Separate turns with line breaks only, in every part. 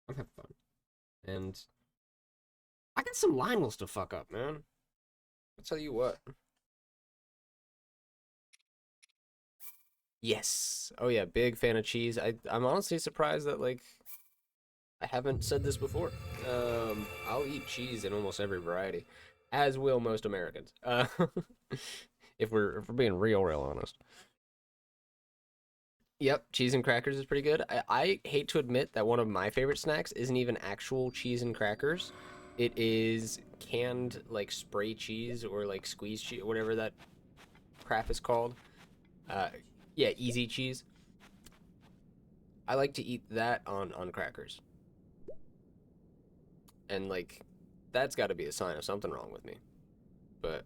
I'm having fun. And I got some Lynels to fuck up, man. I'll tell you what. Yes. Oh yeah, big fan of cheese. I'm honestly surprised that like I haven't said this before. I'll eat cheese in almost every variety, as will most Americans. If we're being real honest. Yep, cheese and crackers is pretty good. I hate to admit that one of my favorite snacks isn't even actual cheese and crackers. It is canned like spray cheese or like squeeze cheese, whatever that crap is called. Uh, yeah, easy cheese. I like to eat that on crackers, and like that's got to be a sign of something wrong with me. But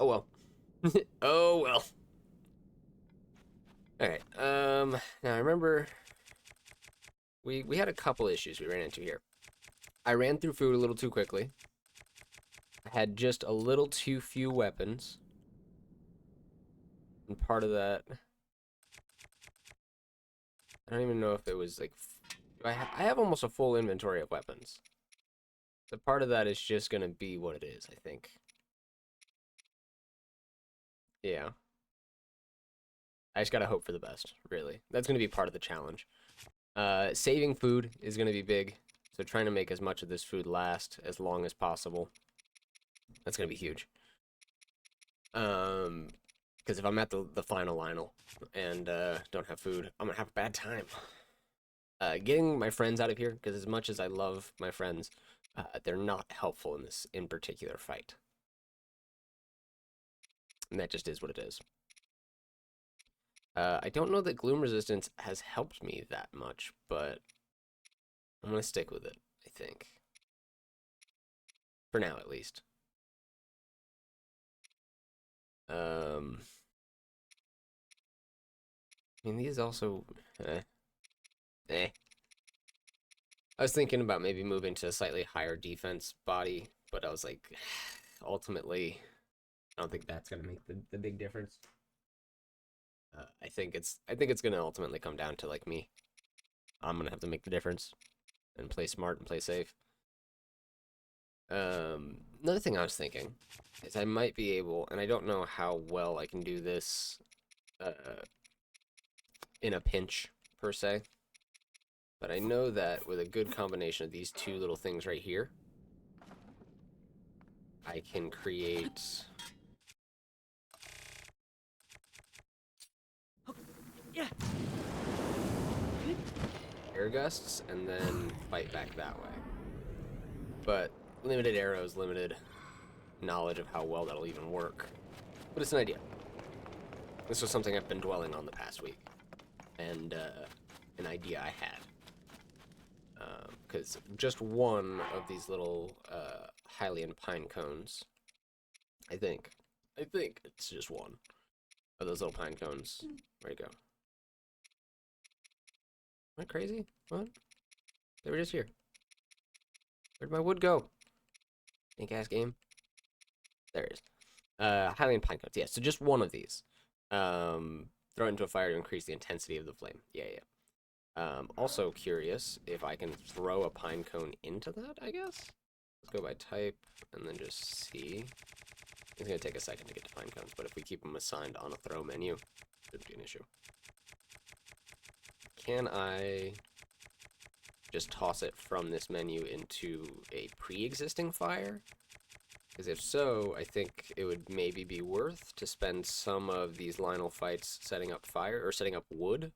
oh well. Oh well. All right. Now I remember we had a couple issues we ran into here. I ran through food a little too quickly. I had just a little too few weapons, and part of that, I don't even know if it was like I have almost a full inventory of weapons. So part of that is just gonna be what it is, I think. Yeah. I just gotta hope for the best, really. That's gonna be part of the challenge. Saving food is gonna be big. So trying to make as much of this food last as long as possible. That's gonna be huge. Because if I'm at the final Lynel and don't have food, I'm gonna have a bad time. Getting my friends out of here, because as much as I love my friends, they're not helpful in this in particular fight. And that just is what it is. I don't know that Gloom Resistance has helped me that much, but I'm going to stick with it, I think. For now, at least. I mean, these also... eh. I was thinking about maybe moving to a slightly higher defense body, but I was like, ultimately, I don't think that's going to make the big difference. I think it's gonna ultimately come down to like me. I'm gonna have to make the difference and play smart and play safe. Another thing I was thinking is I might be able, and I don't know how well I can do this uh, in a pinch per se, but I know that with a good combination of these two little things right here, I can create
Yeah.
air gusts and then fight back that way. But limited arrows, limited knowledge of how well that'll even work. But it's an idea. This was something I've been dwelling on the past week, and an idea I had. Because just one of these little Hylian pine cones, I think it's just one of those little pine cones. Where'd it go? Am I crazy? What? They were just here. Where'd my wood go? Think ass game. There it is. Hylian pine cones. Yeah, so just one of these. Throw it into a fire to increase the intensity of the flame. Yeah, yeah. Also curious if I can throw a pine cone into that, I guess. Let's go by type and then just see. It's going to take a second to get to pine cones, but if we keep them assigned on a throw menu, it shouldn't be an issue. Can I just toss it from this menu into a pre-existing fire? Because if so, I think it would maybe be worth to spend some of these Lynel fights setting up fire, or setting up wood,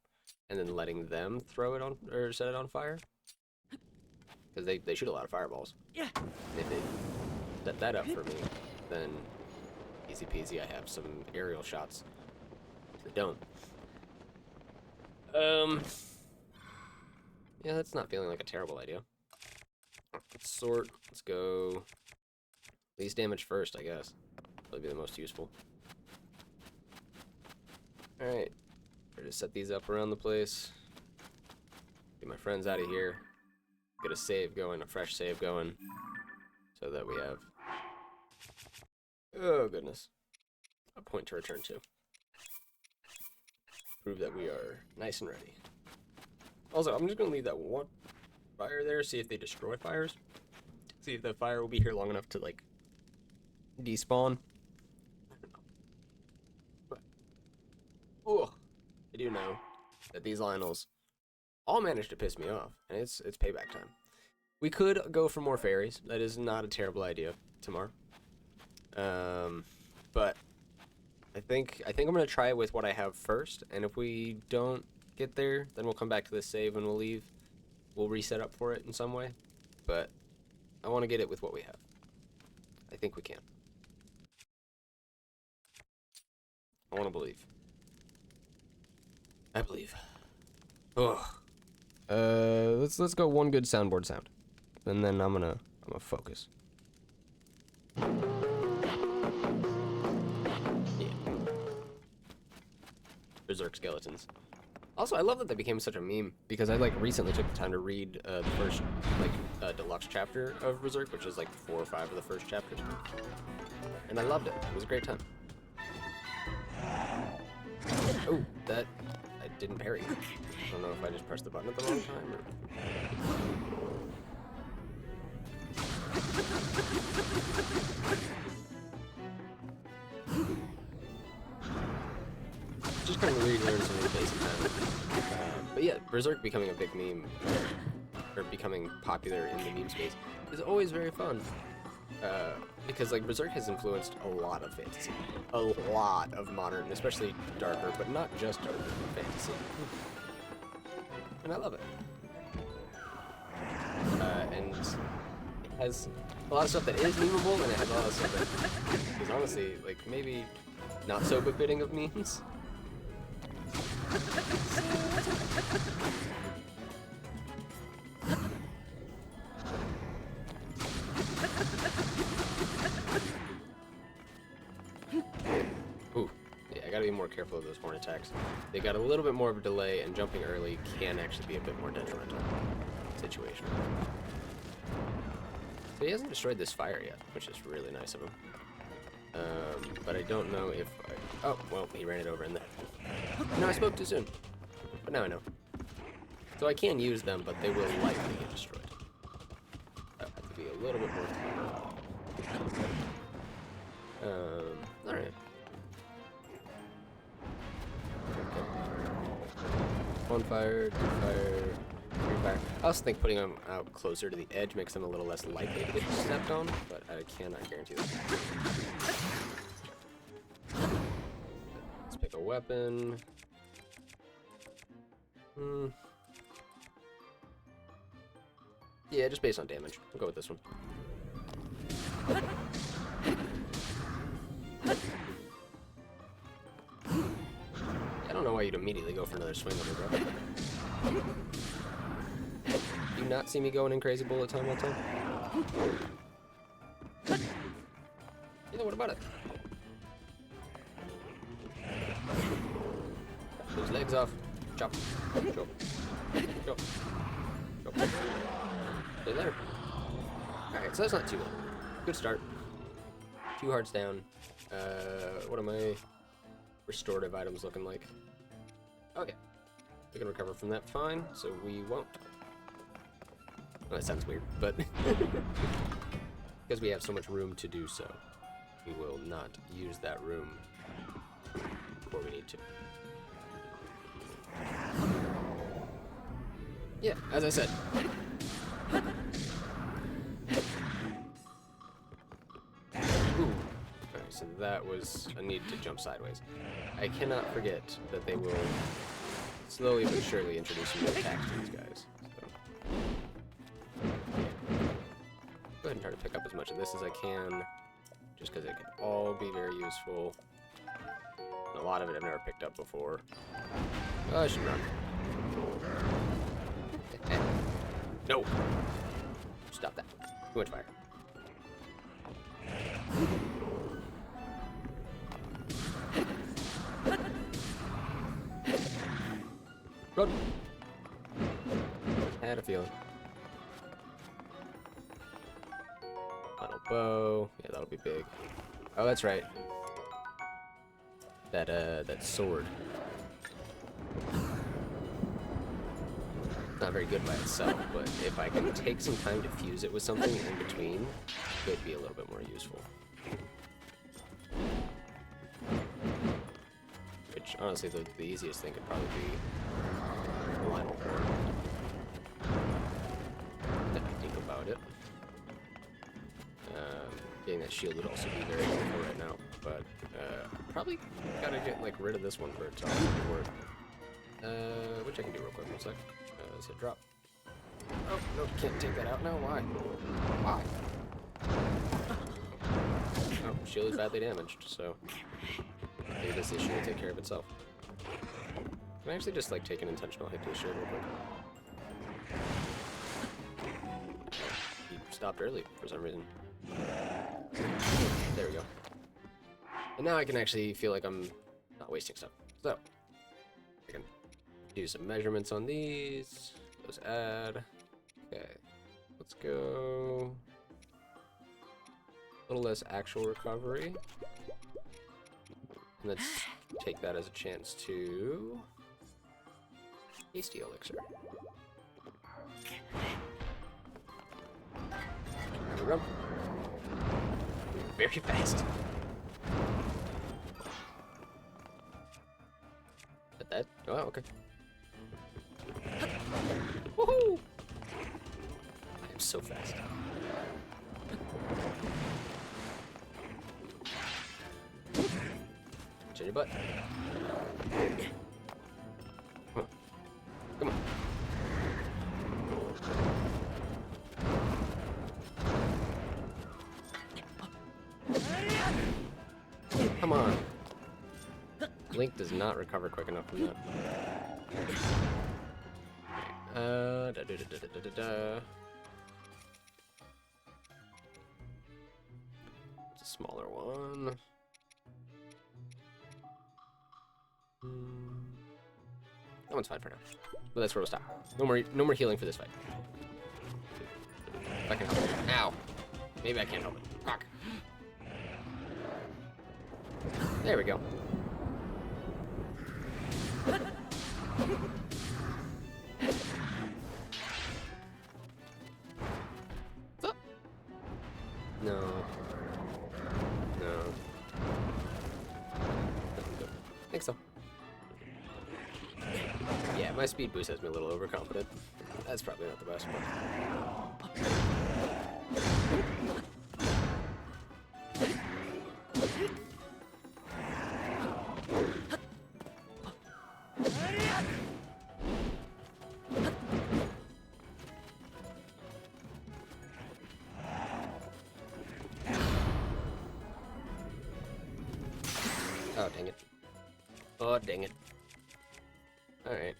and then letting them throw it on, or set it on fire. Because they shoot a lot of fireballs.
Yeah.
And if they set that up for me, then easy peasy, I have some aerial shots. If they don't. Yeah, that's not feeling like a terrible idea. Let's sort. Let's go least damage first, I guess. That'll be the most useful. Alright. Better to set these up around the place. Get my friends out of here. Get a save going, a fresh save going. So that we have... Oh, goodness. A point to return to. Prove that we are nice and ready. Also, I'm just gonna leave that one fire there, see if they destroy fires. See if the fire will be here long enough to, like, despawn. But, oh, I do know that these Lynels all managed to piss me off, and it's payback time. We could go for more fairies. That is not a terrible idea tomorrow. But I think I'm gonna try it with what I have first, and if we don't get there, then we'll come back to this save and we'll leave. We'll reset up for it in some way, but I want to get it with what we have. I think we can. I want to believe. I believe. Oh. Let's go one good soundboard sound, and then I'm gonna focus. Yeah. Berserk skeletons. Also, I love that they became such a meme, because I, like, recently took the time to read the first, like, deluxe chapter of Berserk, which is, like, 4 or 5 of the first chapters. And I loved it. It was a great time. Oh, that... I didn't parry. I don't know if I just pressed the button at the wrong time, or... Just kind of relearn some of the basic time. But yeah, Berserk becoming a big meme, or becoming popular in the meme space, is always very fun. Because, like, Berserk has influenced a lot of fantasy. A lot of modern, especially darker, but not just darker fantasy. And I love it. And it has a lot of stuff that is memeable, and it has a lot of stuff that is honestly, like, maybe not so befitting of memes. Ooh, yeah, I gotta be more careful of those horn attacks. They got a little bit more of a delay, and jumping early can actually be a bit more detrimental situation. So he hasn't destroyed this fire yet, which is really nice of him. But I don't know if oh, well, he ran it over in there. No, I spoke too soon. But now I know. So I can use them, but they will likely get destroyed. I have to be a little bit more clever. Alright. One fire, 2 fire, 3 fire. I also think putting them out closer to the edge makes them a little less likely to get stepped on, but I cannot guarantee that. Let's pick a weapon. Yeah, just based on damage. We'll go with this one. I don't know why you'd immediately go for another swing on me, bro. Do you not see me going in crazy bullet time all the time? Yeah, what about it? Those legs off. Chop. Chop. Chop. Chop. Stay there. Alright, so that's not too bad. Good start. 2 hearts down. What are my restorative items looking like? Okay. We can recover from that fine, so we won't. Well, that sounds weird, but because we have so much room to do so, we will not use that room before we need to. Yeah, as I said. Ooh. Alright, so that was a need to jump sideways. I cannot forget that they will slowly but surely introduce some new attacks to these guys. So. Go ahead and try to pick up as much of this as I can, just because it can all be very useful. A lot of it I've never picked up before. Oh, I should run. No! Stop that. Too much fire. Run! Had a feeling. Final bow. Yeah, that'll be big. Oh, that's right. That sword. not very good by itself, but if I can take some time to fuse it with something in between, it could be a little bit more useful. Which, honestly, the easiest thing could probably be the Lynel horn. If I think about it. Getting that shield would also be very helpful right now, but probably gotta get like rid of this one for it to work. Which I can do real quick. One sec. Let's hit drop. Oh no, can't take that out now. Why? Why? Oh, shield is badly damaged, so maybe this issue will take care of itself. Can I actually just like take an intentional hit to the shield real quick? He stopped early for some reason. There we go. And now I can actually feel like I'm not wasting stuff. So, I can do some measurements on these. Those add. Okay, let's go a little less actual recovery. And let's take that as a chance to tasty elixir. There we go. Very fast. Hit that. Oh, okay. Woohoo! I am so fast. Chin your butt. Come on. Come on. Come on. Link does not recover quick enough from that. It's a smaller one. That one's fine for now. But that's where we'll stop. No more healing for this fight. If I can help it. Ow. Maybe I can't help it. Fuck. There we go. Oh. No. No. I think so. Yeah, my speed boost has me a little overconfident. That's probably not the best, but... Oh, dang it. Oh, dang it. Alright,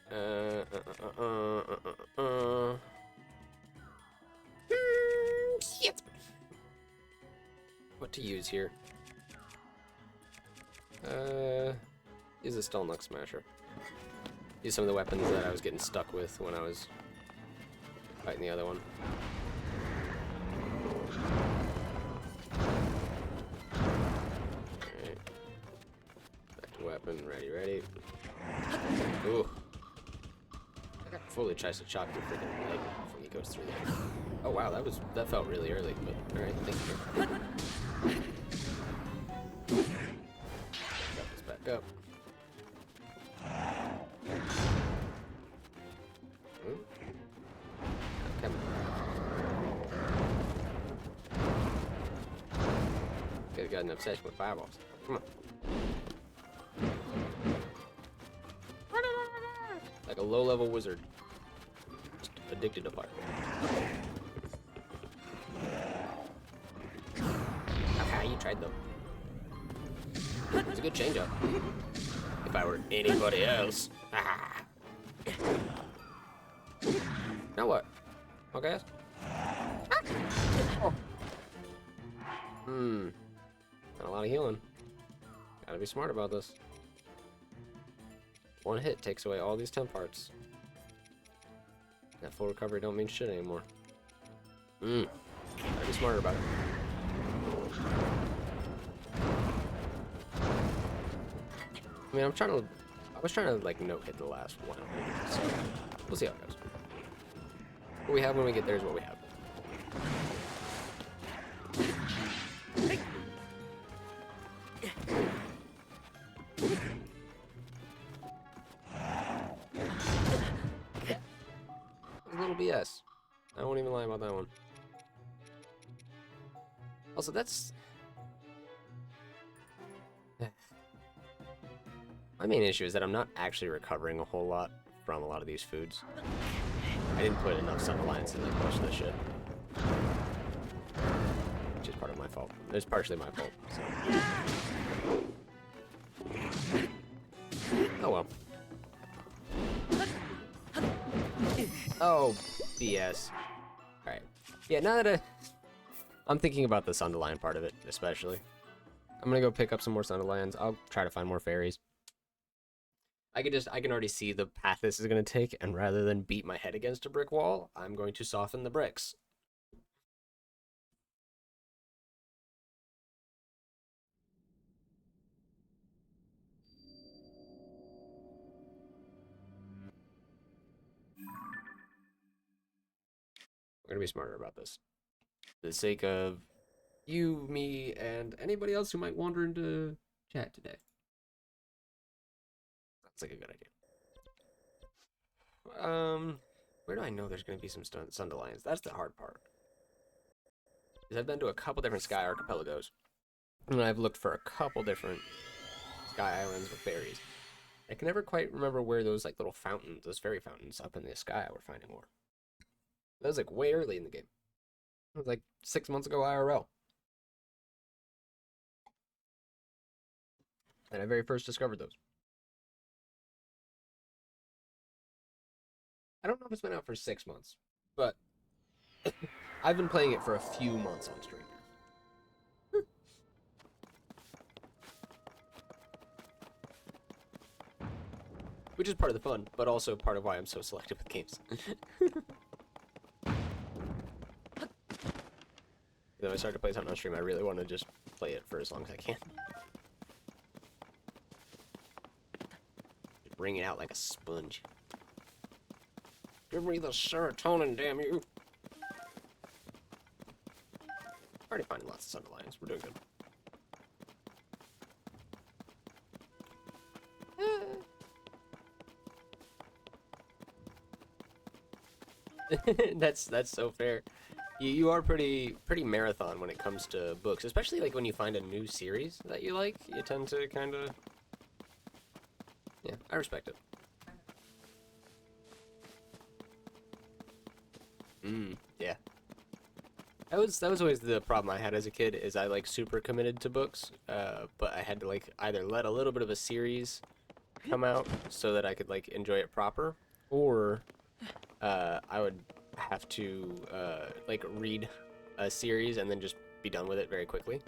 shit! What to use here? Use a Stone Luck Smasher. Use some of the weapons that I was getting stuck with when I was fighting the other one. Alright. Back to weapon, ready. Ooh. Fully tries to chop your freaking leg before he goes through there. Oh wow, that felt really early, but alright, thank you. Got this back up. Come on. Could've got an obsession with fireballs. Come on. Like a low-level wizard. Just addicted to fire. Haha, you tried though. It was a good change-up. If I were anybody else. Ah. Now what? Okay. Oh. Not a lot of healing. Gotta be smart about this. One hit takes away all these temp parts. That full recovery don't mean shit anymore. Gotta be smarter about it. I mean, I was trying to like no hit the last one, so we'll see how it goes. What we have when we get there is what we have. A little BS. I won't even lie about that one. Also, that's... My main issue is that I'm not actually recovering a whole lot from a lot of these foods. I didn't put enough Sun-Alliance in like most of the shit. Which is part of my fault. It's partially my fault, so. Oh well. Oh, BS. Alright. Yeah, now that I'm thinking about the Sun-Alliance part of it, especially. I'm gonna go pick up some more Sun-Alliance. I'll try to find more fairies. I can already see the path this is gonna take, and rather than beat my head against a brick wall, I'm going to soften the bricks. We're gonna be smarter about this. For the sake of you, me, and anybody else who might wander into chat today. That's like a good idea. Where do I know there's gonna be some Sun-Alliance? That's the hard part. Because I've been to a couple different Sky Archipelagos, and I've looked for a couple different Sky Islands with fairies. I can never quite remember where those like little fountains, those fairy fountains up in the sky were finding more. That was like way early in the game. It was like 6 months ago IRL. And I very first discovered those. I don't know if it's been out for 6 months, but I've been playing it for a few months on stream. Which is part of the fun, but also part of why I'm so selective with games. Though I start to play something on stream, I really want to just play it for as long as I can. Just wring it out like a sponge. Give me the serotonin, damn you! Already finding lots of Sun-Alliance. We're doing good. That's so fair. You are pretty marathon when it comes to books, especially like when you find a new series that you like. You tend to kind of, yeah, I respect it. Yeah. That was always the problem I had as a kid. Is I like super committed to books, but I had to like either let a little bit of a series come out so that I could like enjoy it proper, or I would have to like read a series and then just be done with it very quickly,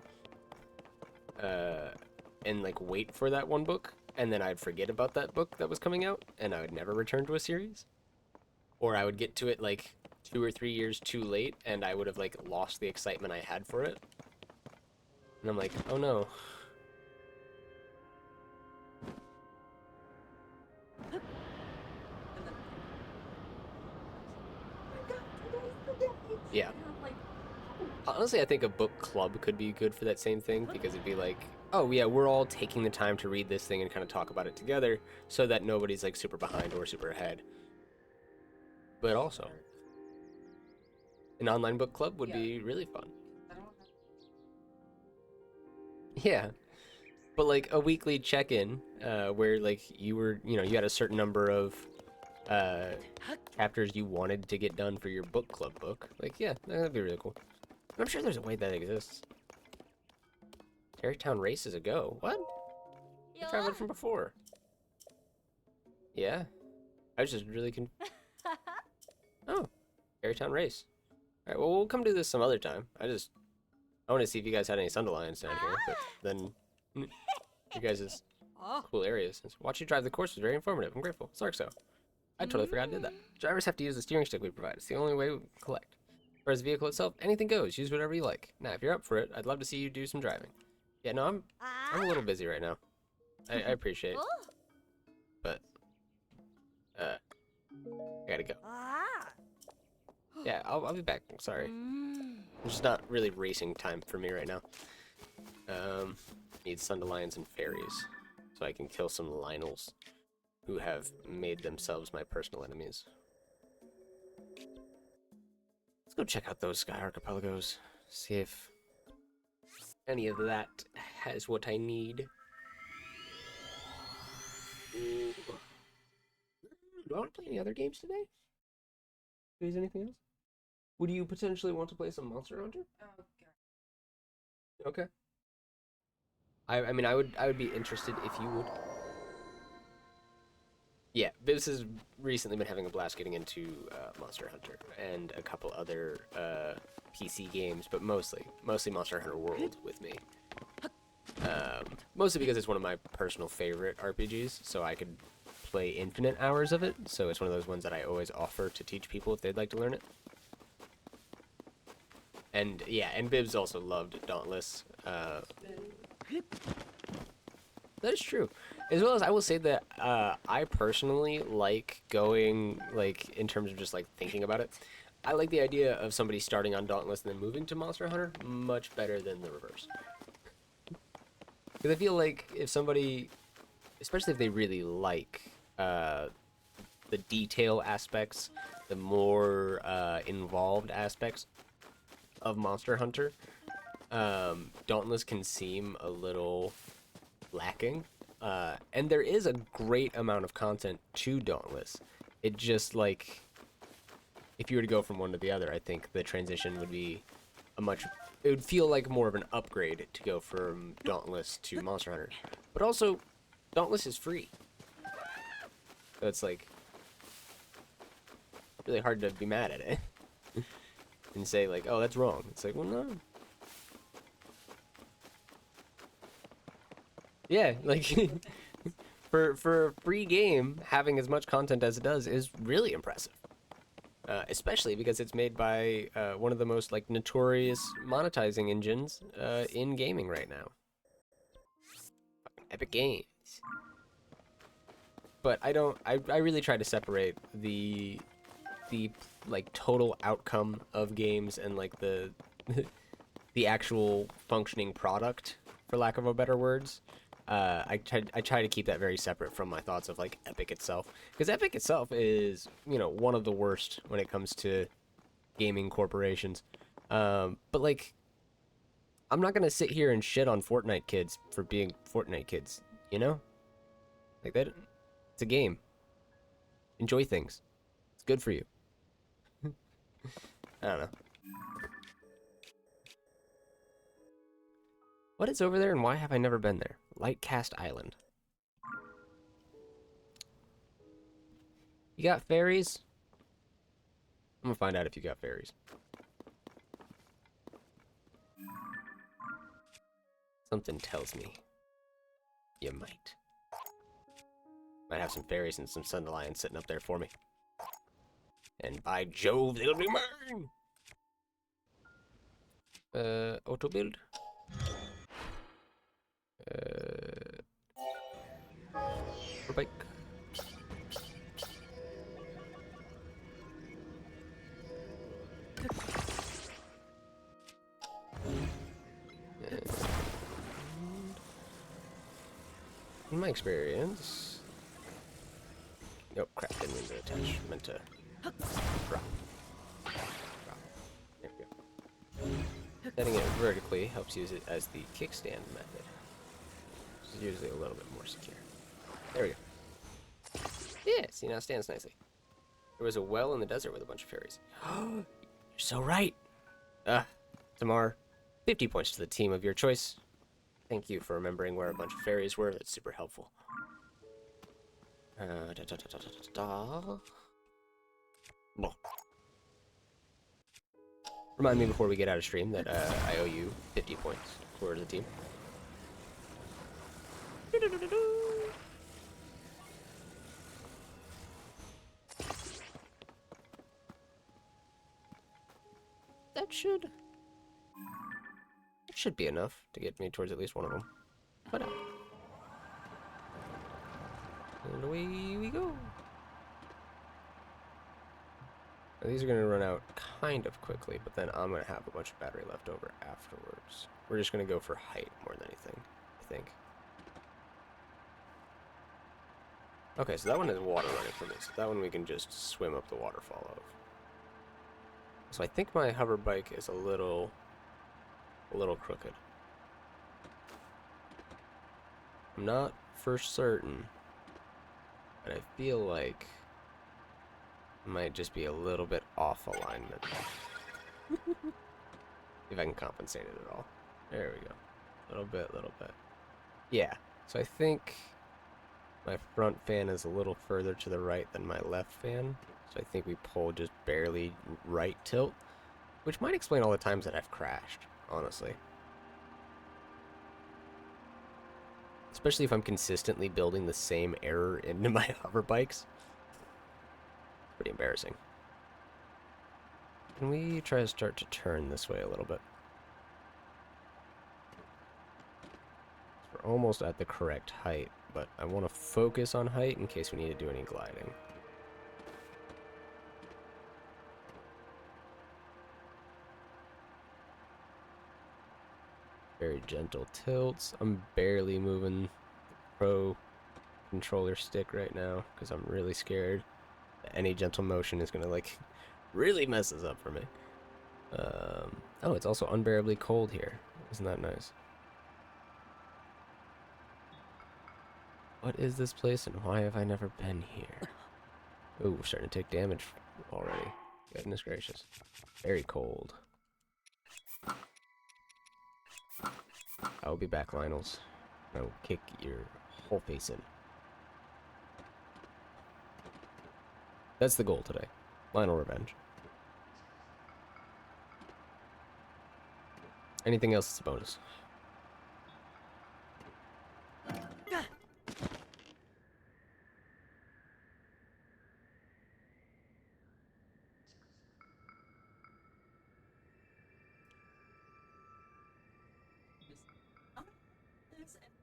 and like wait for that one book, and then I'd forget about that book that was coming out, and I would never return to a series, or I would get to it like 2 or 3 years too late, and I would have like lost the excitement I had for it, and I'm like, oh no. Yeah. Honestly, I think a book club could be good for that same thing, because it'd be like, oh yeah, we're all taking the time to read this thing and kind of talk about it together, so that nobody's like super behind or super ahead. But also, an online book club would be really fun. Yeah. But like a weekly check-in, where like you had a certain number of chapters you wanted to get done for your book club book. Like, yeah, that'd be really cool. I'm sure there's a way that exists. Terrytown Race is a go. What? I traveled from before. Yeah. I was just really Oh. Terrytown Race. Alright, well, we'll come do this some other time. I want to see if you guys had any Sun-Alliance down here, but then you guys' cool areas. Watch you drive the course was very informative. I'm grateful. Sarkso. I totally forgot I did that. Drivers have to use the steering stick we provide. It's the only way we collect. As far as the vehicle itself, anything goes. Use whatever you like. Now, if you're up for it, I'd love to see you do some driving. Yeah, no, I'm a little busy right now. I appreciate it. But, I gotta go. Yeah, I'll be back. Sorry. It's just not really racing time for me right now. Need Sundelions and fairies, so I can kill some Lynels who have made themselves my personal enemies. Let's go check out those Sky Archipelagos, see if any of that has what I need. Ooh. Do I want to play any other games today? Is anything else? Would you potentially want to play some Monster Hunter?
Oh,
Okay. I mean, I would be interested if you would. Yeah, Bibbs has recently been having a blast getting into Monster Hunter and a couple other PC games, but mostly Monster Hunter World with me. Mostly because it's one of my personal favorite RPGs, so I could play infinite hours of it. So it's one of those ones that I always offer to teach people if they'd like to learn it. And yeah, and Bibbs also loved Dauntless. That is true. As well as I will say that I personally like going, like, in terms of just, like, thinking about it, I like the idea of somebody starting on Dauntless and then moving to Monster Hunter much better than the reverse. Because I feel like if somebody, especially if they really like the detail aspects, the more involved aspects of Monster Hunter, Dauntless can seem a little lacking. And there is a great amount of content to Dauntless. It just, like, if you were to go from one to the other, I think the transition would be it would feel like more of an upgrade to go from Dauntless to Monster Hunter. But also, Dauntless is free. So it's, like, really hard to be mad at it. And say, like, oh, that's wrong. It's like, well, no. Yeah, like, for a free game, having as much content as it does is really impressive. Especially because it's made by one of the most, like, notorious monetizing engines in gaming right now. Epic Games. But I really try to separate the like, total outcome of games and, like, the the actual functioning product, for lack of a better words. I try to keep that very separate from my thoughts of, like, Epic itself, because Epic itself is, you know, one of the worst when it comes to gaming corporations. But, like, I'm not gonna sit here and shit on Fortnite kids for being Fortnite kids, you know? Like, that, it's a game. Enjoy things. It's good for you. I don't know. What is over there and why have I never been there? Lightcast Island. You got fairies? I'm gonna find out if you got fairies. Something tells me you might. Might have some fairies and some Sundelions sitting up there for me. And by Jove, they'll be mine! Auto build. Bike. In my experience... Nope, crap, didn't mean to attach. Meant to drop. There we go. Setting it vertically helps use it as the kickstand method. Which is usually a little bit more secure. There we go. Yeah, see, now it stands nicely. There was a well in the desert with a bunch of fairies. You're so right! Tamar, 50 points to the team of your choice. Thank you for remembering where a bunch of fairies were. That's super helpful. Remind me before we get out of stream that I owe you 50 points for the team. That should be enough to get me towards at least one of them. But and away we go. these are going to run out kind of quickly, but then I'm going to have a bunch of battery left over afterwards. We're just going to go for height more than anything, I think. Okay, so that one has water running from it, so that one we can just swim up the waterfall of. So I think my hover bike is a little crooked. I'm not for certain, but I feel like it might just be a little bit off alignment. If I can compensate it at all. There we go. Little bit. Yeah, so I think my front fan is a little further to the right than my left fan. So I think we pull just barely right tilt, which might explain all the times that I've crashed, honestly. Especially if I'm consistently building the same error into my hover bikes. Pretty embarrassing. Can we try to start to turn this way a little bit? We're almost at the correct height, but I want to focus on height in case we need to do any gliding. Very gentle tilts. I'm barely moving the Pro controller stick right now because I'm really scared that any gentle motion is going to like really mess this up for me. Oh, it's also unbearably cold here. Isn't that nice? What is this place and why have I never been here? Ooh, we're starting to take damage already. Goodness gracious. Very cold. I will be back, Lynels. I will kick your whole face in. That's the goal today. Lynel revenge. Anything else is a bonus.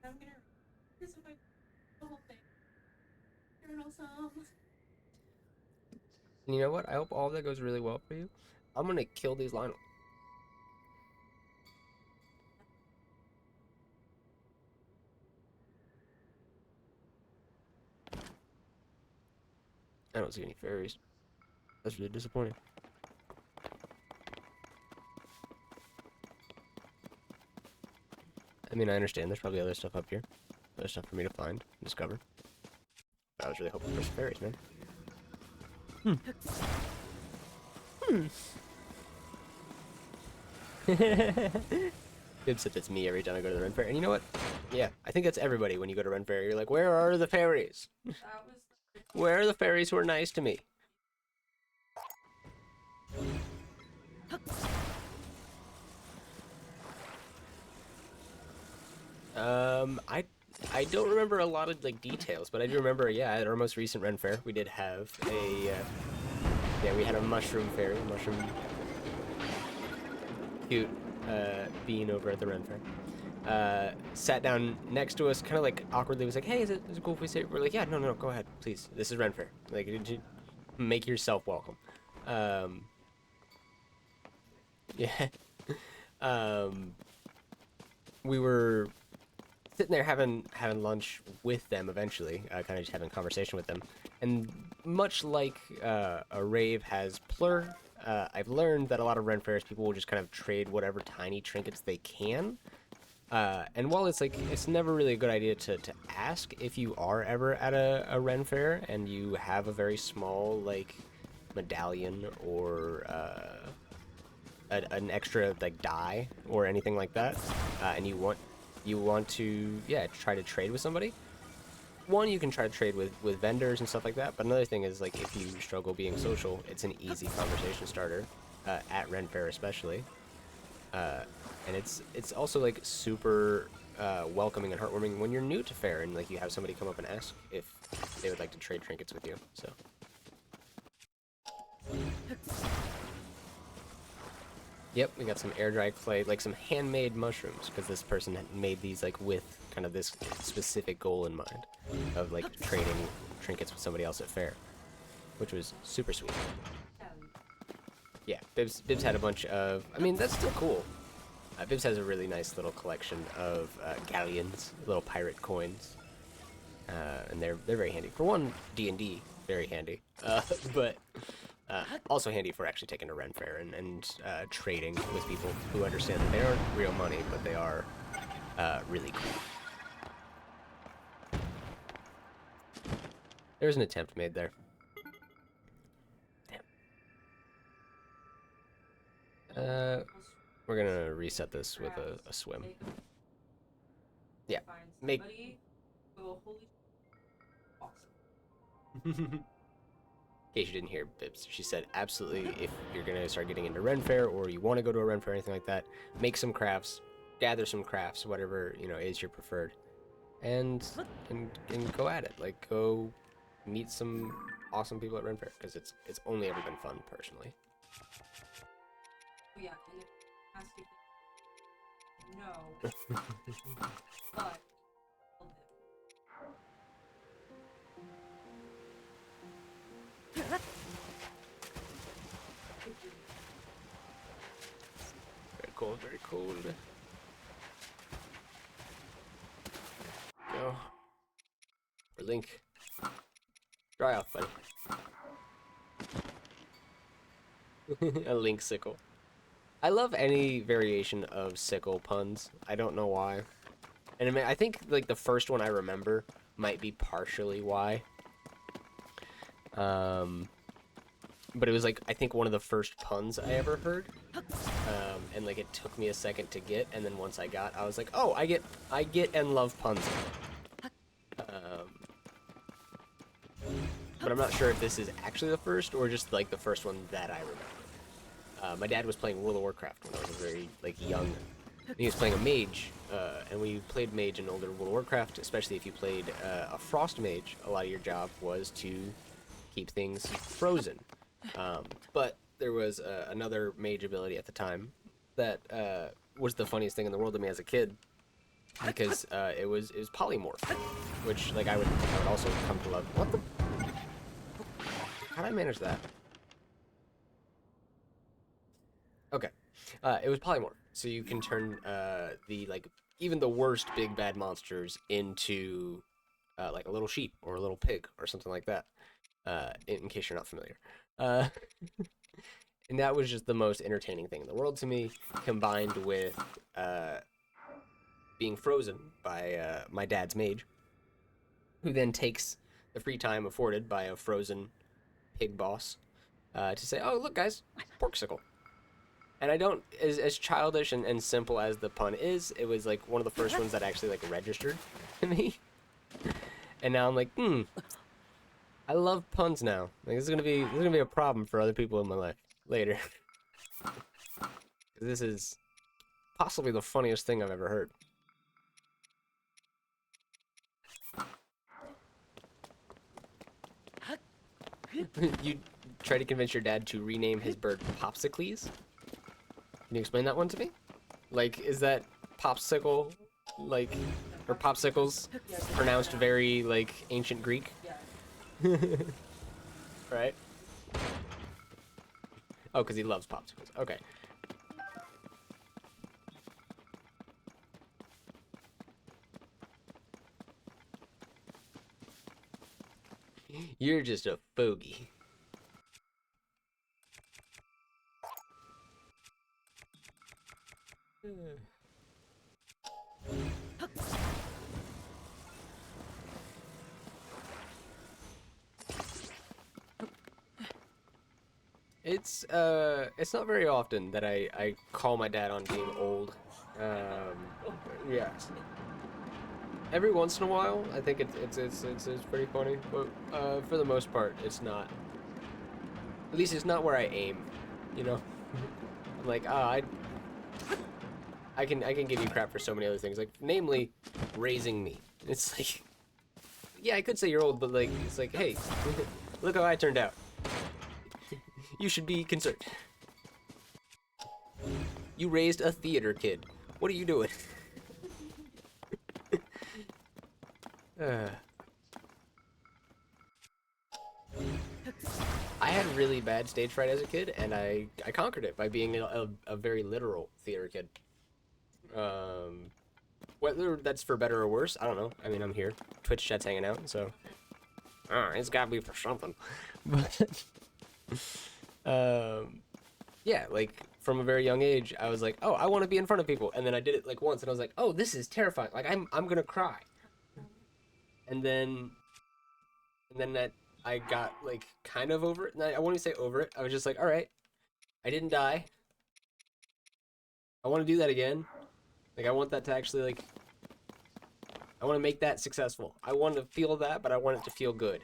I'm gonna here's my the whole thing. Journal some.
And you know what? I hope all of that goes really well for you. I'm gonna kill these Lynel. I don't see any fairies. That's really disappointing. I mean, I understand there's probably other stuff up here. Other stuff for me to find and discover. But I was really hoping for some fairies, man. Good if it's me every time I go to the Ren Fair. And you know what? Yeah, I think that's everybody when you go to Ren Fair. You're like, where are the fairies? Where are the fairies who are nice to me? I don't remember a lot of like details, but I do remember, yeah, at our most recent Ren Fair, we did have a, yeah, we had a mushroom fairy, mushroom cute being over at the Ren Fair. Sat down next to us, kind of like awkwardly, was like, "Hey, is it cool if we sit?" We're like, "Yeah, no, go ahead, please. This is Ren Fair. Like, make yourself welcome." Yeah. We were sitting there having lunch with them eventually, kind of just having a conversation with them, and much like a rave has plur. I've learned that a lot of Ren Fairs people will just kind of trade whatever tiny trinkets they can. And while it's like, it's never really a good idea to ask if you are ever at a Ren Fair and you have a very small, like, medallion or an extra, like, die or anything like that, and you want to, yeah, try to trade with somebody. One, you can try to trade with vendors and stuff like that, but another thing is, like, if you struggle being social, it's an easy conversation starter, at Ren Fair especially. And it's also, like, super welcoming and heartwarming when you're new to Fair and, like, you have somebody come up and ask if they would like to trade trinkets with you, so. Yep, we got some air-dried clay, like some handmade mushrooms, because this person had made these, like, with kind of this specific goal in mind of, like, trading trinkets with somebody else at Fair, which was super sweet. Yeah, Bibs had a bunch of. I mean, that's still cool. Bibs has a really nice little collection of galleons, little pirate coins, and they're very handy. For one, D&D, very handy, but also handy for actually taking a Ren Fair and trading with people who understand that they aren't real money, but they are really cool. There's an attempt made there. Damn. We're gonna reset this with a swim. Yeah. Make. In case you didn't hear Bibs, she said absolutely if you're gonna start getting into Ren Fair or you want to go to a Ren Fair or anything like that, make some crafts, gather some crafts, whatever is your preferred, and go at it. Like go meet some awesome people at Ren Fair because it's only ever been fun personally.
Yeah, and it has to be no, but
Very cold, very cold. Go. Or Link. Dry off, buddy. A Link sickle. I love any variation of sickle puns. I don't know why. And I mean, I think like the first one I remember might be partially why. But it was like I think one of the first puns I ever heard. And like it took me a second to get, and then once I got, I was like, oh, I get and love puns. But I'm not sure if this is actually the first or just like the first one that I remember. My dad was playing World of Warcraft when I was very like young. And he was playing a mage, and when you played mage in older World of Warcraft, especially if you played a frost mage, a lot of your job was to keep things frozen. But there was another mage ability at the time that was the funniest thing in the world to me as a kid, because it was polymorph, which like I would also come to love. What the? How did I manage that? Okay, it was polymorph, so you can turn the like even the worst big bad monsters into like a little sheep or a little pig or something like that. In case you're not familiar. And that was just the most entertaining thing in the world to me, combined with being frozen by my dad's mage, who then takes the free time afforded by a frozen pig boss to say, oh, look, guys, porksicle. And I don't, as childish and simple as the pun is, it was like one of the first ones that actually like registered to me. And now I'm like, I love puns now. Like this is gonna be a problem for other people in my life later. This is possibly the funniest thing I've ever heard. You try to convince your dad to rename his bird Popsicles? Can you explain that one to me? Like, is that popsicle, like, or popsicles, pronounced very, like, ancient Greek? Right? Oh, because he loves popsicles. Okay. You're just a fogey. It's not very often that I call my dad on being old. Yeah. Every once in a while, I think it's pretty funny, but for the most part, it's not. At least it's not where I aim, you know. I'm like, I can give you crap for so many other things, like namely, raising me. It's like, yeah, I could say you're old, but like, it's like, hey, look how I turned out. You should be concerned. You raised a theater kid. What are you doing? I had really bad stage fright as a kid, and I conquered it by being a very literal theater kid. Um, Whether that's for better or worse, I don't know. I mean, I'm here. Twitch chat's hanging out, so it's gotta be for something. But yeah, like from a very young age, I was like, oh, I want to be in front of people, and then I did it like once, and I was like, oh, this is terrifying. Like I'm gonna cry. And then that I got like kind of over it. And I won't even say over it. I was just like, all right, I didn't die. I want to do that again. Like I want that to actually like I want to make that successful. I want to feel that, but I want it to feel good.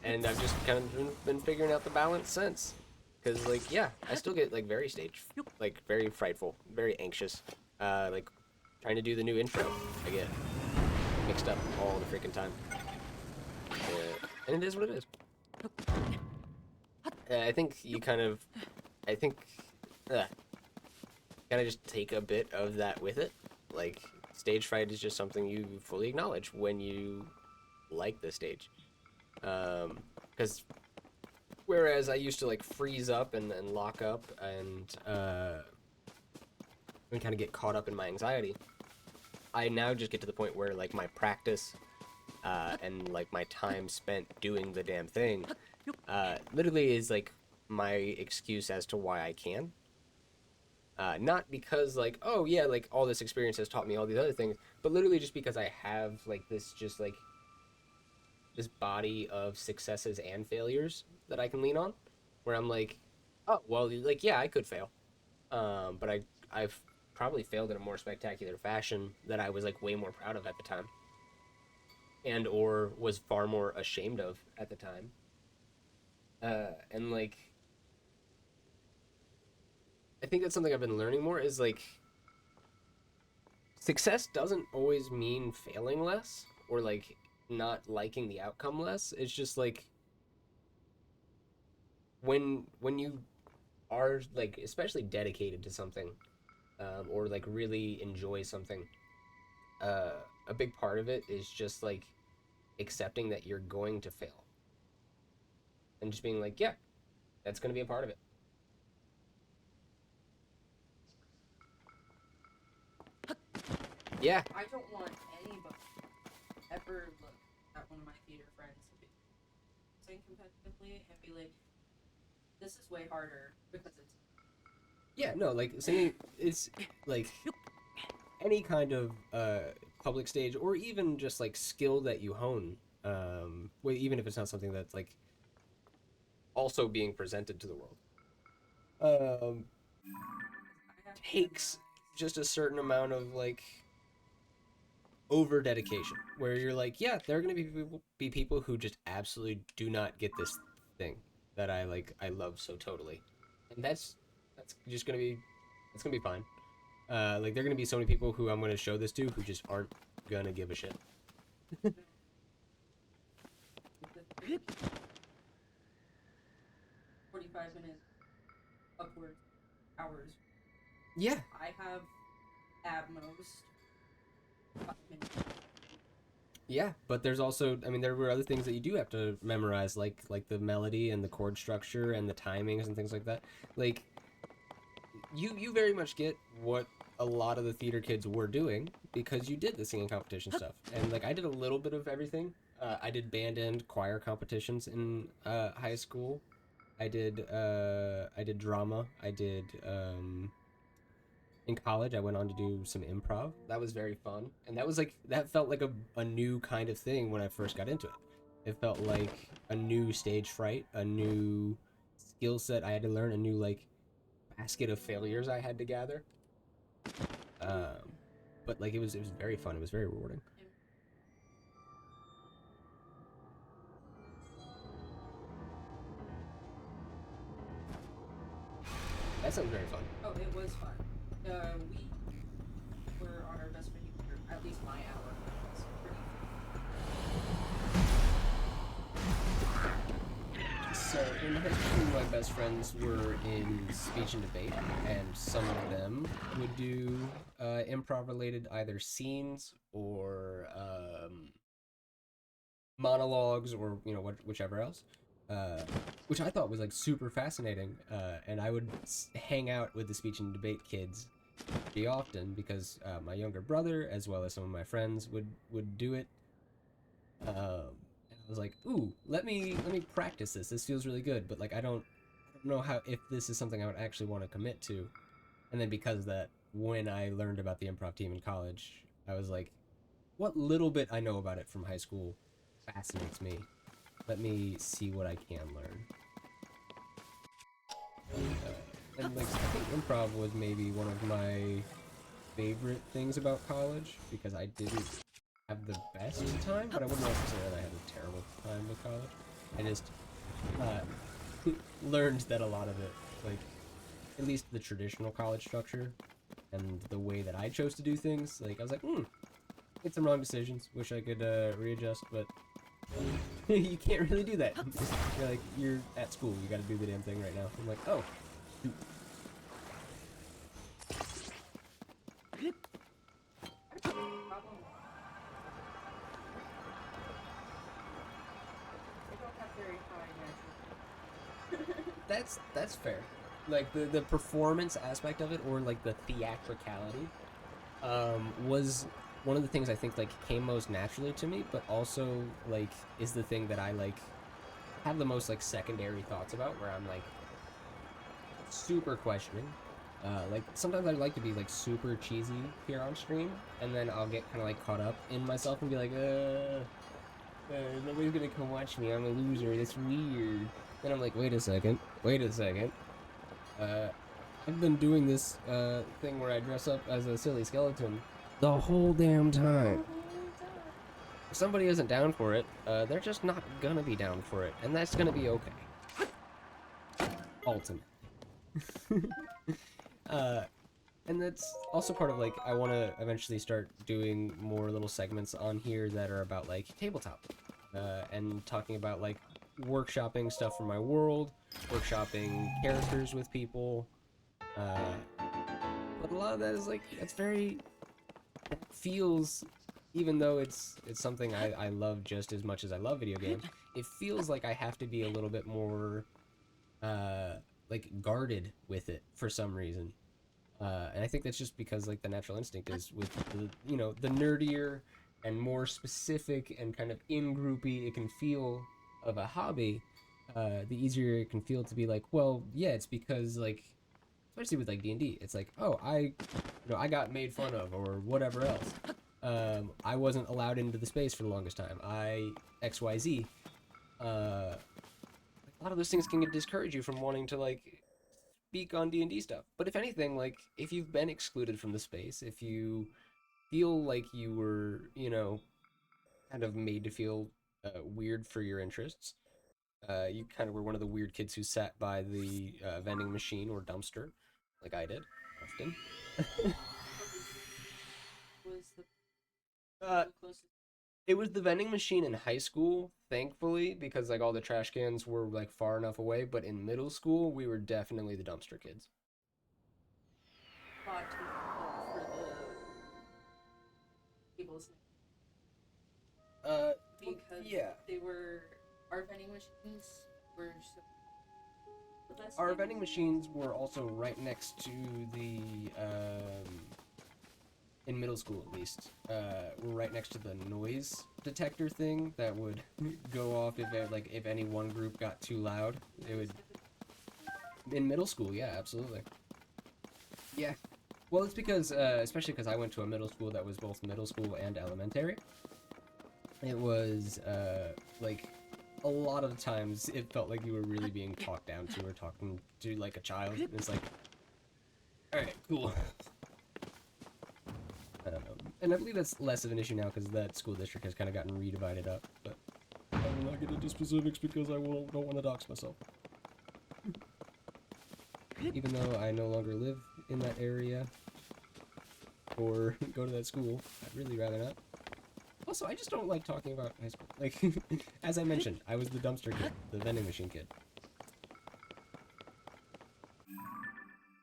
And I've just kind of been figuring out the balance since. Cause like yeah, I still get like very like very frightful, very anxious. Like trying to do the new intro, I get mixed up all the freaking time. And it is what it is. I think you kind of, I think, kind of just take a bit of that with it. Like stage fright is just something you fully acknowledge when you like the stage. Because whereas I used to like freeze up and lock up and kind of get caught up in my anxiety, I now just get to the point where like my practice and like my time spent doing the damn thing literally is like my excuse as to why I can. Not because like, oh yeah, like all this experience has taught me all these other things, but literally just because I have like this just like this body of successes and failures that I can lean on, where I'm like, oh well, like yeah, I could fail, but I've probably failed in a more spectacular fashion that I was like way more proud of at the time, and or was far more ashamed of at the time, and like I think that's something I've been learning more is like success doesn't always mean failing less or like not liking the outcome less. It's just like when you are like especially dedicated to something or like really enjoy something, uh, a big part of it is just like accepting that you're going to fail and just being like, yeah, that's going to be a part of it. Yeah,
I don't want anybody ever look at one of my theater friends sing competitively and be like, this is way harder because it's.
yeah, no, like singing is like any kind of public stage or even just like skill that you hone. Well, even if it's not something that's like also being presented to the world. Um,
I have to
Takes just a certain amount of like over dedication where you're like, yeah, there are going to be people who just absolutely do not get this thing that I love so totally. And that's just going to be that's going to be fine. Like there're going to be so many people who I'm going to show this to who just aren't going to give a shit.
45 minutes upwards hours.
Yeah.
I have at most 5 minutes.
Yeah, but there's also, I mean, there were other things that you do have to memorize, like the melody and the chord structure and the timings and things like that. Like you very much get what a lot of the theater kids were doing because you did the singing competition stuff, and like I did a little bit of everything. I did band and choir competitions in high school. I did drama. I did in college I went on to do some improv. That was very fun, and that was like that felt like a new kind of thing when I first got into it. It felt like a new stage fright, a new skill set I had to learn, a new like basket of failures I had to gather. um but like it was very fun, it was very rewarding. That sounds very fun.
Oh, it was fun. We were on our best behavior, at least my hour. Was pretty.
So in high school, my best friends were in speech and debate, and some of them would do improv-related either scenes or monologues or whichever else. which I thought was like super fascinating. And I would hang out with the speech and debate kids pretty often because my younger brother, as well as some of my friends, would do it. And I was like, ooh, let me practice this. This feels really good, but like I don't know how if this is something I would actually want to commit to. And then because of that, when I learned about the improv team in college, I was like, what little bit I know about it from high school fascinates me. Let me see what I can learn. And like I think improv was maybe one of my favorite things about college because I didn't have the best time, but I wouldn't also say that I had a terrible time with college. I just learned that a lot of it, like at least the traditional college structure and the way that I chose to do things, like I was like, made some wrong decisions. Wish I could readjust, but you can't really do that. You're like, you're at school. You got to do the damn thing right now. I'm like, oh. Shoot.
Problem. I don't have very high natural.
That's fair. Like the performance aspect of it, or like the theatricality, was one of the things I think like came most naturally to me, but also like is the thing that I like have the most like secondary thoughts about, where I'm like super questioning. Like sometimes I like to be like super cheesy here on stream, and then I'll get kind of like caught up in myself and be like, nobody's gonna come watch me. I'm a loser. That's weird. Then I'm like, wait a second. Wait a second. Uh, I've been doing this thing where I dress up as a silly skeleton the whole damn time. If somebody isn't down for it, they're just not gonna be down for it, and that's gonna be okay. Ultimate. And that's also part of like I want to eventually start doing more little segments on here that are about like tabletop, and talking about like workshopping stuff from my world, workshopping characters with people. But a lot of that is like it's very it feels, even though it's something I love just as much as I love video games, it feels like I have to be a little bit more like guarded with it for some reason. And I think that's just because like the natural instinct is with the the nerdier and more specific and kind of in-groupy it can feel of a hobby, the easier it can feel to be like, well, yeah, it's because like especially with like D&D, it's like, oh, I got made fun of or whatever else. I wasn't allowed into the space for the longest time. I XYZ. A lot of those things can discourage you from wanting to like speak on D&D stuff. But if anything, like if you've been excluded from the space, if you feel like you were, kind of made to feel weird for your interests, you kind of were one of the weird kids who sat by the vending machine or dumpster, like I did often.
Was
uh,
the closest?
it was the vending machine in high school, thankfully, because like all the trash cans were like far enough away. But in middle school, we were definitely the dumpster kids.
Spot for the tables
Uh,
because
yeah.
they were our vending machines were so the best
Our
thing.
vending machines were also right next to the in middle school at least. Were right next to the noise detector thing that would go off if any one group got too loud. It would in middle school, yeah, absolutely. Yeah. Well, it's because especially because I went to a middle school that was both middle school and elementary. It was like a lot of times it felt like you were really being talked down to or talking to like a child. And it's like, all right, cool. I don't know. And I believe that's less of an issue now because that school district has kind of gotten redivided up. But I will not get into specifics because I don't want to dox myself. Even though I no longer live in that area or go to that school, I'd really rather not. Also, I just don't like talking about high school. Like, as I mentioned, I was the dumpster kid, the vending machine kid.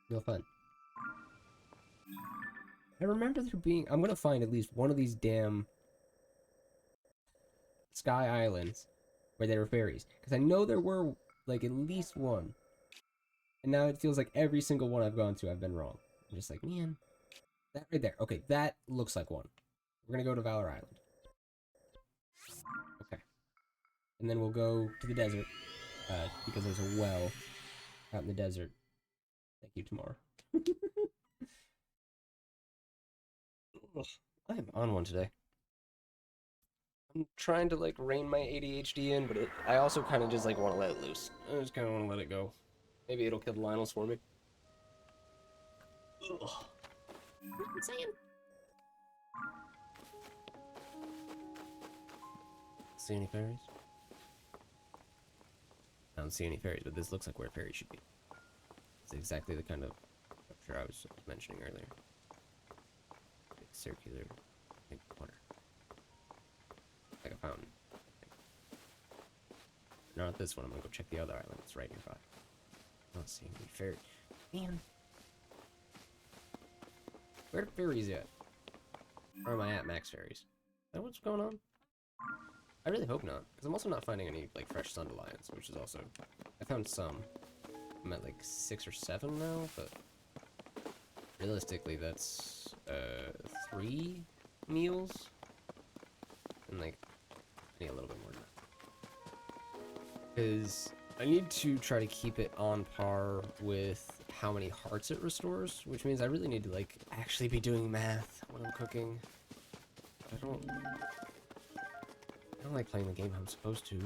No fun. I remember there being... I'm gonna find at least one of these damn Sky Islands where there were fairies. Because I know there were, like, at least one. And now it feels like every single one I've gone to, I've been wrong. I'm just like, man, that right there. Okay, that looks like one. We're gonna go to Valor Island. Okay. And then we'll go to the desert, because there's a well out in the desert. Thank you, tomorrow. I am on one today. I'm trying to like rein my ADHD in, but I also kind of just like want to let it loose. I just kind of want to let it go. Maybe it'll kill the Lynels for me. Ugh. I'm saying. See any fairies? I don't see any fairies, but this looks like where fairies should be. It's exactly the kind of structure I was mentioning earlier. Big circular, big water. Like a fountain. Not this one. I'm gonna go check the other island. It's right nearby. I don't see any fairies. Man. Where are fairies at? Where am I at, max fairies? Is that what's going on? I really hope not, because I'm also not finding any like fresh Sundelions, which is also... I found some. I'm at like 6 or 7 now, but realistically that's 3 meals, and like I need a little bit more than that. Because I need to try to keep it on par with how many hearts it restores, which means I really need to like actually be doing math when I'm cooking. I don't like playing the game I'm supposed to.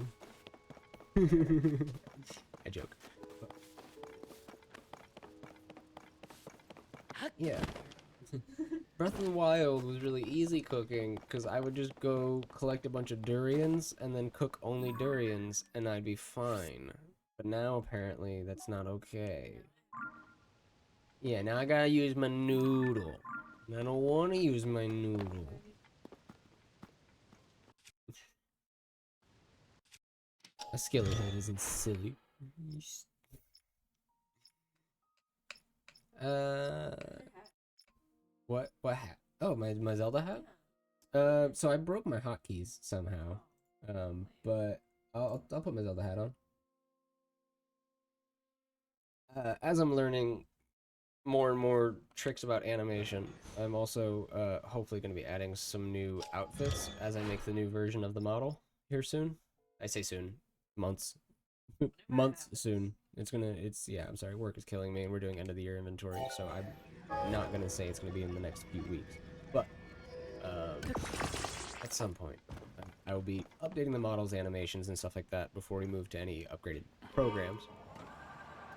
I joke. But yeah. Breath of the Wild was really easy cooking because I would just go collect a bunch of durians and then cook only durians and I'd be fine. But now apparently that's not okay. Yeah, now I gotta use my noodle. And I don't want to use my noodle. A skillet head isn't silly. Uh, what hat? Oh, my Zelda hat? So I broke my hotkeys somehow. But I'll put my Zelda hat on. As I'm learning more and more tricks about animation, I'm also hopefully going to be adding some new outfits as I make the new version of the model here soon. I say soon, months, months soon. Yeah, I'm sorry, work is killing me and we're doing end of the year inventory, so I'm not gonna say it's gonna be in the next few weeks, but at some point I will be updating the models, animations, and stuff like that before we move to any upgraded programs.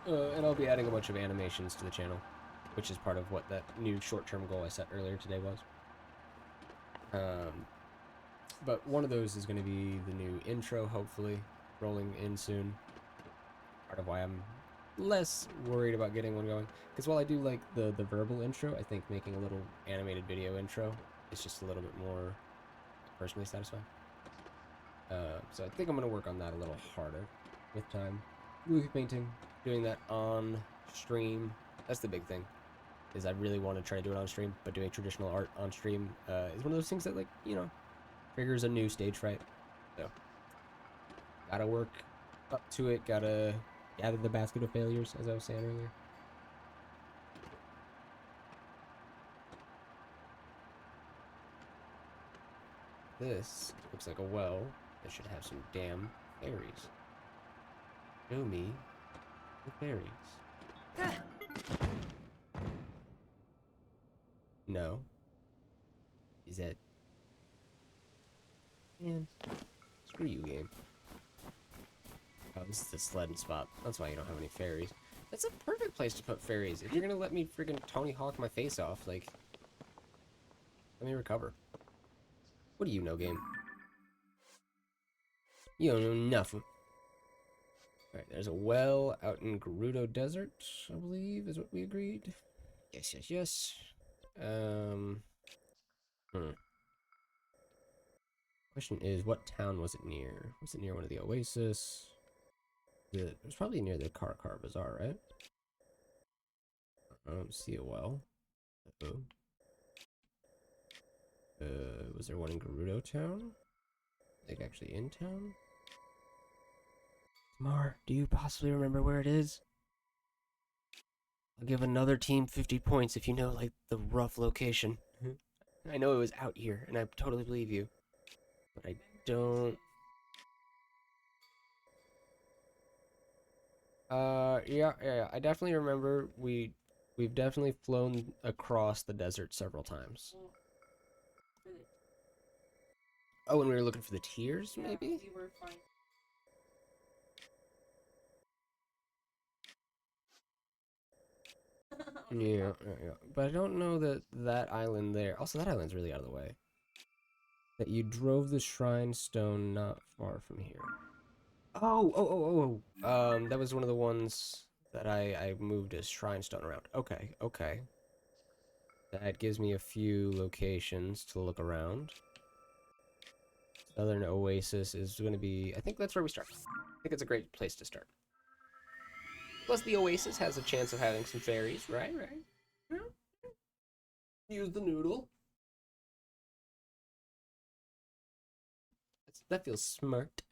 And I'll be adding a bunch of animations to the channel, which is part of what that new short-term goal I set earlier today was. But one of those is going to be the new intro, hopefully, rolling in soon. Part of why I'm less worried about getting one going. Because while I do like the verbal intro, I think making a little animated video intro is just a little bit more personally satisfying. So I think I'm going to work on that a little harder with time. Movie painting, doing that on stream. That's the big thing. Is I really want to try to do it on stream, but doing traditional art on stream is one of those things that, like, you know, triggers a new stage fright. So, gotta work up to it, gotta gather the basket of failures, as I was saying earlier. This looks like a well that should have some damn fairies. Show me the fairies. No. Is that... Man, screw you, game. Oh, this is the sledding spot. That's why you don't have any fairies. That's a perfect place to put fairies. If you're gonna let me freaking Tony Hawk my face off, like... Let me recover. What do you know, game? You don't know nothing. Alright, there's a well out in Gerudo Desert, I believe, is what we agreed. Yes, yes, yes. Question is, what town was it near? Was it near one of the Oasis? It was probably near the Car Bazaar, right? I don't see a well. Uh-oh. Was there one in Gerudo Town? Like, actually in town? Mar, do you possibly remember where it is? I'll give another team 50 points if you know, like, the rough location. I know it was out here, and I totally believe you. But I don't... yeah. I definitely remember we've definitely flown across the desert several times.
Well, really.
Oh, and we were looking for the tears,
Yeah,
maybe?
we were fine.
Yeah. But I don't know that that island there... Also, that island's really out of the way. That you drove the shrine stone not far from here. Oh. That was one of the ones that I moved a shrine stone around. Okay. That gives me a few locations to look around. Southern Oasis is going to be... I think that's where we start. I think it's a great place to start. Plus, the Oasis has a chance of having some fairies, right? Yeah. Use the noodle. That feels smart.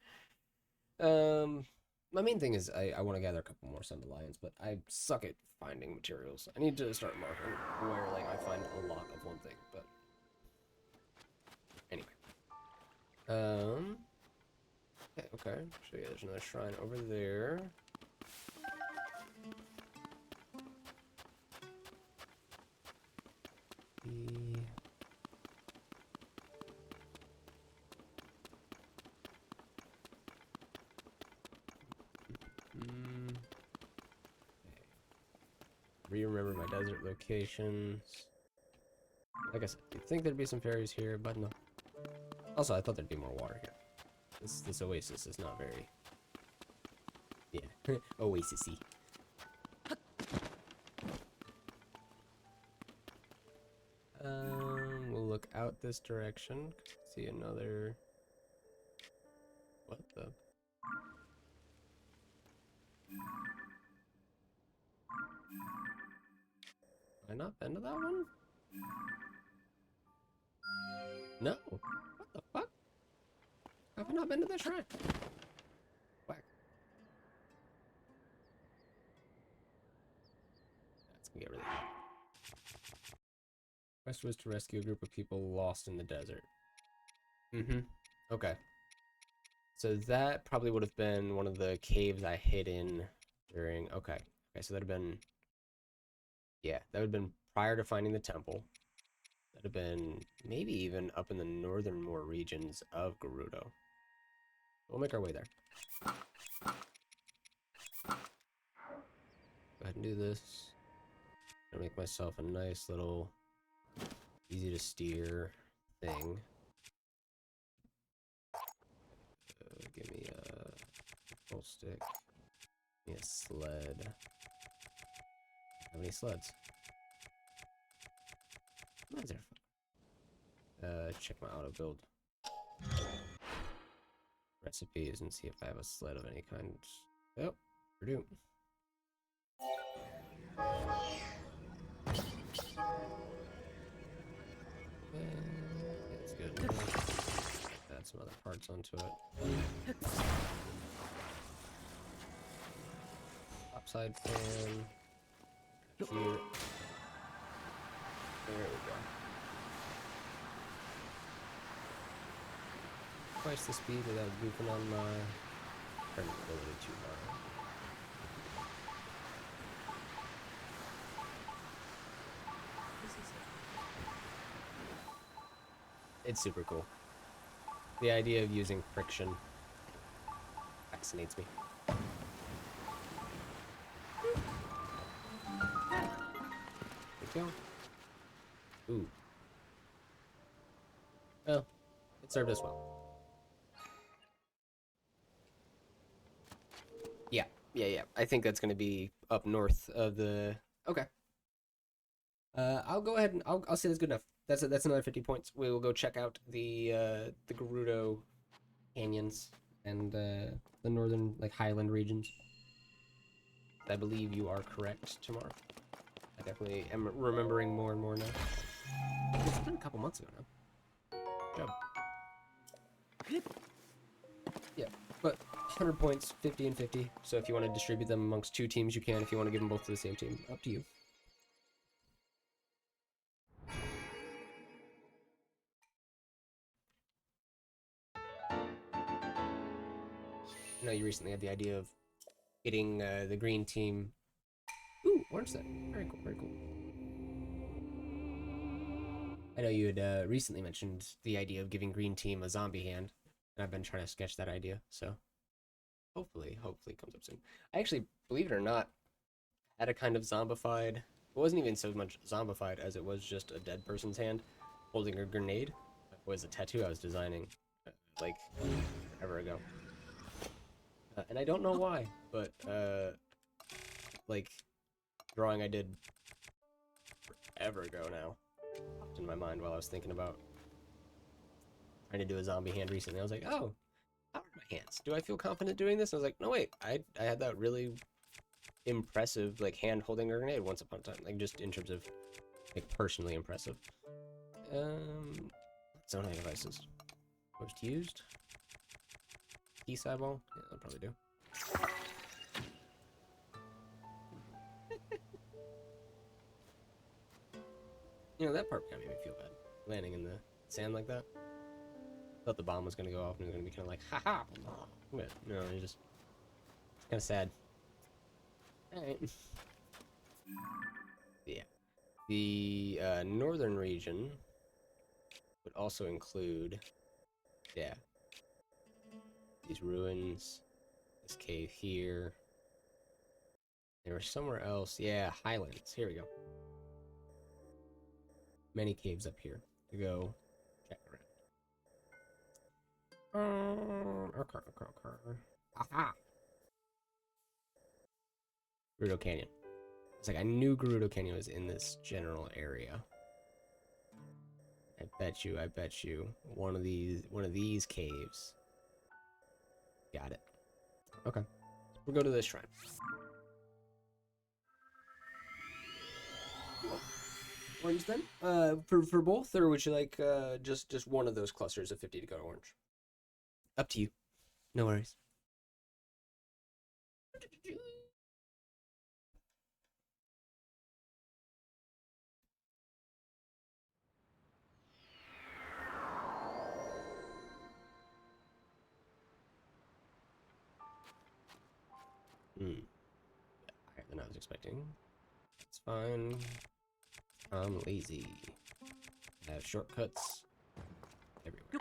My main thing is I want to gather a couple more Sundelions, but I suck at finding materials. I need to start marking where, like, I find a lot of one thing, but... Anyway. Okay. So yeah, there's another shrine over there. Remember my desert locations. Like I said, you'd think there'd be some fairies here, but no. Also, I thought there'd be more water here. This oasis is not very... Yeah, oasis-y. We'll look out this direction. See another... What the... Have I not been to that one? No. What the fuck? Have I not been to that shrine? Whack. That's gonna get really hot. Quest was to rescue a group of people lost in the desert. Okay. So that probably would have been one of the caves I hid in during... Okay, so that would have been... Yeah, that would have been prior to finding the temple. That would have been maybe even up in the northernmost regions of Gerudo. We'll make our way there. Go ahead and do this. I'm gonna make myself a nice little easy to steer thing. Give me a full stick. Give me a sled. How many sleds? What is there? Check my auto build recipes and see if I have a sled of any kind. Oh, we do. That's good. Add some other parts onto it. Upside fan. Here. There we go. Twice the speed without goofing on my ability too hard. It's super cool. The idea of using friction fascinates me. There we go. Ooh. Well, it served us well. Yeah. I think that's going to be up north of the... Okay. I'll go ahead and I'll say that's good enough. That's another 50 points. We will go check out the Gerudo canyons and the northern, like, highland regions. I believe you are correct, Tamar. I definitely am remembering more and more now. It's been a couple months ago now. Good job. Yeah, but 100 points, 50 and 50. So if you want to distribute them amongst 2 teams, you can. If you want to give them both to the same team, up to you. I know you recently had the idea of getting the green team. Ooh, orange set. Very cool, very cool. I know you had recently mentioned the idea of giving green team a zombie hand, and I've been trying to sketch that idea, so hopefully it comes up soon. I actually, believe it or not, had a kind of zombified. It wasn't even so much zombified as it was just a dead person's hand holding a grenade. It was a tattoo I was designing like forever ago. And I don't know why, but like drawing I did forever ago now popped in my mind while I was thinking about trying to do a zombie hand recently. I was like, oh, how are my hands? Do I feel confident doing this? And I was like, no wait, I had that really impressive like hand holding a grenade once upon a time, like just in terms of like personally impressive. Zoning devices. Most used. Key sidewall. Yeah, that'll probably do. You know, that part kind of made me feel bad. Landing in the sand like that. Thought the bomb was gonna go off and it was gonna be kind of like, haha! But no, it's just kind of sad. Alright. Yeah. The northern region would also include, yeah, these ruins, this cave here. There was somewhere else. Yeah, highlands. Here we go. Many caves up here to go check around. Okay. Aha! Gerudo Canyon. It's like I knew Gerudo Canyon was in this general area. I bet you, one of these caves. Got it. Okay, we'll go to this shrine. Orange then? For both, or would you like just one of those clusters of 50 to go to orange? Up to you. No worries. Higher than I was expecting. It's fine. I'm lazy. I have shortcuts everywhere. I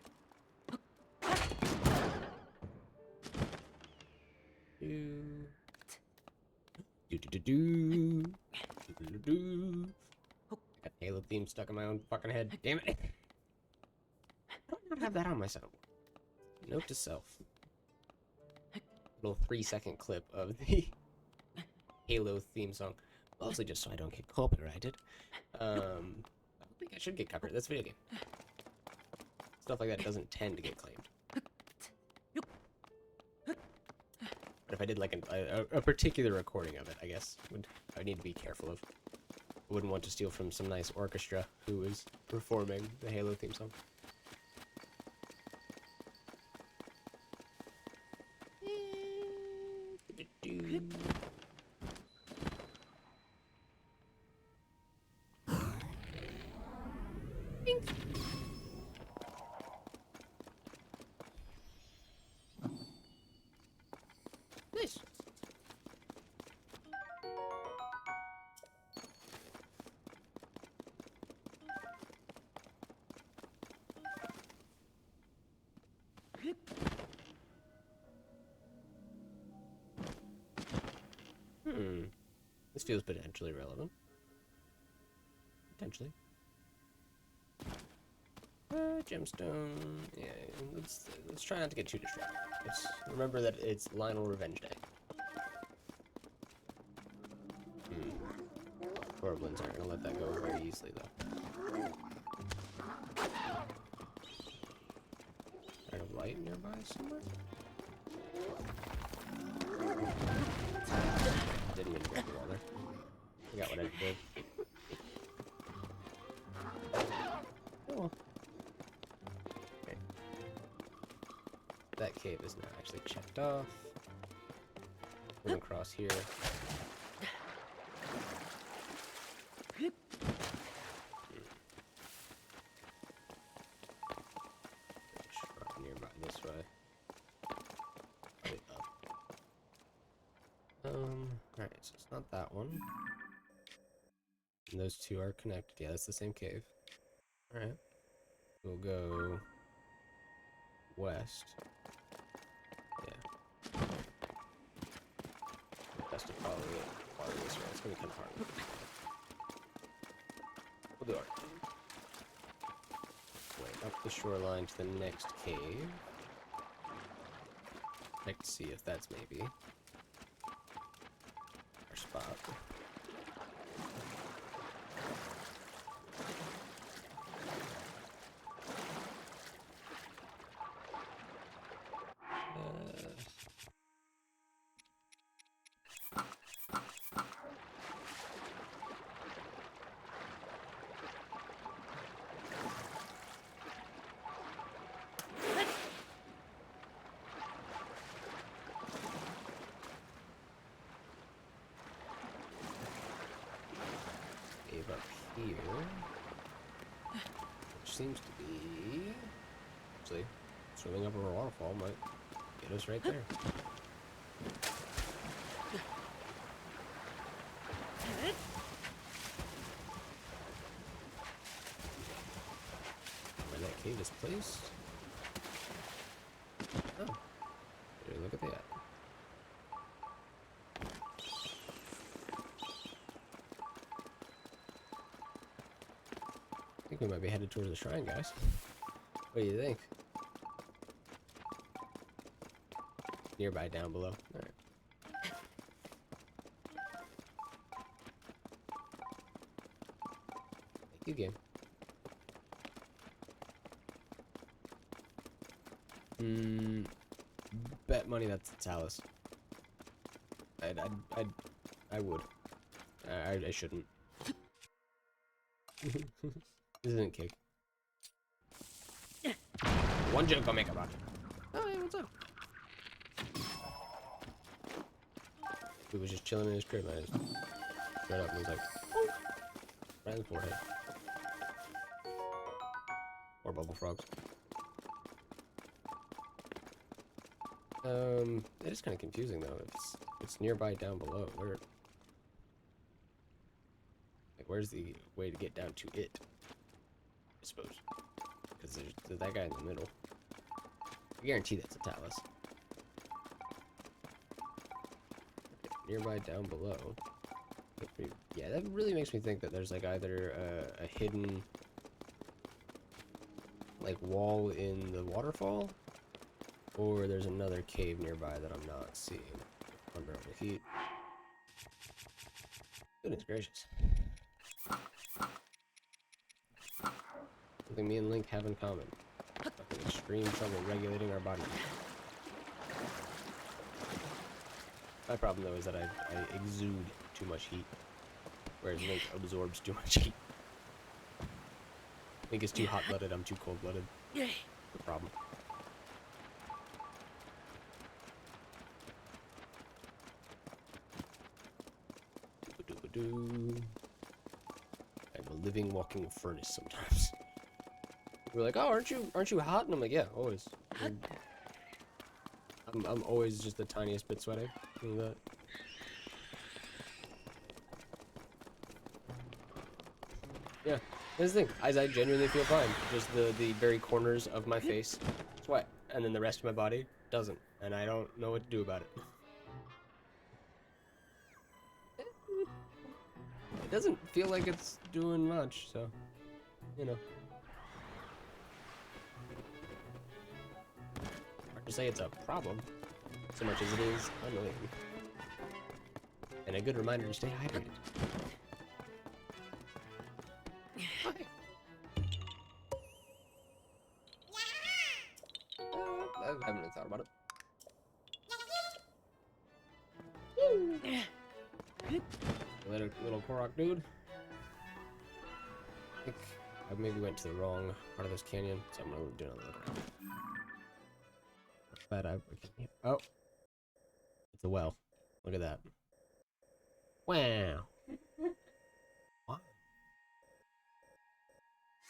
got Halo theme stuck in my own fucking head. Damn it! I don't have that on my soundboard. Note to self. Little 3-second clip of the Halo theme song. Mostly just so I don't get copyrighted. I don't think I should get copyrighted. That's a video game. Stuff like that doesn't tend to get claimed. But if I did like a particular recording of it, I guess I would need to be careful of. I wouldn't want to steal from some nice orchestra who is performing the Halo theme song. Nice. This feels potentially relevant. Potentially. Gemstone. Yeah, let's try not to get too distracted. Remember that it's Lynel Revenge Day. Goblins aren't gonna let that go very easily, though. Kind of light nearby somewhere. Didn't mean to break the wall there. Forgot what I did. Oh. Okay. That cave is now actually checked off. swim across here. Shrub nearby this way. Probably up. Alright, so it's not that one. And those two are connected. Yeah, that's the same cave. Alright. We'll go west. Yeah. Best to follow this way. It's gonna be kind of hard. We'll do our way up the shoreline to the next cave. Check to see if that's maybe our spot. Up here, which seems to be actually swimming up over a waterfall might get us right there. Where that cave is placed. Oh, here, look at that. I think we might be headed towards the shrine, guys. What do you think? Nearby down below. Alright. Thank you, game. Bet money that's the Talus. I would. I shouldn't. This isn't cake. One joke I'll make about it. Oh, hey, what's up? He was just chilling in his crib, and I just shut up and was like, oh, right in the forehead. Or bubble frogs. It is kind of confusing though. It's nearby down below. Where's the way to get down to it? I suppose. Because there's that guy in the middle. I guarantee that's a Talus. Nearby down below. Yeah, that really makes me think that there's like either a hidden like wall in the waterfall, or there's another cave nearby that I'm not seeing. Under all the heat. Goodness gracious. Something me and Link have in common. Fucking extreme trouble regulating our body. My problem though is that I exude too much heat, whereas Link absorbs too much heat. Link is too hot-blooded, I'm too cold-blooded. The problem. I'm a living, walking furnace sometimes. We're like, oh, aren't you hot? And I'm like, yeah, always. I'm always just the tiniest bit sweating. Look at that. Yeah, that's the thing. I genuinely feel fine. Just the very corners of my face sweat, and then the rest of my body doesn't, and I don't know what to do about it. It doesn't feel like it's doing much, so, you know. Hard to say it's a problem, so much as it is annoying. And a good reminder to stay hydrated. Okay. I haven't really thought about it. Little Korok dude. I think I maybe went to the wrong part of this canyon, so I'm gonna do another look around. But oh, it's a well. Look at that. Wow. What?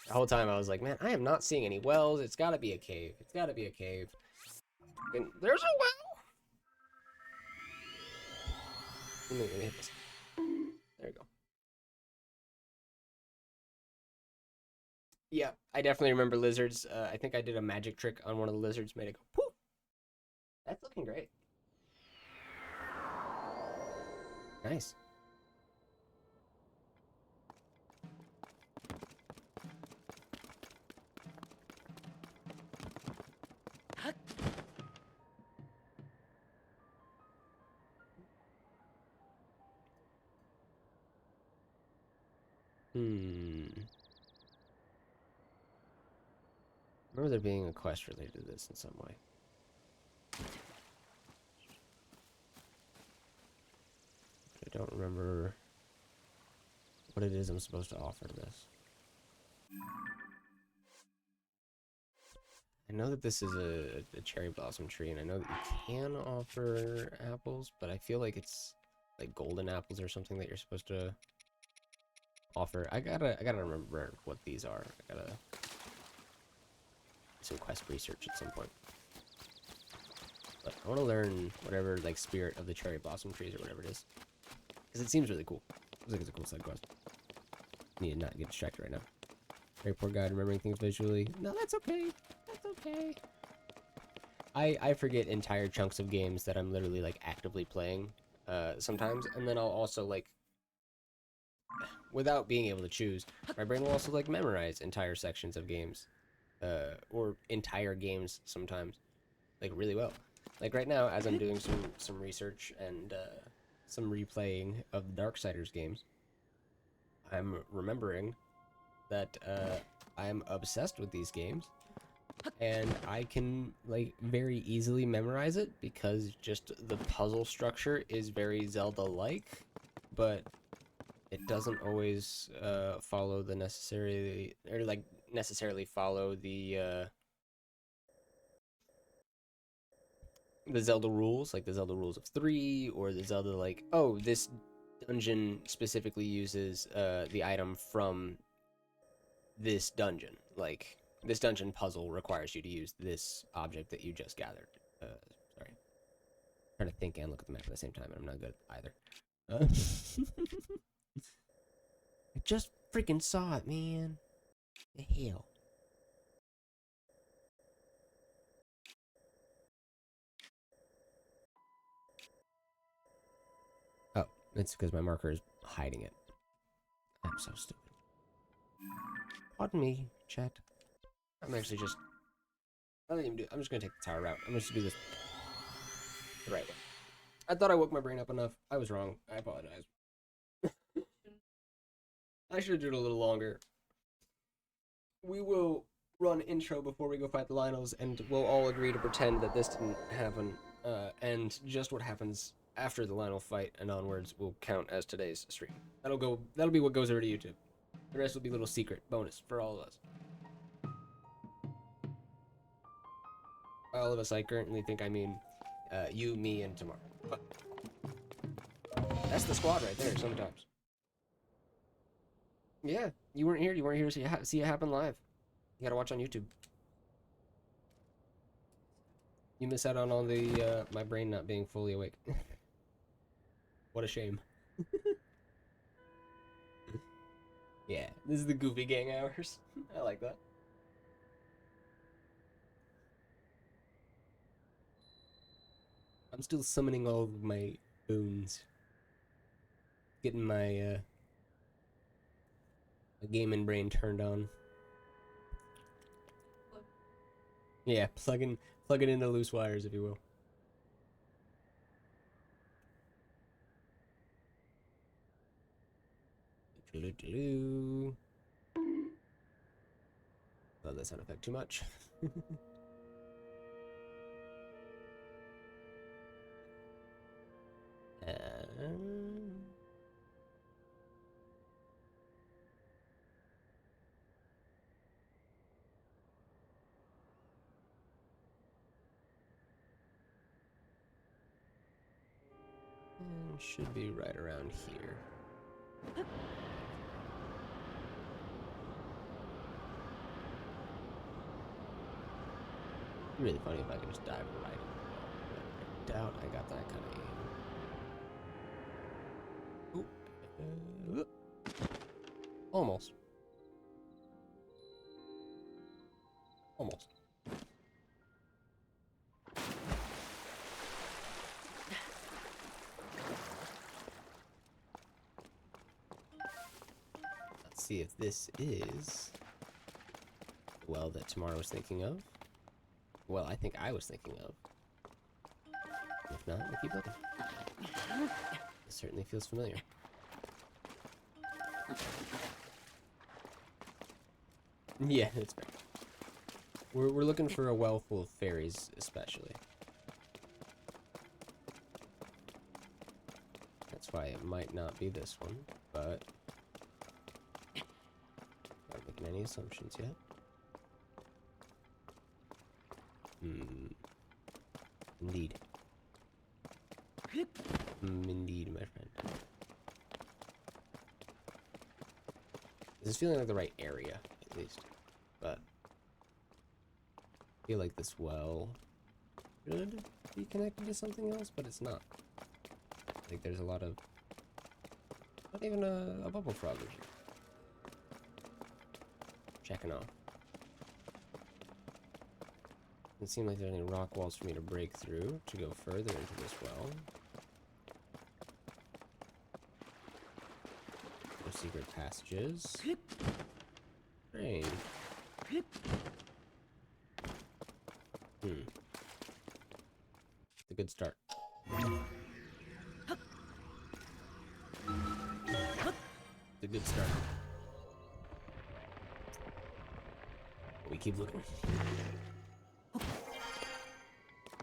The whole time I was like, man, I am not seeing any wells. It's gotta be a cave. It's gotta be a cave. And there's a well! Let me hit this. There you go. Yeah, I definitely remember lizards. I think I did a magic trick on one of the lizards, made it go poof. That's looking great. Nice. Remember there being a quest related to this in some way. I don't remember what it is I'm supposed to offer this. I know that this is a cherry blossom tree, and I know that you can offer apples, but I feel like it's like golden apples or something that you're supposed to offer. I gotta remember what these are. I gotta do some quest research at some point. But I want to learn whatever like spirit of the cherry blossom trees or whatever it is, because it seems really cool. Looks like it's a cool side quest. Need to not get distracted right now. Very poor guy remembering things visually. No, that's okay. That's okay. I forget entire chunks of games that I'm literally like actively playing sometimes, and then I'll also like, without being able to choose, my brain will also like memorize entire sections of games, or entire games sometimes, like really well. Like right now, as I'm doing some research and some replaying of the Darksiders games, I'm remembering that I'm obsessed with these games, and I can like very easily memorize it because just the puzzle structure is very Zelda-like, but it doesn't always follow the necessarily follow the Zelda rules, like the Zelda rules of 3, or the Zelda like, oh, this dungeon specifically uses the item from this dungeon. Like, this dungeon puzzle requires you to use this object that you just gathered. Sorry. I'm trying to think and look at the map at the same time, and I'm not good at either. I just freaking saw it, man. The hell? Oh, it's because my marker is hiding it. I'm so stupid. Pardon me, chat. I'm actually just... I don't even do... I'm just gonna take the tower route. I'm just gonna do this the right way. I thought I woke my brain up enough. I was wrong. I apologize. I should have done it a little longer. We will run intro before we go fight the Lynels, and we'll all agree to pretend that this didn't happen. And just what happens after the Lynel fight and onwards will count as today's stream. That'll be what goes over to YouTube. The rest will be a little secret bonus for all of us. By all of us, I currently think I mean you, me, and tomorrow. But that's the squad right there sometimes. Yeah, you weren't here. You weren't here to see it happen live. You gotta watch on YouTube. You miss out on all the my brain not being fully awake. What a shame. Yeah, this is the goofy gang hours. I like that. I'm still summoning all of my boons. Getting my gaming brain turned on. Yeah, plug it into loose wires, if you will. Love that sound effect too much. And should be right around here. Really funny if I could just dive right in the wall. But I doubt I got that kind of aim. Ooh. Almost. Almost. Let's see if this is the well that Tamara was thinking of. Well, I think I was thinking of. If not, we'll keep looking. It certainly feels familiar. Yeah, it's fair. We're looking for a well full of fairies, especially. That's why it might not be this one, but not making any assumptions yet. Indeed. Indeed, my friend. This is feeling like the right area, at least. But I feel like this well should be connected to something else, but it's not. Like there's a lot of... Not even a bubble frog here. Checking off. Doesn't seem like there's any rock walls for me to break through to go further into this well. No secret passages. Strange. It's a good start. It's a good start. But we keep looking.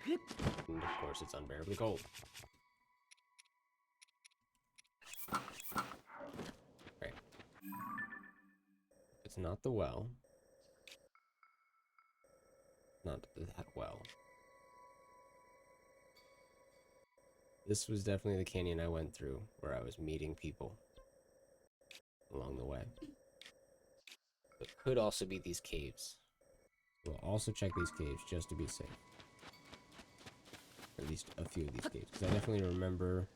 And of course, it's unbearably cold. Right. It's not the well. Not that well. This was definitely the canyon I went through, where I was meeting people along the way. It could also be these caves. We'll also check these caves just to be safe. Or at least a few of these caves, because I definitely remember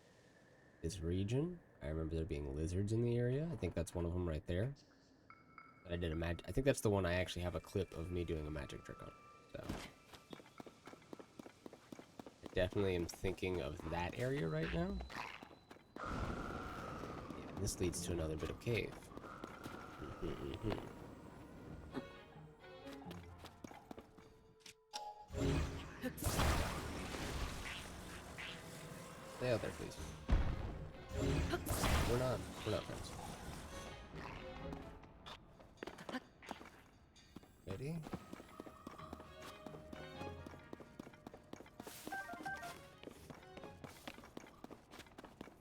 this region. I remember there being lizards in the area. I think that's one of them right there. But I did I think that's the one I actually have a clip of me doing a magic trick on. So I definitely am thinking of that area right now. Yeah, and this leads to another bit of cave. Stay out there, please. We're not friends. Ready?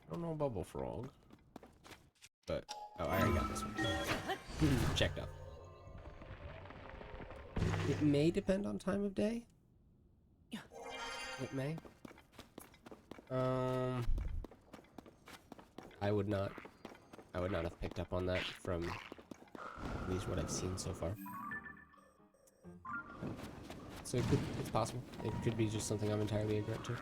I don't know Bubble Frog. But, oh, I already got this one. Checked up. It may depend on time of day. It may. I would not have picked up on that from at least what I've seen so far. So it's possible. It could be just something I'm entirely ignorant to.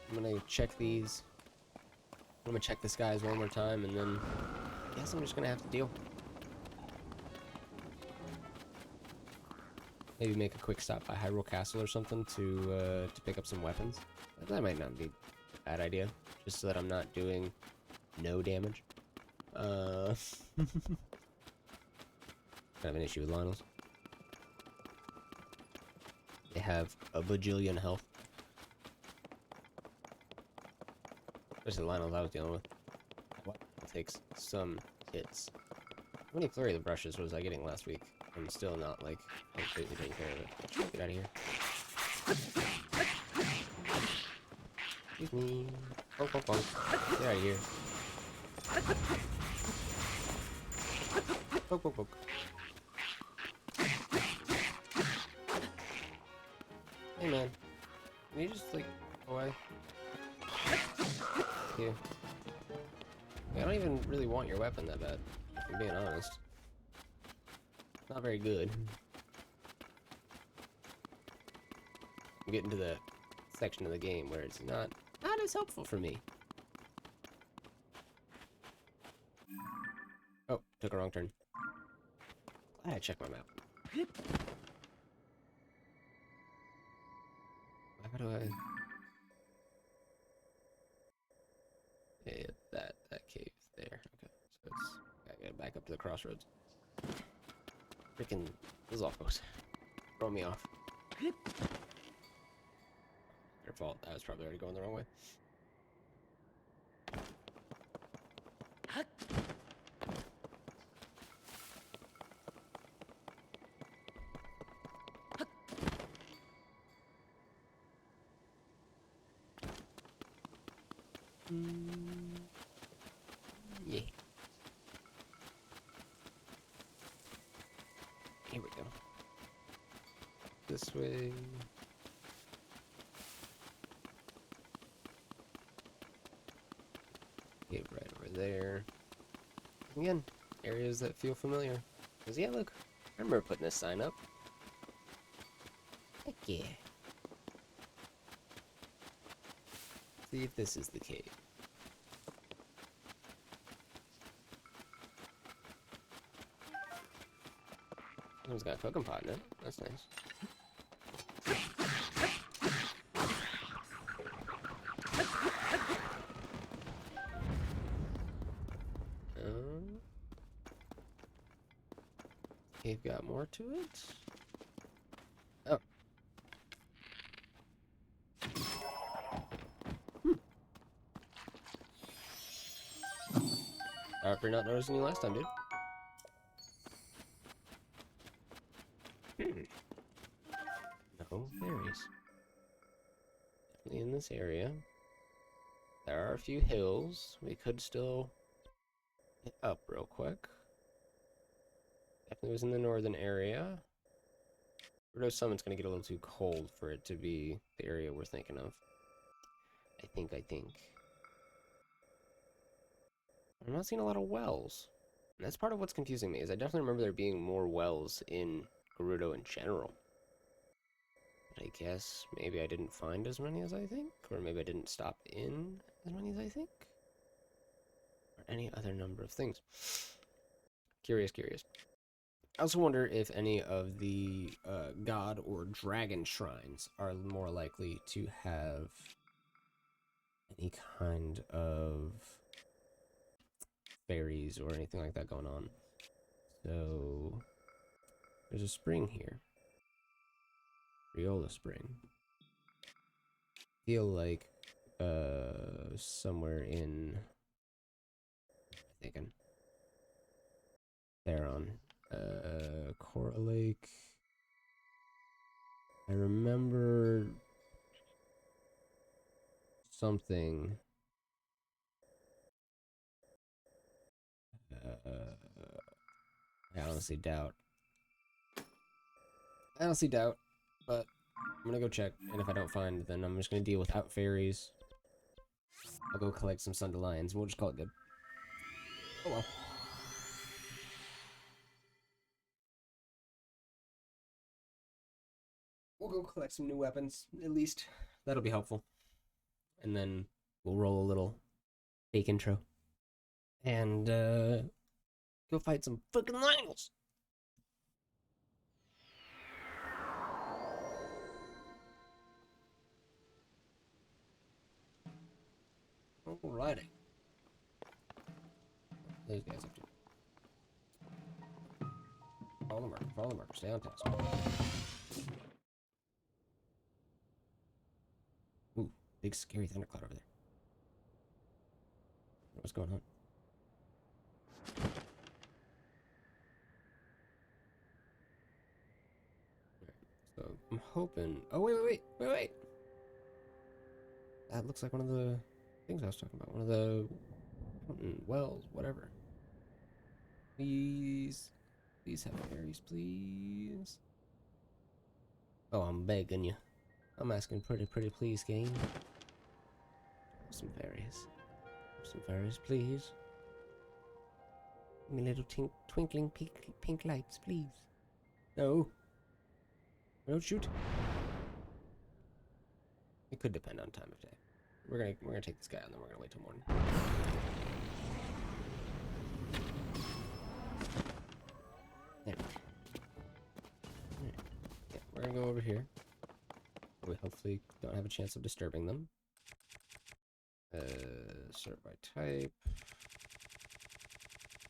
I'm gonna check these. I'm gonna check the skies one more time, and then I guess I'm just gonna have to deal. Maybe make a quick stop by Hyrule Castle or something to pick up some weapons. That might not be a bad idea, just so that I'm not doing no damage. Kind of an issue with Lynels. They have a bajillion health. Especially the Lynels I was dealing with. It takes some hits. How many flurry of the brushes was I getting last week? I'm still not, like, completely taking care of it. Get out of here. Excuse me. Bonk, bonk, bonk. Get out of here. Bonk, bonk, bonk. Hey, man. Can you just, like, go away? Yeah. I don't even really want your weapon that bad, if I'm being honest. It's not very good. I'm getting to the section of the game where it's not as helpful for me. Oh, took a wrong turn. Glad I checked my map. How do I... Yeah, that cave there. Okay, so it's... I gotta back up to the crossroads. Freaking... This is off course. Throw me off. Their fault. I was probably already going the wrong way. Yeah. Here we go. This way. Cave right over there. Again, areas that feel familiar. Because, yeah, look. I remember putting this sign up. Heck yeah. See if this is the cave. Someone's got a cooking pot in it. That's nice. Cave got more to it? Oh. Sorry for not noticing you last time, dude. No berries. Definitely in this area. There are a few hills. We could still hit up real quick. Definitely was in the northern area. Weirdo Summit's gonna get a little too cold for it to be the area we're thinking of. I think. I'm not seeing a lot of wells. And that's part of what's confusing me, is I definitely remember there being more wells in Gerudo in general. But I guess maybe I didn't find as many as I think, or maybe I didn't stop in as many as I think, or any other number of things. Curious. I also wonder if any of the god or dragon shrines are more likely to have any kind of fairies or anything like that going on. So there's a spring here. Riola Spring. Feel like somewhere in thinking there on Cora Lake. I remember something. I honestly doubt. But I'm gonna go check, and if I don't find, then I'm just gonna deal without fairies. I'll go collect some Sundelions, and we'll just call it good. Oh well. We'll go collect some new weapons, at least. That'll be helpful. And then we'll roll a little fake intro. And, go fight some fucking Lynels! Alrighty. Those guys up to. Follow the marker, stay on task. Ooh, big scary thundercloud over there. What's going on? So, I'm hoping... Oh, wait! That looks like one of the things I was talking about. One of the fountain wells, whatever. Please have fairies, please. Oh, I'm begging you. I'm asking pretty please, game. Some fairies. Some fairies, please. Give me little twinkling pink lights, please. No. Don't shoot. It could depend on time of day. We're gonna take this guy out and then we're gonna wait till morning. There. Yeah, we're gonna go over here. We hopefully don't have a chance of disturbing them. Sort by type.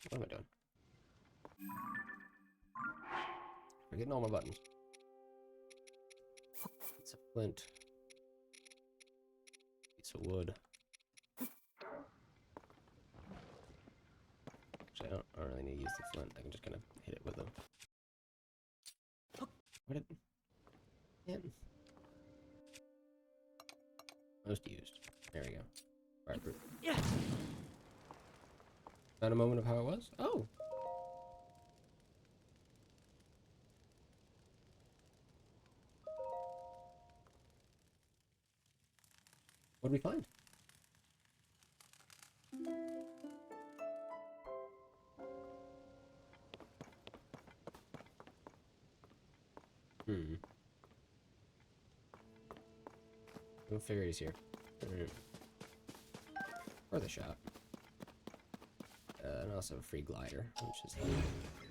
What am I doing? Forgetting all my buttons. It's a flint. Piece of wood. Actually, I don't really need to use the flint. I can just kind of hit it with them. What did... Yeah. Most used. There we go. Fire proof. Yeah. Not a moment of how it was? Oh! What did we find? No fairies here. Or the shop. And also a free glider, which is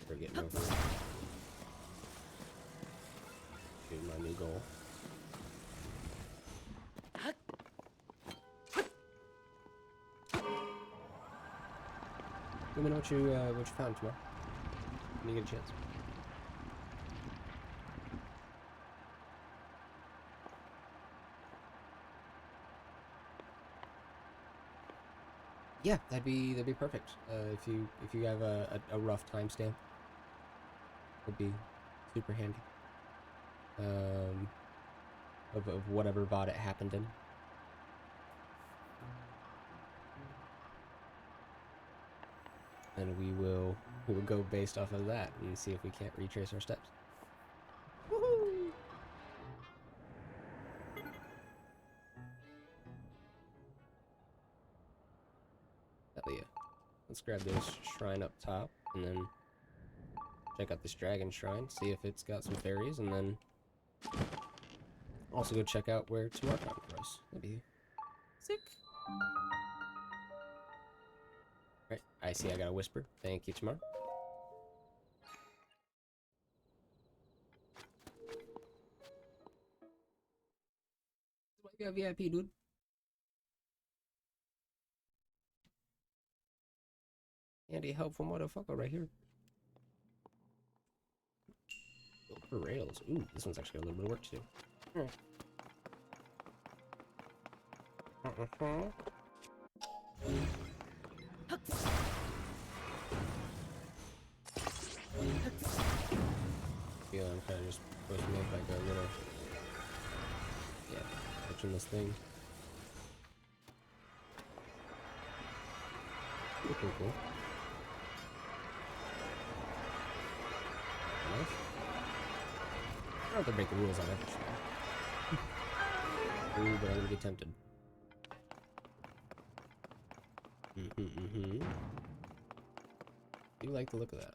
for getting over to my new goal. Let me know what you found tomorrow when you get a chance. Yeah, that'd be perfect. If you have a rough timestamp, would be super handy. Of whatever VOD it happened in. And we will go based off of that and see if we can't retrace our steps. Woohoo! Hell yeah. Let's grab this shrine up top and then check out this dragon shrine, see if it's got some fairies, and then also go check out where Tamar found for us. That'd be sick. Right, I see I got a whisper. Thank you, Tamar. Why you got VIP, dude? Handy, helpful motherfucker right here. Built for rails. Ooh, this one's actually got a little bit of work to do. Feel I'm kind of just supposed to make like a little, yeah, touching this thing. Cool. Nice. I don't have to break the rules on every show. Ooh, but I'm gonna be tempted. You like the look of that?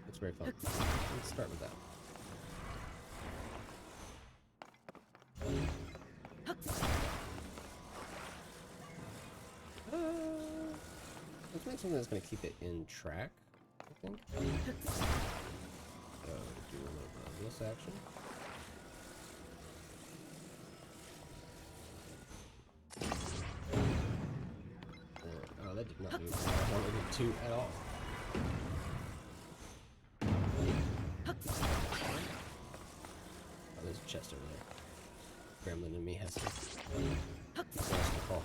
It's very fun. Let's start with that. Let's make something that's gonna keep it in track, I think. So, do a little bit of this action. Oh, that did not do it. I don't did two at all. Oh, there's a chest over there. Gremlin and me has to fall.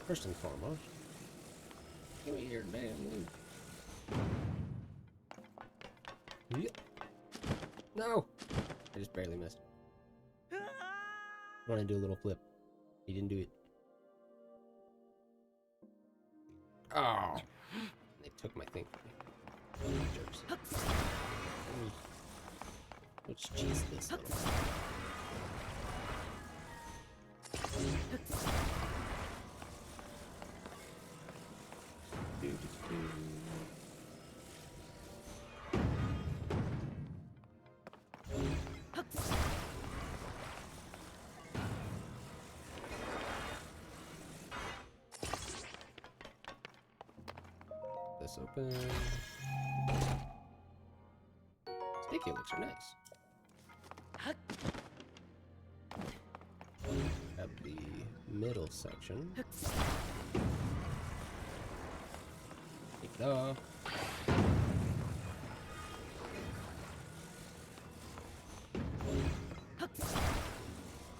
First and foremost, give me your damn loot. Yep. No! I just barely missed. I want to do a little flip. He didn't do it. Oh! They took my thing from me. Jerks. Let's cheese this little. This open. Sticky looks are nice. Grab the middle section. Take it off.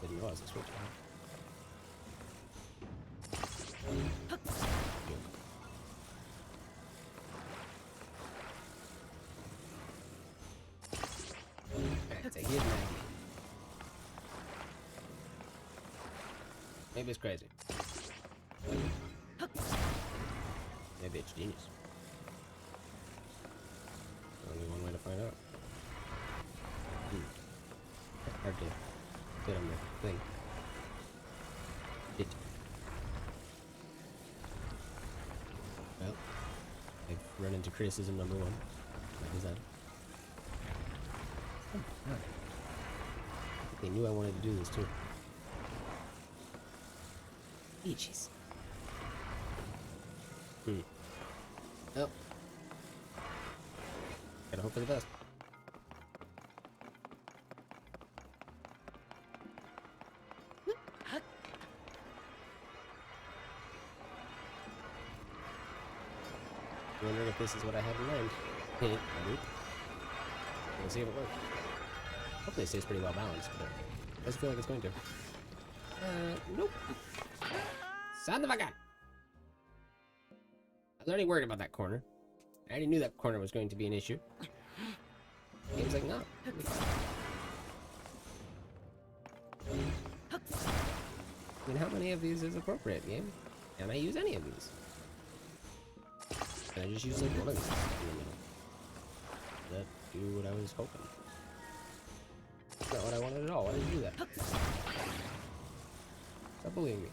Didn't realize this switch. Take it, Maggie. Maybe it's crazy. Maybe it's genius. Only one way to find out. Hard to get on the thing. Well, I've run into criticism number one. What is that? Oh, God. They knew I wanted to do this too. Peaches. Oh. Gotta hope for the best. Wondering if this is what I had in mind. Nope. We'll see if it works. Hopefully it stays pretty well balanced, but it doesn't feel like it's going to. Nope. Son of a gun! I was already worried about that corner. I already knew that corner was going to be an issue. The game's like, no. I mean, how many of these is appropriate, game? Can I use any of these? Can I just use like one of these in the middle? Does that do what I was hoping? That's not what I wanted at all. Why did you do that? Stop bullying me.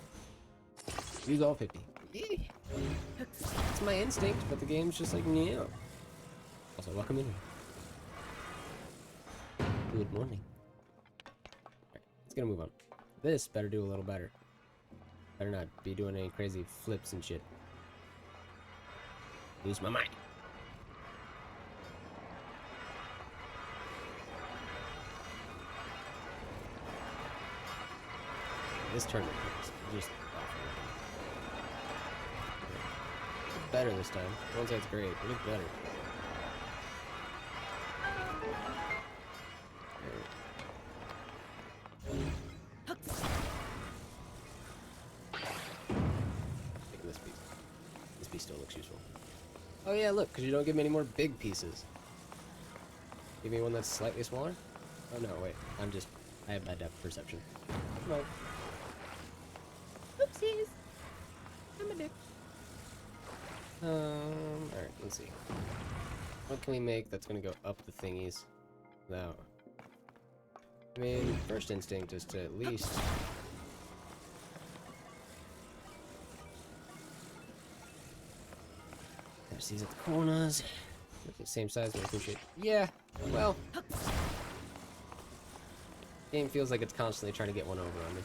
Use all 50. It's my instinct, but the game's just like, yeah. Also, welcome in. Good morning. Alright, let's get a move on. This better do a little better. Better not be doing any crazy flips and shit. Lose my mind. This tournament is just awful. It's better this time. I won't say it's great, but it's better. Taking this piece. This piece still looks useful. Oh yeah, look, because you don't give me any more big pieces. Give me one that's slightly smaller? Oh no, wait. I have bad depth perception. Come on. Oopsies. I'm a dick. Alright, let's see. What can we make that's gonna go up the thingies? No. I mean, first instinct is to at least... There's these at the corners. Make it same size, but I appreciate... Yeah, well... Game feels like it's constantly trying to get one over on me.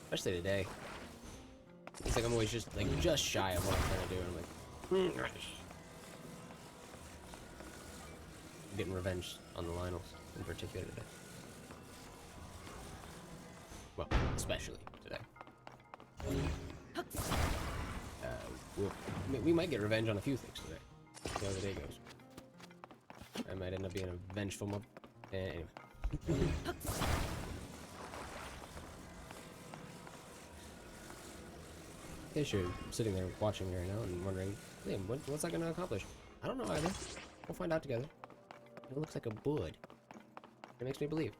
Especially today. It's like I'm always just shy of what I'm trying to do. I'm like, I'm getting revenge on the Lynels in particular today. Well, especially today. We might get revenge on a few things today. See how the day goes. I might end up being a vengeful mob. Anyway. In case you're sitting there watching me right now and wondering, hey, what's that gonna accomplish? I don't know either. We'll find out together. It looks like a bud. It makes me believe.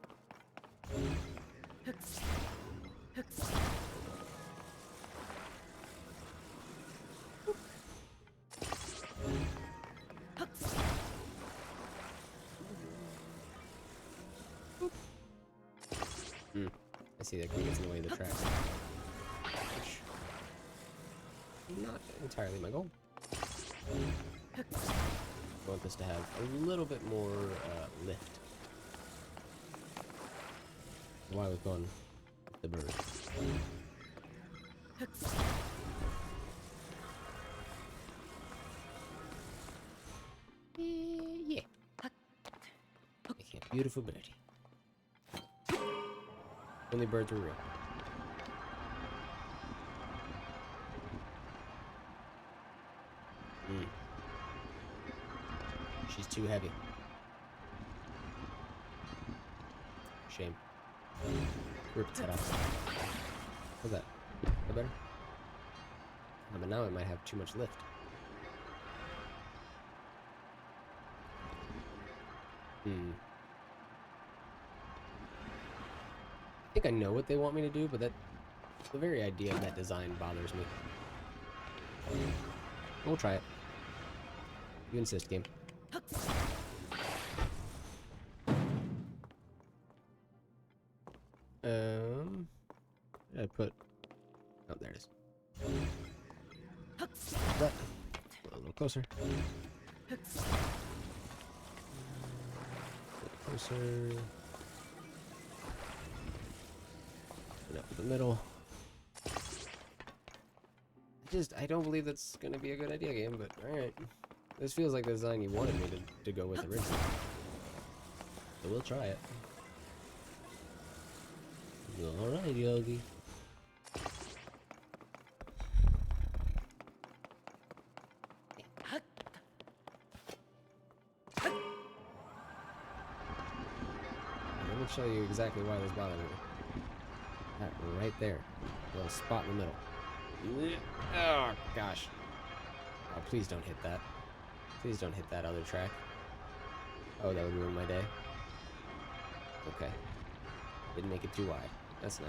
see that kind of gets in the way of the tracks. Which, not entirely my goal. I want this to have a little bit more lift. Why we've gone with the bird. Yeah. Okay, beautiful birdie. Only birds are real. She's too heavy. Shame. Rip its head off. How's that? That better? Oh, but now it might have too much lift. I think I know what they want me to do, but the very idea of that design bothers me. We'll try it. You insist, game. I put. Oh, there it is. That. A little closer. A little closer. Put it up in the middle. I don't believe that's gonna be a good idea, game, but alright. This feels like the design you wanted me to go with originally. So we'll try it. Alright, Yogi. Let me show you exactly why this bothers me. That right there. A little spot in the middle. Oh, gosh. Oh, please don't hit that. Please don't hit that other track. Oh, that would ruin my day. Okay. Didn't make it too wide. That's nice.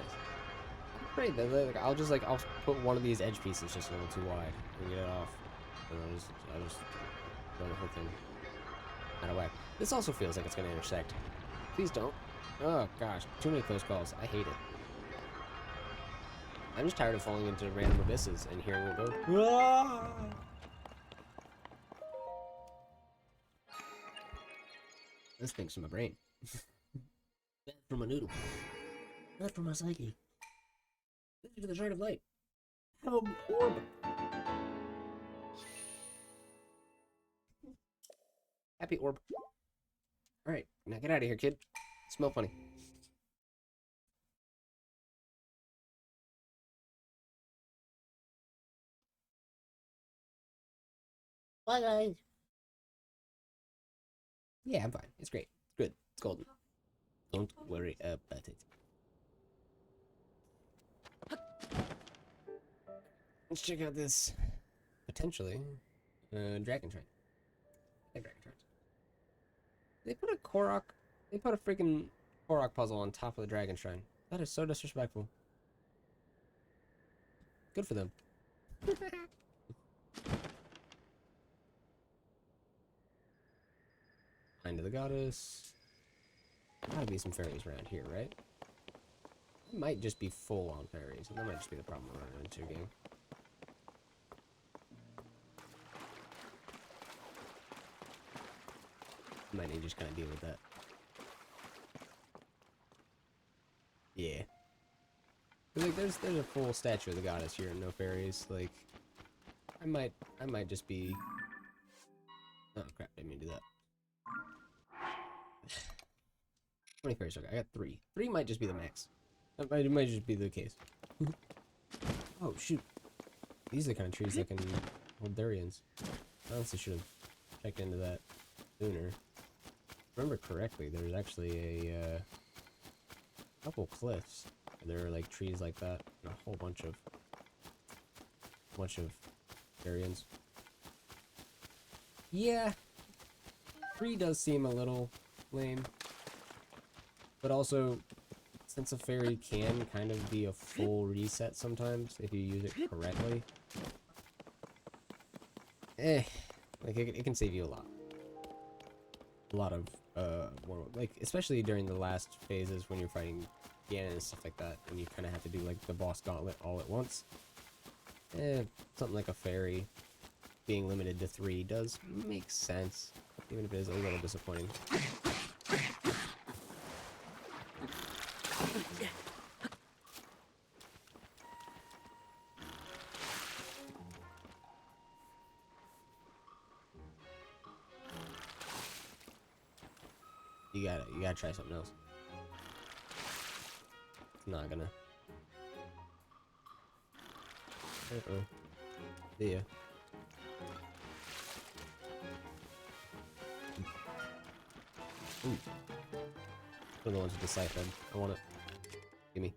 Great. I'll put one of these edge pieces just a little too wide and get it off. And I'll just throw the whole thing out of whack. This also feels like it's gonna intersect. Please don't. Oh gosh, too many close calls. I hate it. I'm just tired of falling into random abysses and hearing it go. Aah! This thing's from my brain. That's from a noodle. That's from my psyche. This is for the shard of light. How horrible. Happy orb. Alright, now get out of here, kid. Smell funny. Bye, guys. Yeah, I'm fine. It's great. It's good. It's golden. Don't worry about it. Let's check out this potentially dragon shrine. Hey, dragon shrines. They put a Korok. They put a freaking Korok puzzle on top of the dragon shrine. That is so disrespectful. Good for them. Mind of the goddess. Gotta be some fairies around here, right? It might just be full on fairies, and that might just be the problem we're running into, game. Might need to just kind of deal with that. Yeah. Like, there's a full statue of the goddess here and no fairies. Like, I might just be. Oh crap! Didn't mean to do that. How many fairies? Okay, I got 3. 3 might just be the max. It might just be the case. Oh shoot! These are the kind of trees that can hold durians. I honestly should have checked into that sooner. If I remember correctly, there's actually a couple cliffs. There are like trees like that, and a whole bunch of durians. Yeah, 3 does seem a little lame, but also, since a fairy can kind of be a full reset sometimes if you use it correctly, like it can save you a lot of like especially during the last phases when you're fighting Ganon and stuff like that, and you kind of have to do like the boss gauntlet all at once. Something like a fairy being limited to 3 does make sense, even if it is a little disappointing. You gotta try something else. It's not gonna. Uh-oh. See ya. Ooh. One of the ones with the scythe head. I want it. Gimme.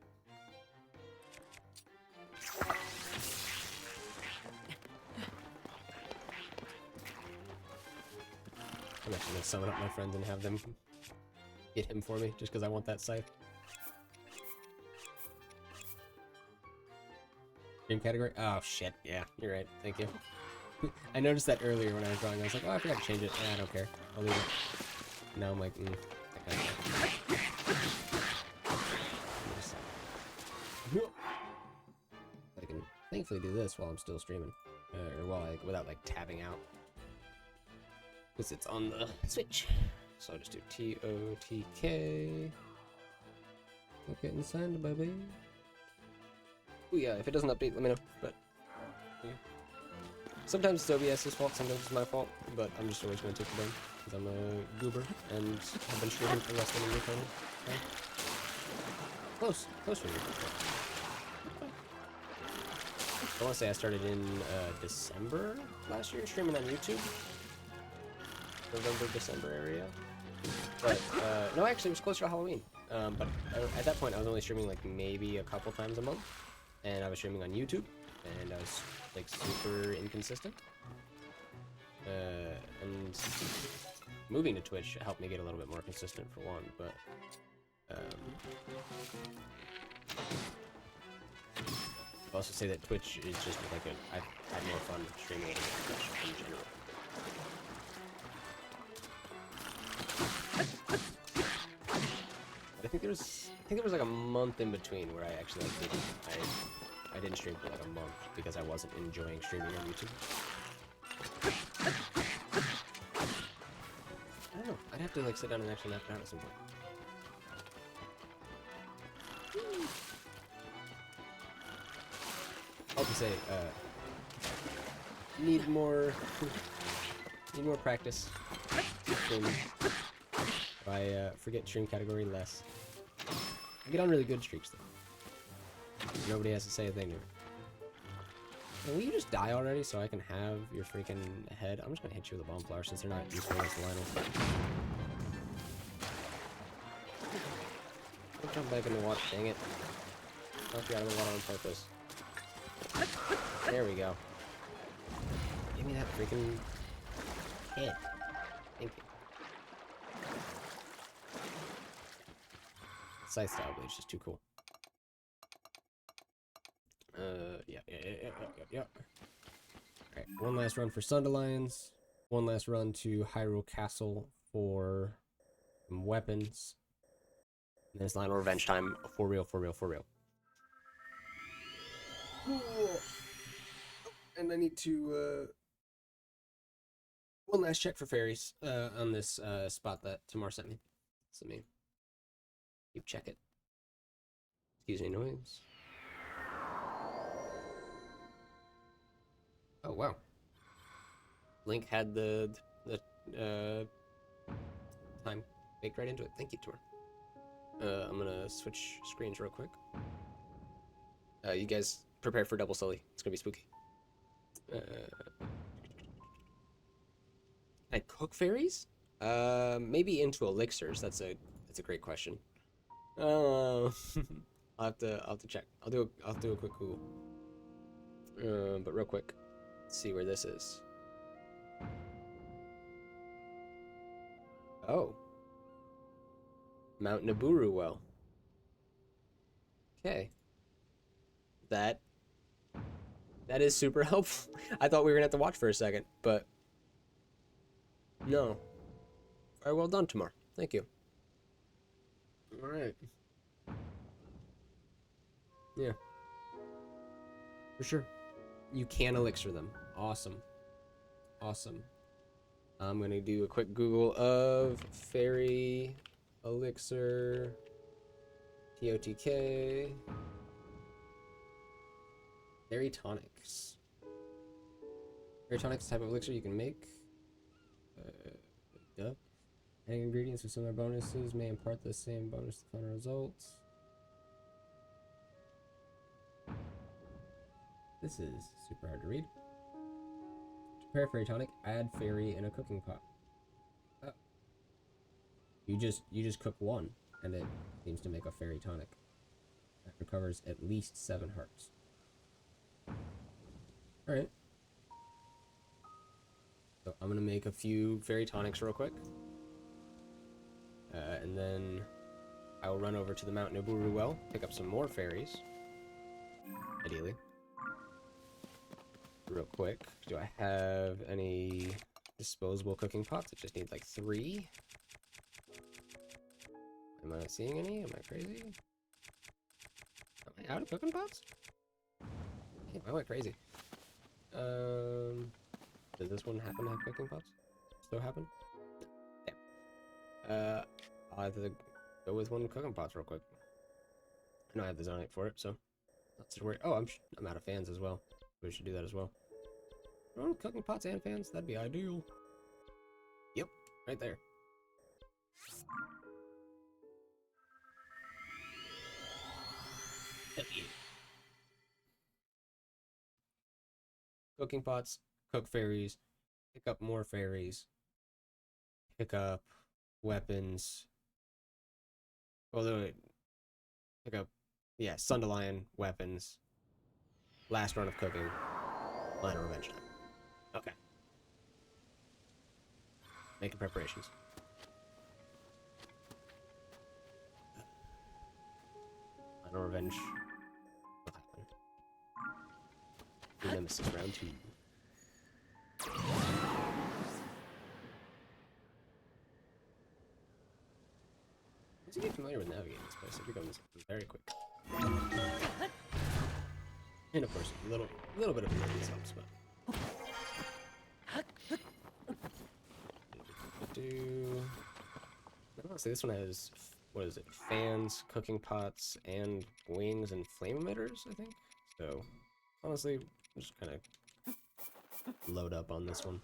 I'm actually gonna summon up my friends and have them get him for me, just because I want that scythe. Game category? Oh shit, yeah, you're right, thank you. I noticed that earlier when I was drawing, I was like, oh, I forgot to change it. I don't care, I'll leave it. Now I'm like, that kind of I can thankfully do this while I'm still streaming. Or while without like tabbing out. Because it's on the Switch. So I'll just do TOTK. Look getting signed, baby. Oh yeah, if it doesn't update, let me know. But yeah. Sometimes it's OBS's fault, sometimes it's my fault, but I'm just always going to take the blame because I'm a goober and have been streaming for less than a year total. Okay. Close for me. I want to say I started in December last year, streaming on YouTube. November, December area. But, no, actually, it was closer to Halloween. But at that point, I was only streaming, like, maybe a couple times a month. And I was streaming on YouTube, and I was, like, super inconsistent. And moving to Twitch helped me get a little bit more consistent, for one, but, I'll also say that Twitch is just, like, I've had more fun streaming on Twitch in general. But I think there was like a month in between where I actually like I didn't stream for like a month because I wasn't enjoying streaming on YouTube. I don't know. I'd have to like sit down and actually map it out at some point. I'll just say, need more practice. I forget stream category less. I get on really good streaks though. Nobody has to say a thing to me. Now, will you just die already so I can have your freaking head? I'm just gonna hit you with a bomb flower since they're not useful as Lynels. Don't jump back in the water, dang it. Knock you out of the water on purpose. There we go. Give me that freaking head. Thank you. Scythe style blade is just too cool. Yeah. Alright, one last run for Sundelions. One last run to Hyrule Castle for some weapons. And then it's Lynel Revenge time. For real. And I need to, one last check for fairies, on this, spot that Tamar sent me. So me. You check it. Excuse me, noise. Oh, wow. Link had the time baked right into it. Thank you, Tor. I'm gonna switch screens real quick. You guys prepare for double Sully. It's gonna be spooky. Can I cook fairies? Maybe into elixirs. That's a great question. I'll have to check. I'll do a quick Google. But real quick, let's see where this is. Oh, Mount Naburu well. Okay, that is super helpful. I thought we were gonna have to watch for a second, but no. Very well done, Tamar. Thank you. All right. Yeah. For sure. You can elixir them. Awesome. Awesome. I'm going to do a quick Google of fairy elixir TOTK. Fairy tonics. Fairy tonics type of elixir you can make. Duh. Adding ingredients with similar bonuses may impart the same bonus to final results. This is super hard to read. To prepare fairy tonic, add fairy in a cooking pot. Oh. You just cook one, and it seems to make a fairy tonic. That recovers at least 7 hearts. Alright. So I'm gonna make a few fairy tonics real quick. And then I will run over to the Mount Naburu well, pick up some more fairies. Ideally. Real quick. Do I have any disposable cooking pots? I just need like 3. Am I not seeing any? Am I crazy? Am I out of cooking pots? Damn, I went crazy. Does this one happen to have cooking pots? Still happen? Damn. I'll have to go with one cooking pots real quick. I know I have the zonite for it, so not to worry. Oh, I'm out of fans as well. We should do that as well. Run cooking pots and fans? That'd be ideal. Yep, right there. Cooking pots, cook fairies, pick up more fairies, pick up weapons. Although, pick up, yeah, Sunderlion weapons. Last run of cooking. Line of revenge time. Okay. Making preparations. Line of revenge. Will happen. Nemesis round 2. Once you get familiar with navigating this place, it becomes very quick. And of course, a little bit of practice helps, but. Honestly, this one has, what is it? Fans, cooking pots, and wings and flame emitters, I think. So, honestly, I'm just kind of load up on this one.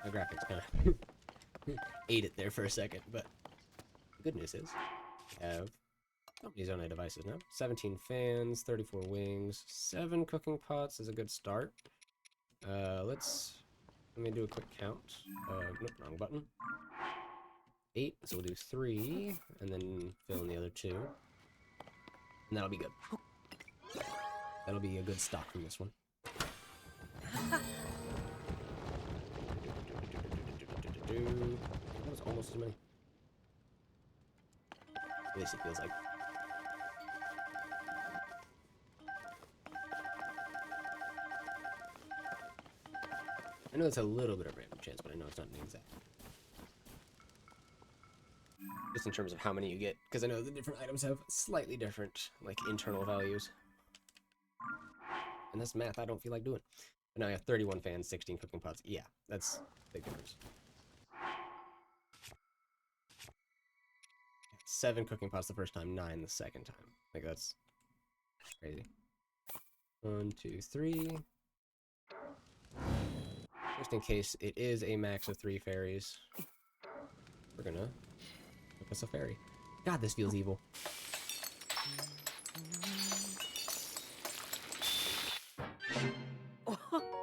My graphics kind of ate it there for a second, but the good news is we have how many zonite devices now? 17 fans, 34 wings, 7 cooking pots is a good start. Let me do a quick count. Nope, wrong button. 8, so we'll do 3, and then fill in the other 2. And that'll be good. That'll be a good stock from this one. That was almost as many. At least it feels like. I know it's a little bit of random chance, but I know it's not an exact. Just in terms of how many you get, because I know the different items have slightly different, like, internal values. And that's math I don't feel like doing. But now I have 31 fans, 16 cooking pots. Yeah, that's a big difference. 7 cooking pots the first time, 9 the second time. Like, that's crazy. 1, 2, 3. Just in case it is a max of 3 fairies, we're gonna cook us a fairy. God, this feels evil.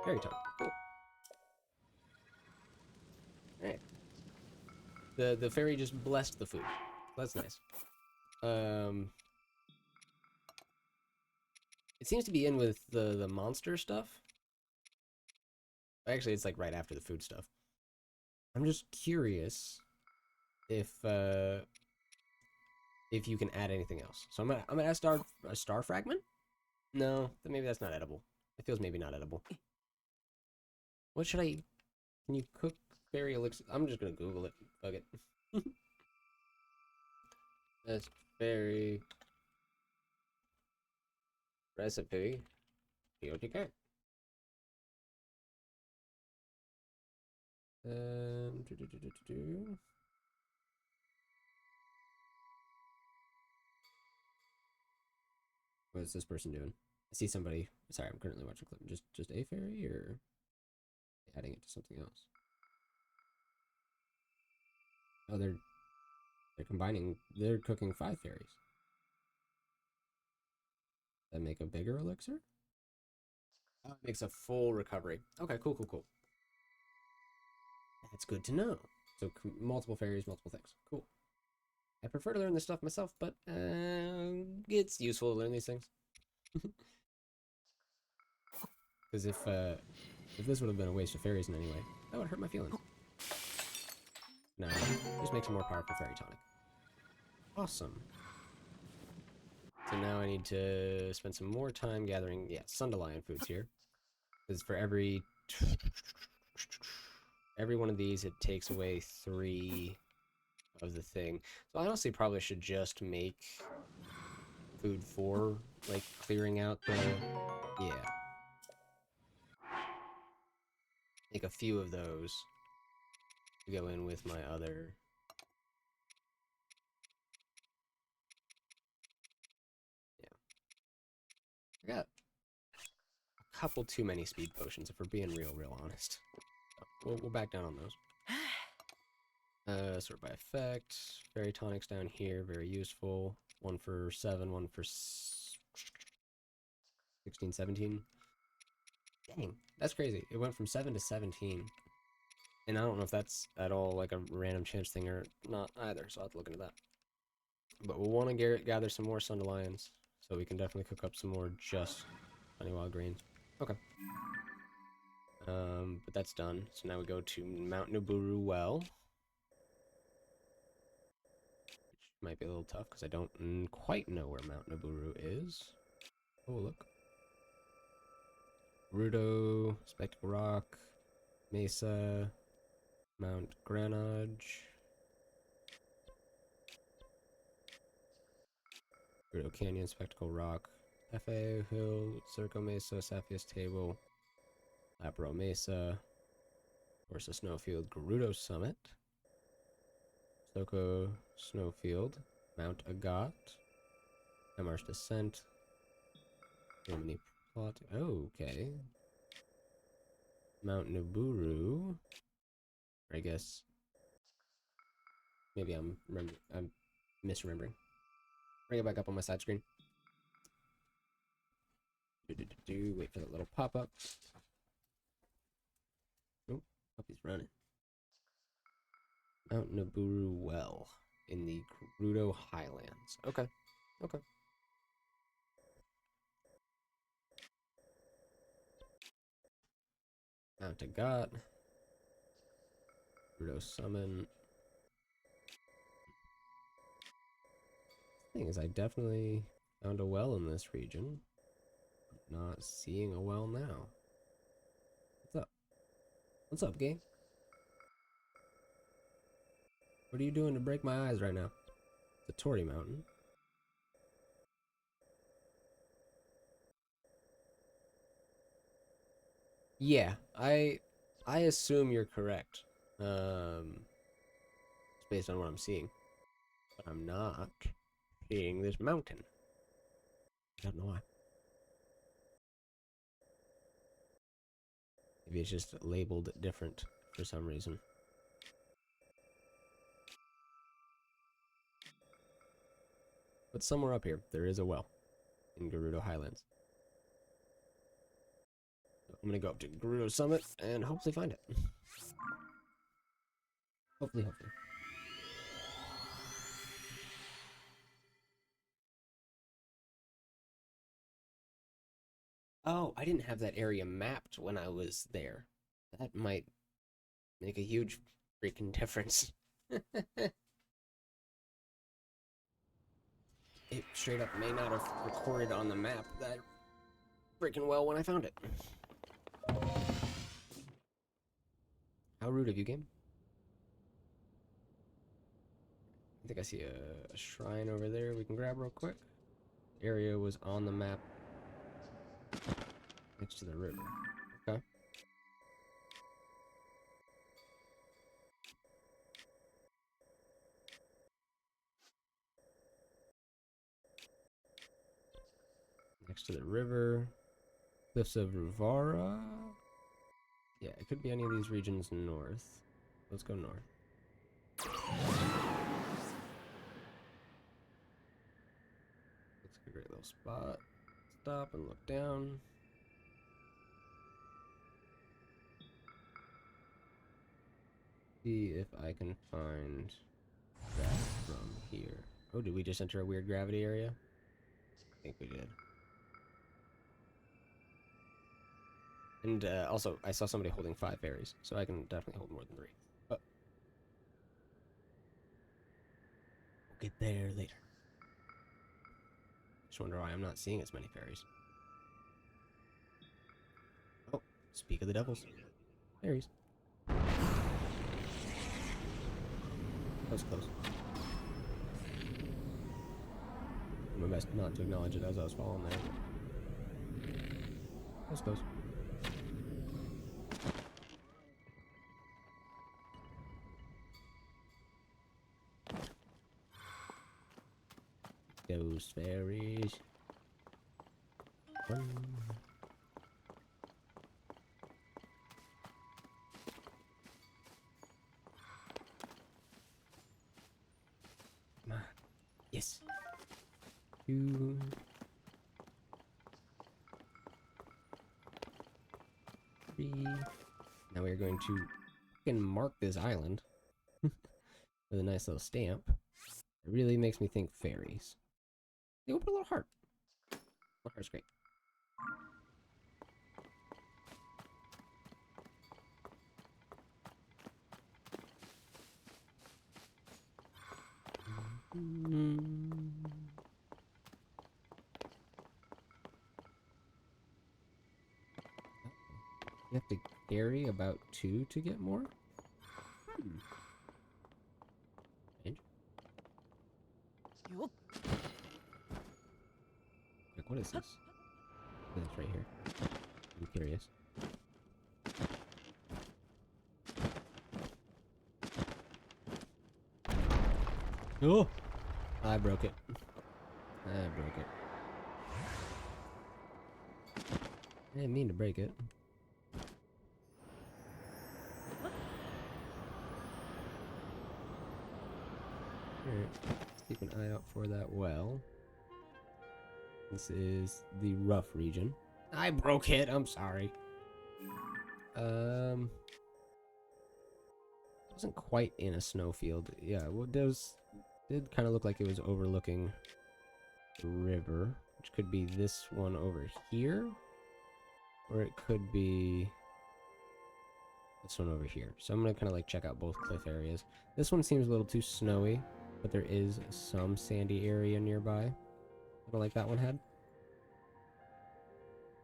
Fairy time. Cool. Alright. The fairy just blessed the food. That's nice. It seems to be in with the monster stuff. Actually, it's like right after the food stuff. I'm just curious if you can add anything else. So I'm gonna add a star fragment. No, then maybe that's not edible. It feels maybe not edible. What should I? Can you cook fairy elixir? I'm just gonna Google it. Fuck it. That's fairy recipe. POTK. Do, do, do, do, do, do. What is this person doing? I see somebody. Sorry, I'm currently watching a clip. Just a fairy or adding it to something else? Oh, they're combining. They're cooking 5 fairies. That make a bigger elixir? Oh, it makes a full recovery. Okay, cool, cool, cool. That's good to know. So multiple fairies, multiple things. Cool. I prefer to learn this stuff myself, but it's useful to learn these things. Because if this would have been a waste of fairies in any way, that would hurt my feelings. No, just make some more powerful fairy tonic. Awesome. So now I need to spend some more time gathering, yeah, Sundelion foods here. Because for every one of these, it takes away 3 of the thing. So I honestly probably should just make food for, like, clearing out the, yeah. Make a few of those to go in with my other. Yeah. I got a couple too many speed potions if we're being real honest. So we'll back down on those. Sort by effect. Fairy tonics down here, very useful. 1 for 7, 1 for 16, 17. Dang, that's crazy. It went from 7 to 17. And I don't know if that's at all like a random chance thing or not either, so I'll have to look into that. But we'll want to gather some more Sundelions, so we can definitely cook up some more just honey wild greens. Okay. But that's done. So now we go to Mount Nuburu Well. Which might be a little tough because I don't quite know where Mount Nuburu is. Oh, look. Rudo, Spectacle Rock, Mesa, Mount Granage, Rudo Canyon, Spectacle Rock, F.A. Hill, Circo Mesa, Sapphire Table, Lapro Mesa, Orsa Snowfield, Gerudo Summit, Soko Snowfield, Mount Agat, Emar's Descent, Germany Plot. Oh, okay. Mount Nuburu. I guess maybe I'm misremembering. Bring it back up on my side screen. Wait for that little pop up. Oh, puppy's running. Mount Nuburu Well in the Gerudo Highlands. Okay. Okay. Mount Agat. Gerudo Summon. Thing is, I definitely found a well in this region. Not seeing a well now. What's up? What's up, game? What are you doing to break my eyes right now? It's a Tory Mountain. Yeah, I assume you're correct. It's based on what I'm seeing. But I'm not seeing this mountain. I don't know why. Maybe it's just labeled different for some reason. But somewhere up here, there is a well in Gerudo Highlands. So I'm gonna go up to Gerudo Summit and hopefully find it. Hopefully. Oh, I didn't have that area mapped when I was there. That might make a huge freaking difference. It straight up may not have recorded on the map that freaking well when I found it. How rude of you, game. I think I see a shrine over there we can grab real quick. The area was on the map next to the river. Okay. Next to the river. Cliffs of Ruvara. Yeah, it could be any of these regions north. Let's go north. Looks like a great little spot. Stop and look down. See if I can find that from here. Oh, did we just enter a weird gravity area? I think we did. And also, I saw somebody holding 5 fairies, so I can definitely hold more than 3. But we'll get there later. Just wonder why I'm not seeing as many fairies. Oh, speak of the devils. Fairies. That was close. My best not to acknowledge it as I was falling there. That was close. Those fairies. Come on. Yes. 2. 3. Now we're going to fucking mark this island with a nice little stamp. It really makes me think fairies. They will put a little heart. Little heart's great. You have to carry about 2 to get more? Strange. Like, what is this? Oh, that's right here. I'm curious. Oh! I broke it. I broke it. I didn't mean to break it. Alright, let's keep an eye out for that well. This is the rough region. I broke it, I'm sorry. Wasn't quite in a snowfield. Yeah, well, did kind of look like it was overlooking the river, which could be this one over here, or it could be this one over here. So I'm gonna kind of like check out both cliff areas. This one seems a little too snowy, but there is some sandy area nearby. I don't like that one had.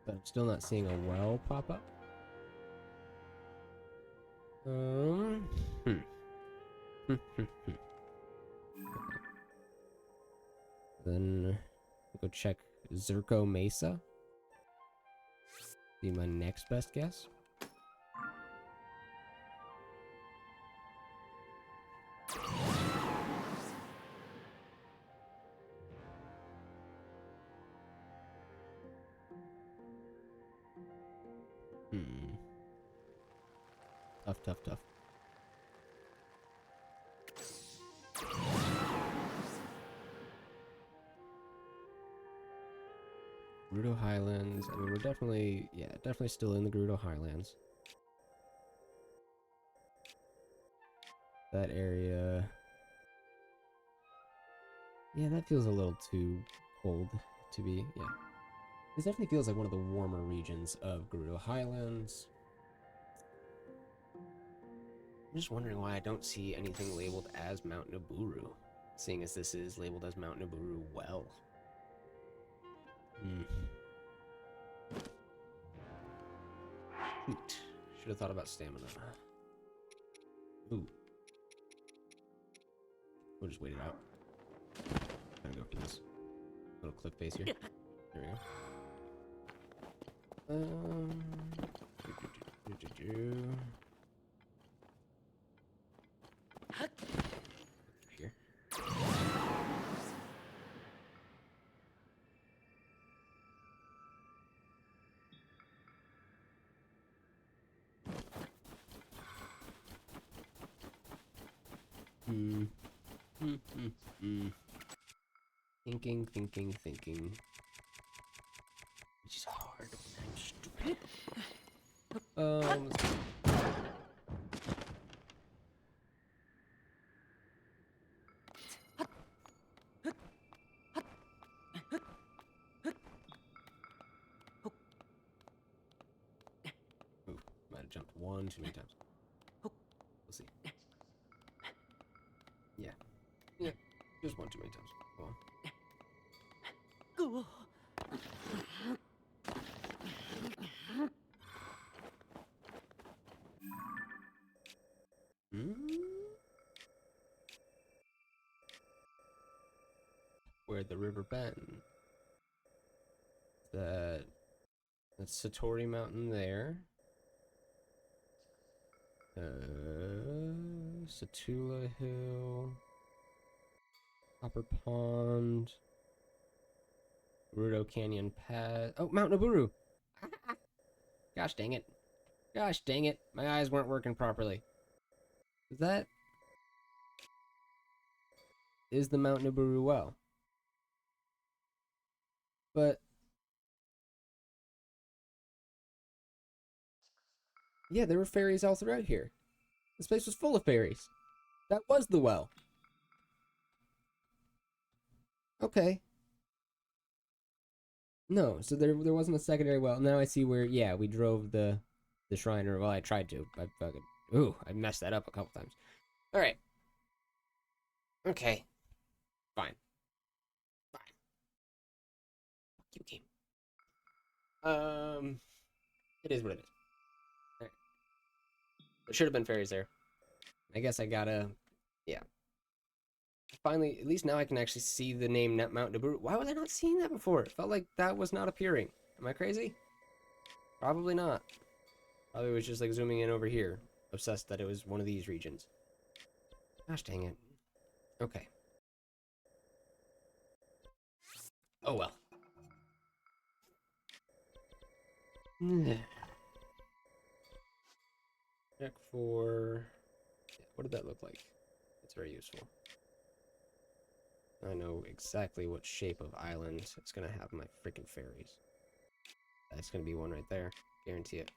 But I'm still not seeing a well pop up. Then we'll go check Zerko Mesa. Be my next best guess. Tough. Gerudo Highlands. I mean, we're definitely still in the Gerudo Highlands. That area. Yeah, that feels a little too cold to be. Yeah. This definitely feels like one of the warmer regions of Gerudo Highlands. I'm just wondering why I don't see anything labeled as Mount Naburu, seeing as this is labeled as Mount Naburu Well. Shoot. Should have thought about stamina. Ooh. We'll just wait it out. Gonna go for this little cliff face here. There we go. Here. Thinking. Which is hard when I'm stupid. Let's see. Ooh, might have jumped one too many times. We'll see. Yeah, just one too many times. Go on. Where the river bend. That's Satori Mountain there. Satula Hill. Copper Pond. Rudo Canyon Pass. Oh, Mount Naburu! Gosh dang it. Gosh dang it. My eyes weren't working properly. That is the Mount Naburu well. But yeah, there were fairies all throughout here. This place was full of fairies. That was the well. Okay. No, so there wasn't a secondary well. Now I see where, yeah, we drove the Shriner. Well, I tried to. I fucking... Ooh, I messed that up a couple times. Alright. Okay. Fine. Fuck you, game. It is what it is. Alright. There should have been fairies there. I guess I gotta... Yeah. Finally, at least now I can actually see the name Mount Naburu. Why was I not seeing that before? It felt like that was not appearing. Am I crazy? Probably not. Probably was just like zooming in over here. Obsessed that it was one of these regions. Gosh dang it. Okay. Oh well. Check for... Yeah, what did that look like? It's very useful. I know exactly what shape of island it's gonna have my freaking fairies. That's gonna be one right there. Guarantee it.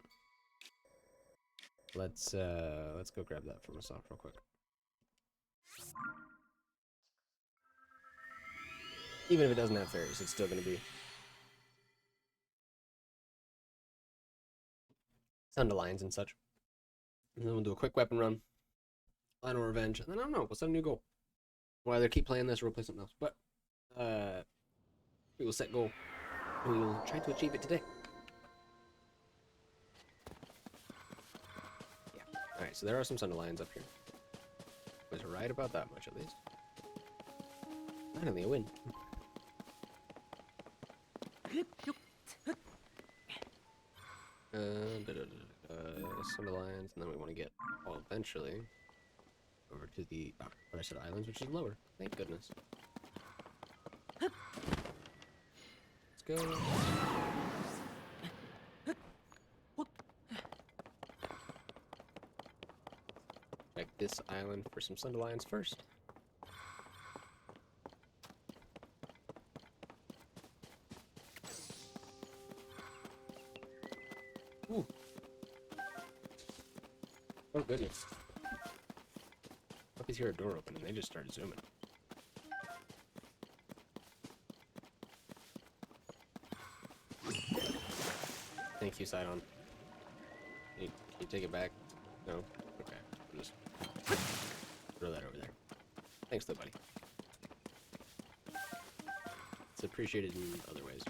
Let's go grab that from us off real quick. Even if it doesn't have fairies, it's still gonna be Sundelions and such. And then we'll do a quick weapon run. Lynel Revenge, and then I don't know, we'll set a new goal. We'll either keep playing this or we'll play something else. But we will set goal. And we will try to achieve it today. Yeah. Alright, so there are some Sundelions up here. I was right about that much at least. Finally a win. Sundelions, and then we want to get, well, eventually over to the other set of islands, which is lower. Thank goodness. Let's go. Check this island for some Sundelions first. Ooh. Oh goodness. Puppies hear a door open and they just started zooming. Thank you, Sidon. Can you take it back? No? Okay. I'll just Thanks, though, buddy. It's appreciated in other ways.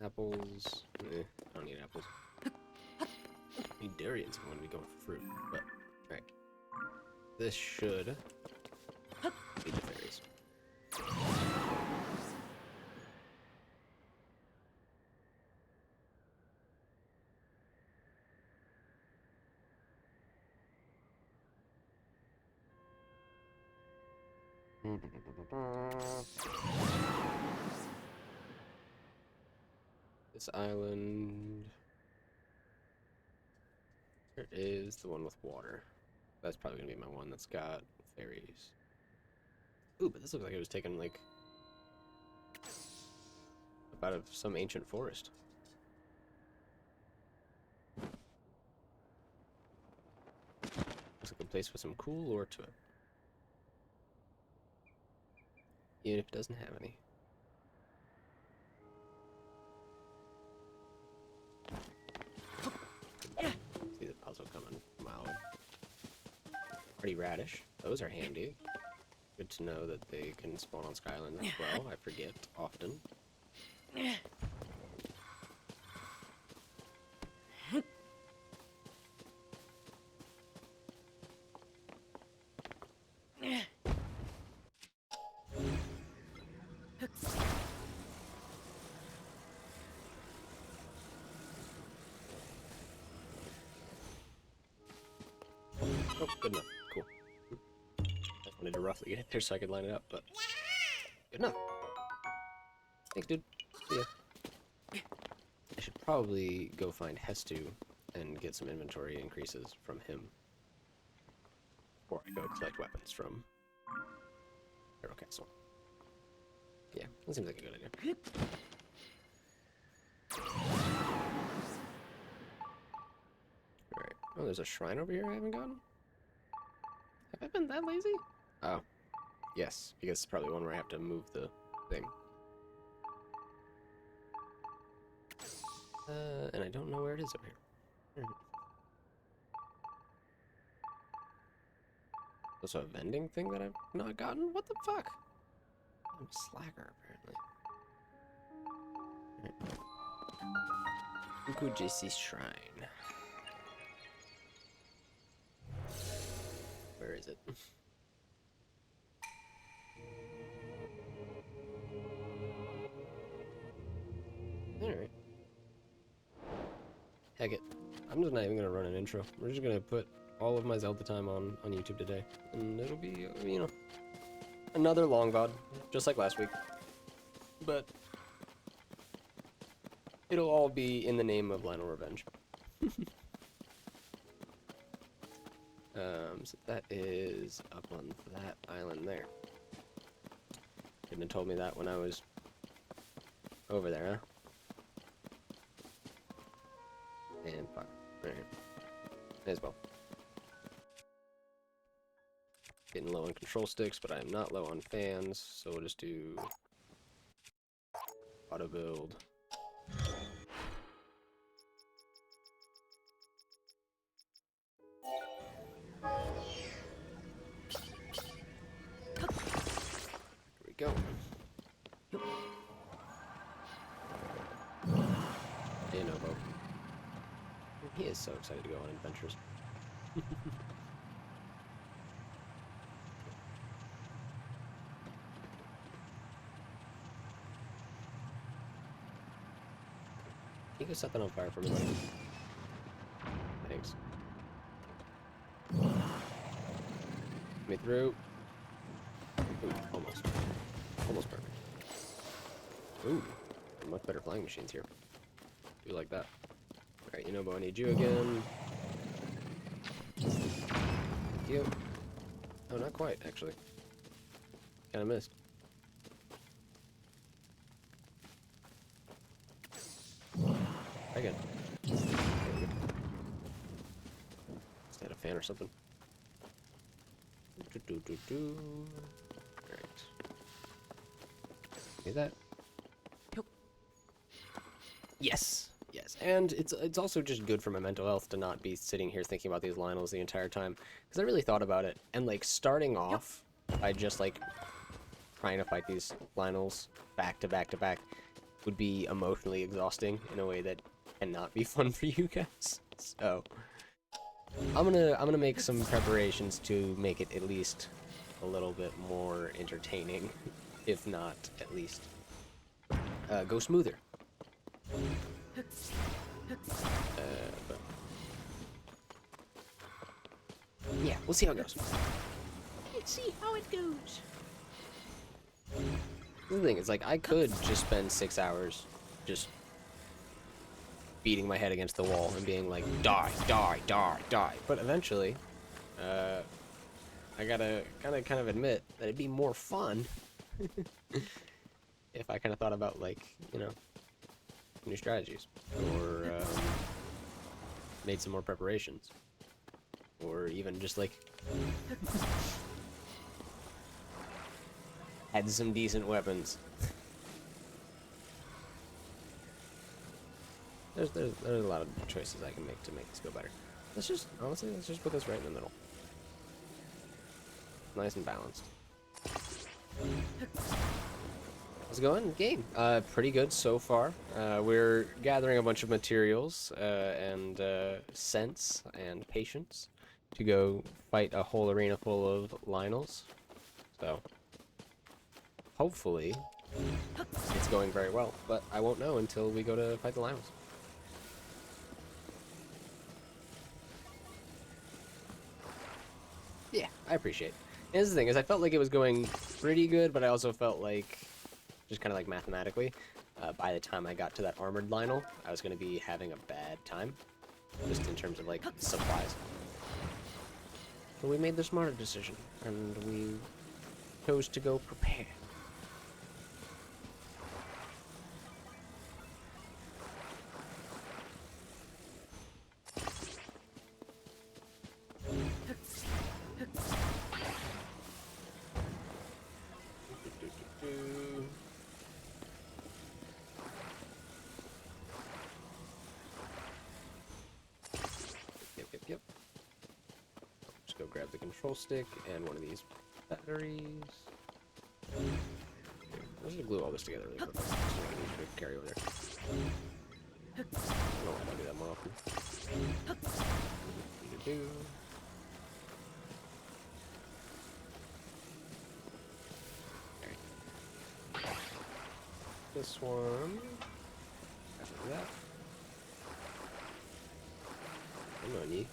Apples. I don't need apples. I need durians if I want to be going for fruit. But, alright. This should be the fairies. This island. There is the one with water. That's probably gonna be my one that's got fairies. Ooh, but this looks like it was taken like up out of some ancient forest. Looks like a place with some cool lore to it. Even if it doesn't have any. See the puzzle coming a mile away. Pretty radish. Those are handy. Good to know that they can spawn on Skyland as well. I forget often. Oh, good enough. Cool. I wanted to roughly get it there so I could line it up, but good enough. Thanks, dude. See ya. I should probably go find Hestu and get some inventory increases from him before I go collect weapons from Hyrule Castle. Yeah, that seems like a good idea. Alright. Oh, there's a shrine over here I haven't gotten? Have I been that lazy? Oh. Yes, because it's probably one where I have to move the thing. And I don't know where it is over here. Also a vending thing that I've not gotten? What the fuck? I'm a slacker, apparently. Ukujisi Shrine. Where is it? Alright. Heck it. I'm just not even gonna run an intro. We're just gonna put all of my Zelda time on YouTube today. And it'll be, you know, another long VOD, just like last week. But it'll all be in the name of Lynel Revenge. So that is up on that island there. Couldn't have told me that when I was over there, huh? And fuck. Right here. May as well. Getting low on control sticks, but I am not low on fans, so we'll just do auto build. Here we go. Hey, Novo. He is so excited to go on adventures. Can you go set that on fire for me, buddy? Thanks. Me through. Ooh, almost. Almost perfect. Ooh, much better flying machines here. Do like that. Alright, Yunobo, I need you again. Thank you. Oh, not quite, actually. Kinda missed. Again. Just had a fan or something. Alright. See that? Yes! Yes, And it's also just good for my mental health to not be sitting here thinking about these Lynels the entire time. Because I really thought about it. And, like, starting off by just, like, trying to fight these Lynels back to back to back would be emotionally exhausting in a way that cannot be fun for you guys. So, I'm gonna make some preparations to make it at least a little bit more entertaining, if not at least go smoother. But yeah, we'll see how it goes.
Let's see how it goes.
The thing is, like, I could just spend 6 hours just beating my head against the wall and being like, die, die, die, die. But eventually, I gotta kind of admit that it'd be more fun if I kind of thought about, like, you know, new strategies, or made some more preparations, or even just, like, had some decent weapons. There's a lot of choices I can make to make this go better. Let's just put this right in the middle. Nice and balanced. How's it going? Game. Pretty good so far. We're gathering a bunch of materials and scents and patience to go fight a whole arena full of Lynels. So hopefully it's going very well, but I won't know until we go to fight the Lynels. Yeah, I appreciate it. And this is the thing, is I felt like it was going pretty good, but I also felt like, just kind of like mathematically, by the time I got to that armored Lynel, I was going to be having a bad time, just in terms of, like, supplies. But we made the smarter decision, and we chose to go prepare. Yep. Just go grab the control stick and one of these batteries. I'm just gonna glue all this together really quick, just to make it easier to carry over there. I don't know why I don't do that more often. Do-do-do. Okay. This one. After that. I'm gonna need.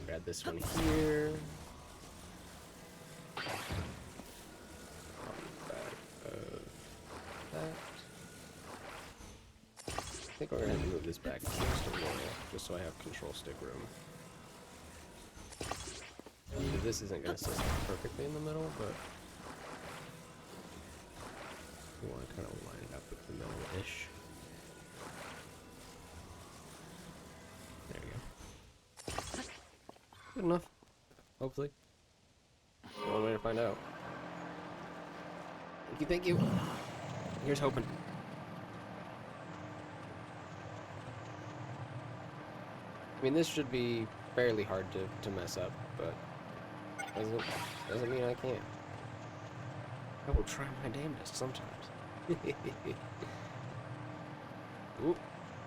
Grab this one here. That. I think we're gonna have to move this back just a little, just so I have control stick room. So this isn't gonna sit perfectly in the middle, but we want to kind of line it up with the middle-ish. There we go. Good enough. Hopefully. One way to find out. Thank you. Here's hoping. I mean, this should be fairly hard to mess up, but doesn't mean I can't. I will try my damnedest sometimes. Ooh.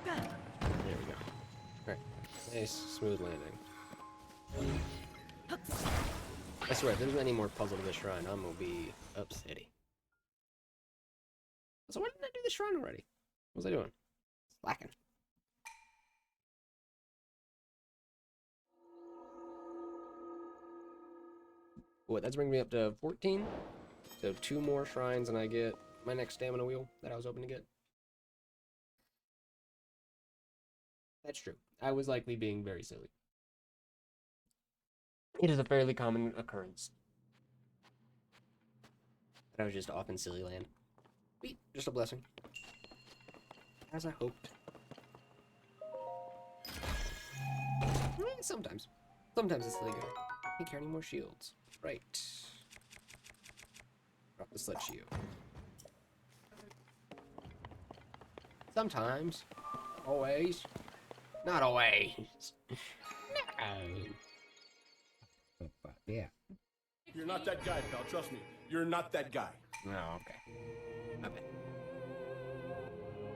There we go. Alright. Nice, smooth landing. I swear, if there's any more puzzle to this shrine, I'm gonna be upsetty. So why didn't I do the shrine already? What was I doing? Slacking. What, that's bringing me up to 14? So 2 more shrines and I get my next stamina wheel that I was hoping to get. That's true. I was likely being very silly. It is a fairly common occurrence that I was just off in silly land. But just a blessing. As I hoped. Sometimes. Sometimes it's silly good. Can't carry any more shields. Right. Drop the sled shield. Sometimes. Always. Not always. No. But yeah.
You're not that guy, pal. Trust me. You're not that guy.
No, okay. Okay.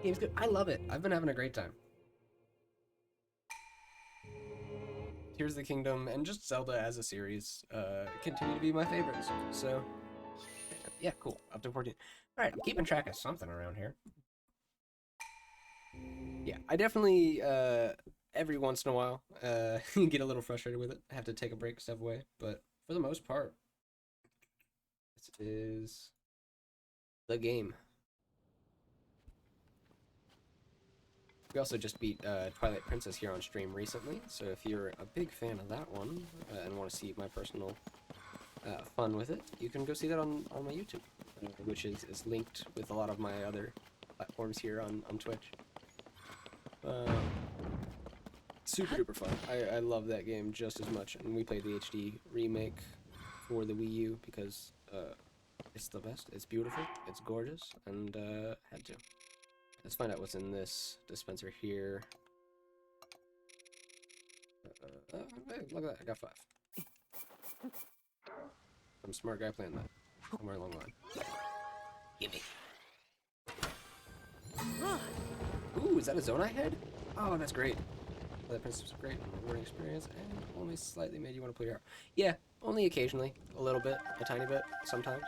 Game's good. I love it. I've been having a great time. Tears of the Kingdom and just Zelda as a series continue to be my favorites. So, yeah, cool. Up to 14. All right, I'm keeping track of something around here. Yeah, I definitely, every once in a while, get a little frustrated with it. I have to take a break, step away. But for the most part, this is the game. We also just beat Twilight Princess here on stream recently, so if you're a big fan of that one and want to see my personal fun with it, you can go see that on my YouTube, which is linked with a lot of my other platforms here on Twitch. Super duper fun. I love that game just as much, and we played the HD remake for the Wii U because it's the best, it's beautiful, it's gorgeous, and had to. Let's find out what's in this dispenser here. Hey, look at that, I got 5. I'm a smart guy playing that. Somewhere along the line. Gimme. Ooh, is that a zone I had? Oh, that's great. That Princess was a great and rewarding experience, and only slightly made you want to play your. Yeah, only occasionally. A little bit, a tiny bit, sometimes.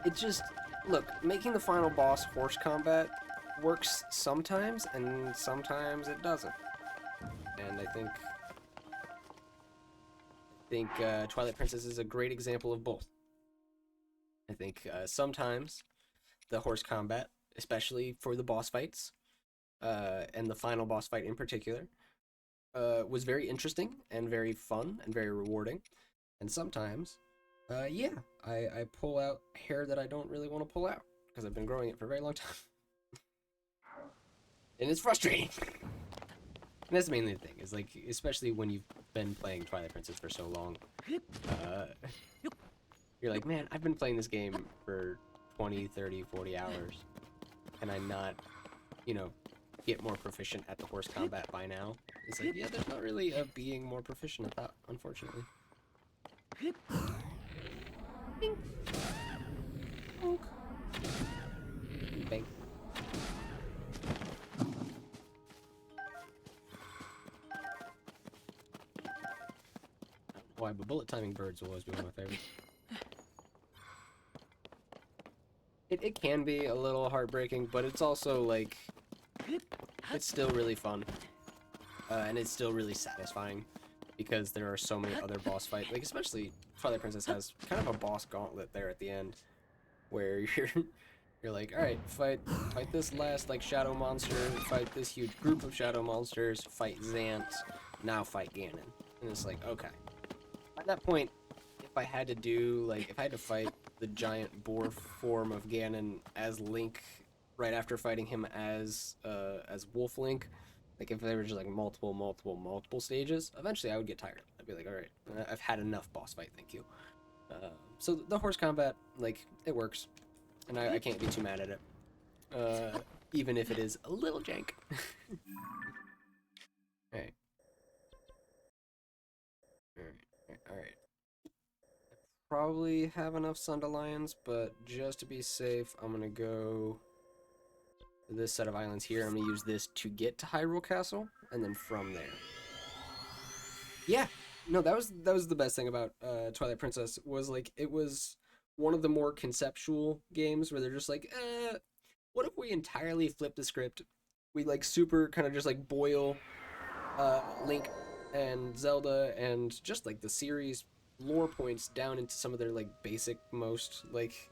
It just... Look, making the final boss horse combat works sometimes, and sometimes it doesn't. And I think Twilight Princess is a great example of both. I think sometimes the horse combat, especially for the boss fights, and the final boss fight in particular, was very interesting and very fun and very rewarding. And sometimes, yeah, I pull out hair that I don't really want to pull out because I've been growing it for a very long time. And it's frustrating. And that's mainly the thing, is like, especially when you've been playing Twilight Princess for so long, you're like, man, I've been playing this game for 20, 30, 40 hours, and I'm not, you know, get more proficient at the horse combat by now. It's like, yeah, there's not really a being more proficient at that, unfortunately. Bing. Bonk. Bang. Why, but bullet timing birds will always be one of my favorites. It can be a little heartbreaking, but it's also like, it's still really fun. And it's still really satisfying because there are so many other boss fights. Like, especially Twilight Princess has kind of a boss gauntlet there at the end where you're like, alright, fight this last like shadow monster, fight this huge group of shadow monsters, fight Zant, now fight Ganon. And it's like, okay. At that point, if I had to fight the giant boar form of Ganon as Link right after fighting him as Wolf Link, like if there were just like multiple stages, eventually I would get tired. I'd be like, all right, I've had enough boss fight, thank you. So the horse combat, like, it works, and I can't be too mad at it, even if it is a little jank. Alright. Alright. Probably have enough Sundelions, but just to be safe, I'm gonna go to this set of islands here. I'm gonna use this to get to Hyrule Castle, and then from there. Yeah, no, that was the best thing about Twilight Princess, was like, it was one of the more conceptual games where they're just like, what if we entirely flip the script? We like super kind of just like boil Link and Zelda and just like the series lore points down into some of their like basic most like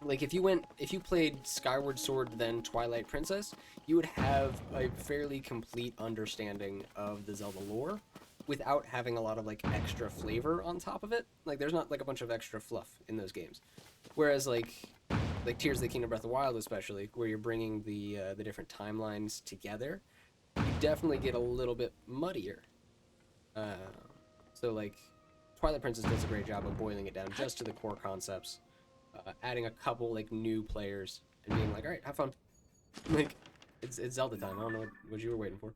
if you played Skyward Sword then Twilight Princess, you would have a fairly complete understanding of the Zelda lore without having a lot of like extra flavor on top of it. Like there's not like a bunch of extra fluff in those games. Whereas like Tears of the Kingdom Breath of the Wild especially, where you're bringing the different timelines together, you definitely get a little bit muddier. So like Twilight Princess does a great job of boiling it down just to the core concepts, adding a couple like new players and being like, all right, have fun. Like, it's Zelda time. I don't know what you were waiting for.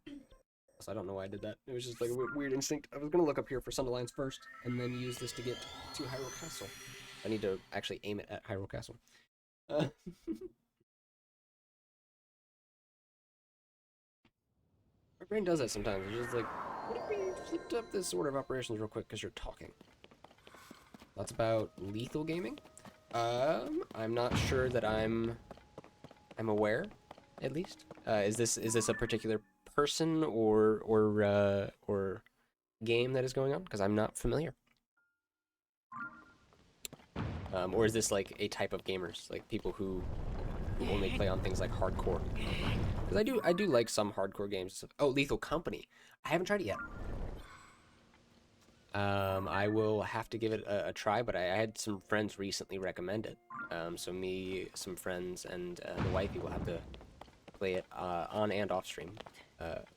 So I don't know why I did that. It was just like a weird instinct. I was gonna look up here for Sunderlands first, and then use this to get to Hyrule Castle. I need to actually aim it at Hyrule Castle. My brain does that sometimes. It's just like, what if we flipped up this order of operations real quick because you're talking? That's about lethal gaming. I'm not sure that I'm aware, at least. Is this a particular person or game that is going on? Because I'm not familiar. Or is this like a type of gamers, like people who only play on things like hardcore? Because I do like some hardcore games. Oh, Lethal Company. I haven't tried it yet. I will have to give it a try, but I had some friends recently recommend it. So me, some friends, and the wifey will have to play it on and off stream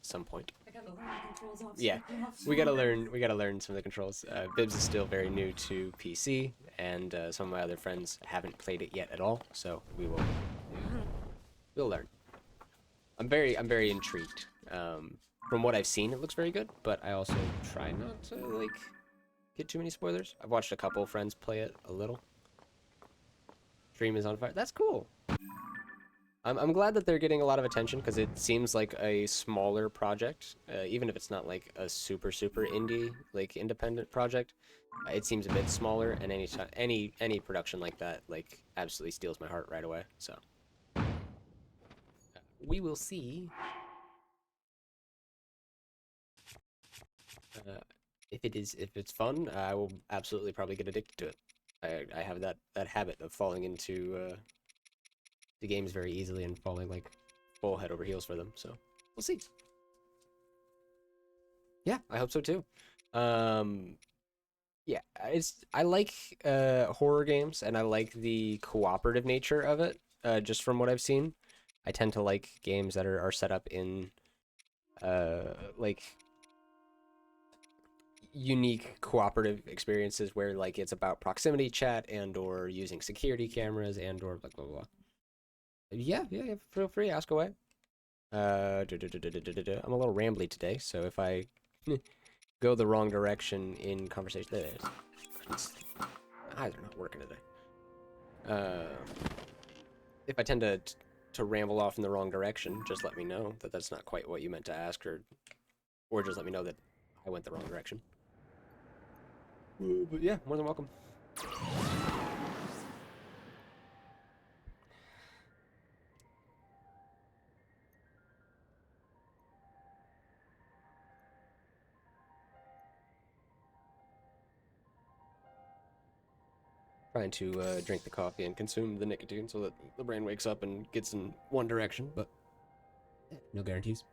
some point.
I gotta learn the controls off.
Yeah, we gotta learn some of the controls. Bibbs is still very new to PC, and some of my other friends haven't played it yet at all. So we'll learn. I'm very intrigued. From what I've seen, it looks very good, but I also try not to like get too many spoilers. I've watched a couple of friends play it a little. Stream is on fire. That's cool. I'm glad that they're getting a lot of attention because it seems like a smaller project, even if it's not like a super indie, like independent project. It seems a bit smaller, and any production like that like absolutely steals my heart right away. So we will see if it's fun. I will absolutely probably get addicted to it. I have that habit of falling into the games very easily and falling like full head over heels for them. So we'll see. Yeah, I hope so too. Yeah, I like horror games, and I like the cooperative nature of it. Just from what I've seen, I tend to like games that are set up in like unique cooperative experiences where like it's about proximity chat and or using security cameras and or blah blah blah. Yeah, feel free, ask away. I'm a little rambly today, so if I go the wrong direction in conversation, there it is. My eyes are not working today. If I tend to ramble off in the wrong direction, just let me know that that's not quite what you meant to ask, or just let me know that I went the wrong direction. But yeah, more than welcome. Trying to drink the coffee and consume the nicotine so that the brain wakes up and gets in one direction, but no guarantees.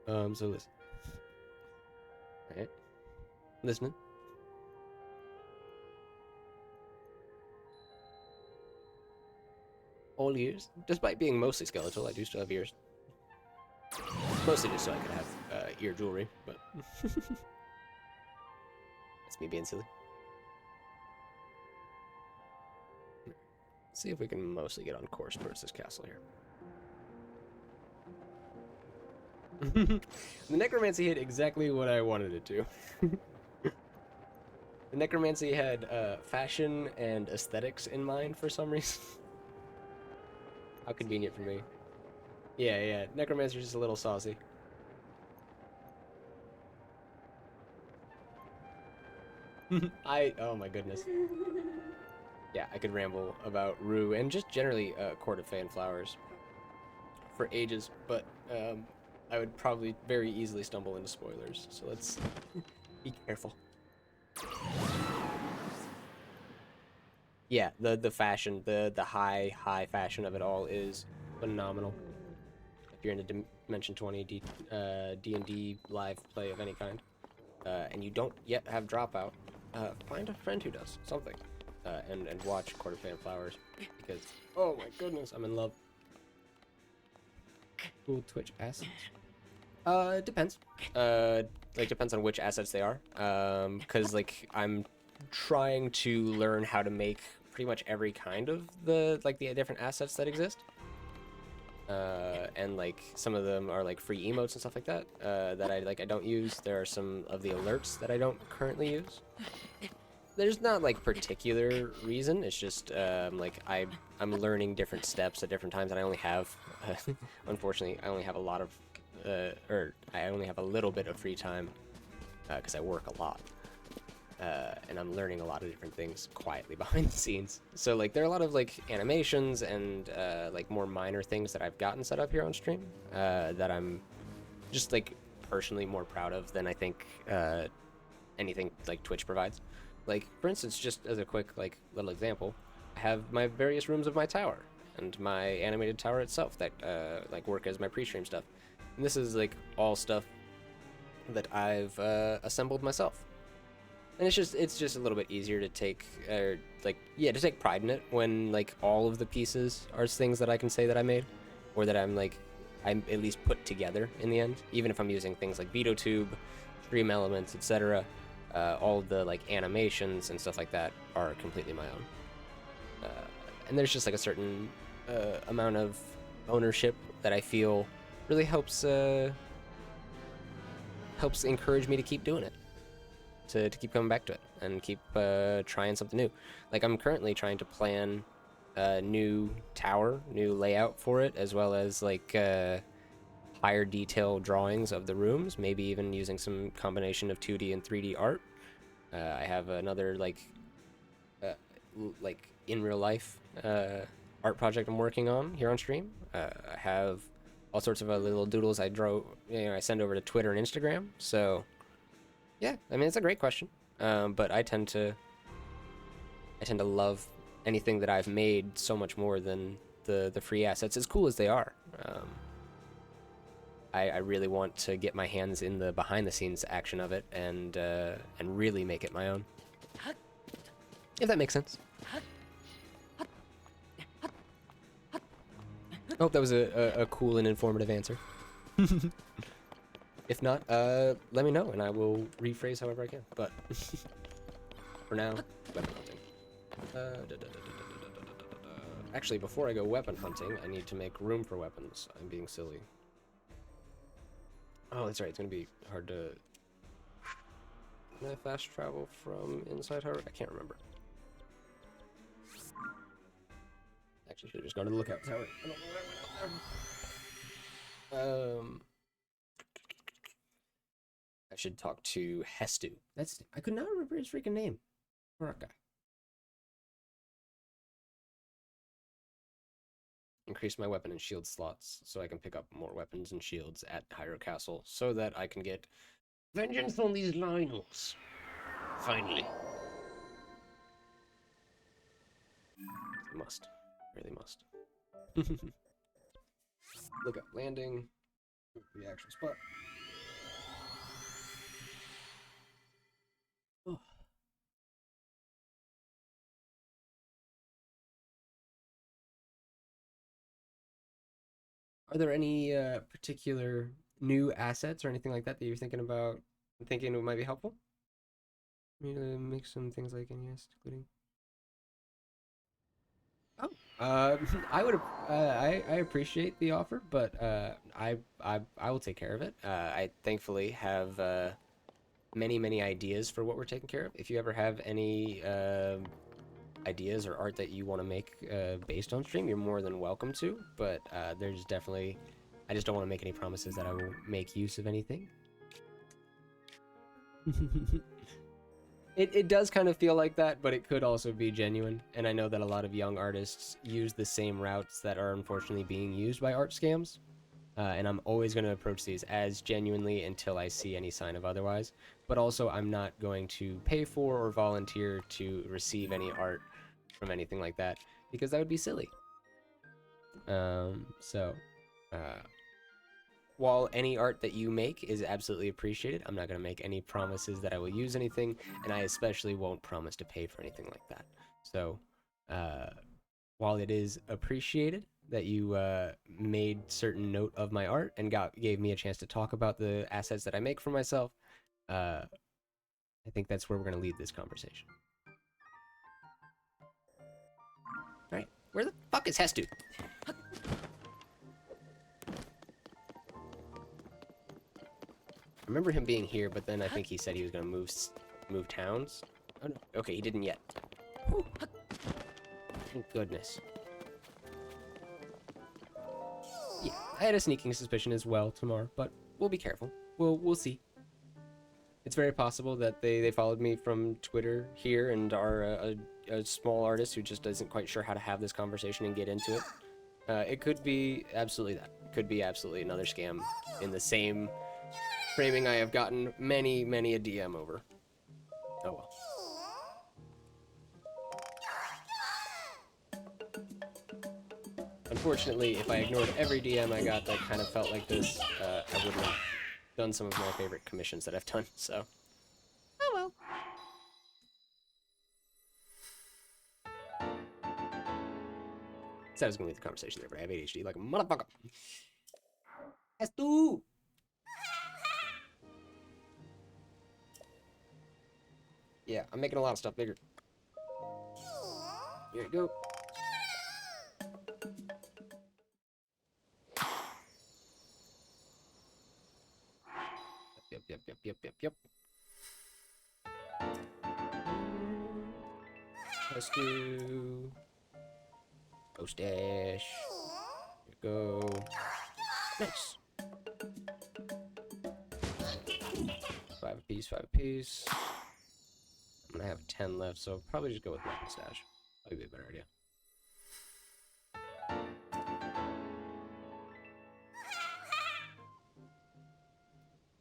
So listen. Alright. Listening. All ears. Despite being mostly skeletal, I do still have ears. Mostly just so I could have ear jewelry, but that's me being silly. Let's see if we can mostly get on course towards this castle here. The necromancy hit exactly what I wanted it to. The necromancy had fashion and aesthetics in mind for some reason. How convenient for me. Yeah. Necromancer's just a little saucy. Oh my goodness. Yeah, I could ramble about Rue and just generally Court of Fan Flowers for ages, but I would probably very easily stumble into spoilers, so let's be careful. Yeah, the fashion, the high fashion of it all is phenomenal. If you're into Dimension 20 D&D live play of any kind, and you don't yet have Dropout, find a friend who does something, and watch Court of Fan Flowers, because oh my goodness, I'm in love. Cool Twitch assets. It depends. Like depends on which assets they are. Cause like I'm trying to learn how to make pretty much every kind of the different assets that exist. And like some of them are like free emotes and stuff like that that I don't use. There are some of the alerts that I don't currently use. There's not like particular reason. It's just like I'm learning different steps at different times, and I only have unfortunately I only have a lot of or I only have a little bit of free time because I work a lot. And I'm learning a lot of different things quietly behind the scenes. So like there are a lot of like animations and like more minor things that I've gotten set up here on stream that I'm just like personally more proud of than I think anything like Twitch provides. Like for instance, just as a quick like little example, I have my various rooms of my tower and my animated tower itself that like work as my pre-stream stuff. And this is like all stuff that I've assembled myself. And it's just a little bit easier to take, to take pride in it when like all of the pieces are things that I can say that I made, or that I'm at least put together in the end. Even if I'm using things like VideoTube, Stream Elements, etc., all of the like animations and stuff like that are completely my own. And there's just like a certain amount of ownership that I feel really helps encourage me to keep doing it. To keep coming back to it and keep trying something new. Like I'm currently trying to plan a new tower, new layout for it, as well as like higher detail drawings of the rooms, maybe even using some combination of 2D and 3D art. I have another like in real life art project I'm working on here on stream. I have all sorts of little doodles I I send over to Twitter and Instagram. So yeah, I mean, it's a great question, but I tend to love anything that I've made so much more than the free assets, as cool as they are. I really want to get my hands in the behind-the-scenes action of it and really make it my own, if that makes sense. I hope that was a cool and informative answer. If not, let me know, and I will rephrase however I can. But for now, weapon hunting. Actually, before I go weapon hunting, I need to make room for weapons. I'm being silly. Oh, that's right. It's gonna be hard to. Can I fast travel from inside Hyrule? I can't remember. Actually, should have just gone to the lookout tower. I don't know where I went out there. I should talk to Hestu. I could not remember his freaking name. Poor guy. Increase my weapon and shield slots so I can pick up more weapons and shields at Hyrule Castle so that I can get vengeance on these Lynels. Finally. Must. Really must. Look up landing. The actual spot. Oh. Are there any particular new assets or anything like that that you're thinking about, thinking it might be helpful? Me to make some things like NES, including. Oh, I would. I appreciate the offer, but I will take care of it. I thankfully have many ideas for what we're taking care of. If you ever have any ideas or art that you want to make based on stream, you're more than welcome to. But there's definitely, I just don't want to make any promises that I will make use of anything. It does kind of feel like that, but it could also be genuine. And I know that a lot of young artists use the same routes that are unfortunately being used by art scams. And I'm always going to approach these as genuinely until I see any sign of otherwise. But also, I'm not going to pay for or volunteer to receive any art from anything like that, because that would be silly. While any art that you make is absolutely appreciated, I'm not going to make any promises that I will use anything, and I especially won't promise to pay for anything like that. So, while it is appreciated that you made certain note of my art and gave me a chance to talk about the assets that I make for myself, I think that's where we're going to lead this conversation. fuck is Hestu? I remember him being here, but then I think he said he was gonna move towns. Oh no. Okay, he didn't yet. Whew. Thank goodness. Yeah, I had a sneaking suspicion as well tomorrow, but we'll be careful. We'll see. It's very possible that they followed me from Twitter here and are a small artist who just isn't quite sure how to have this conversation and get into it. It could be absolutely that. It could be absolutely another scam in the same framing I have gotten many a DM over. Oh well. Unfortunately, if I ignored every DM I got that kind of felt like this, I wouldn't have done some of my favorite commissions that I've done, so.
Oh well.
Said I was gonna leave the conversation there, but I have ADHD like a motherfucker. Has to. Yeah, I'm making a lot of stuff bigger. Here you go. Yep. Let's do mustache. Here we go. Nice. 5 apiece. I'm gonna have 10 left, so probably just go with weapon stash. Probably be a better idea.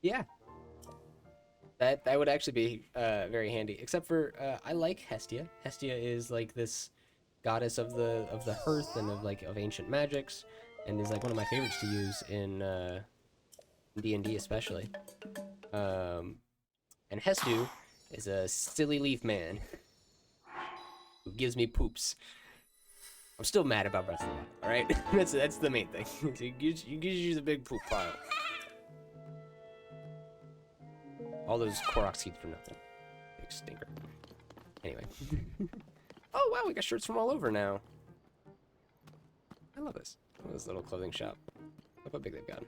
Yeah. That would actually be very handy. Except for I like Hestia. Hestia is like this goddess of the hearth and of ancient magics, and is like one of my favorites to use in D&D especially. And Hestu is a silly leaf man who gives me poops. I'm still mad about Breath of the Wild, alright? that's the main thing. You just use a big poop pile. All those Korok seeds for nothing. Big stinker. Anyway. Oh wow, we got shirts from all over now. I love this. I love this little clothing shop. Look how big they've gotten.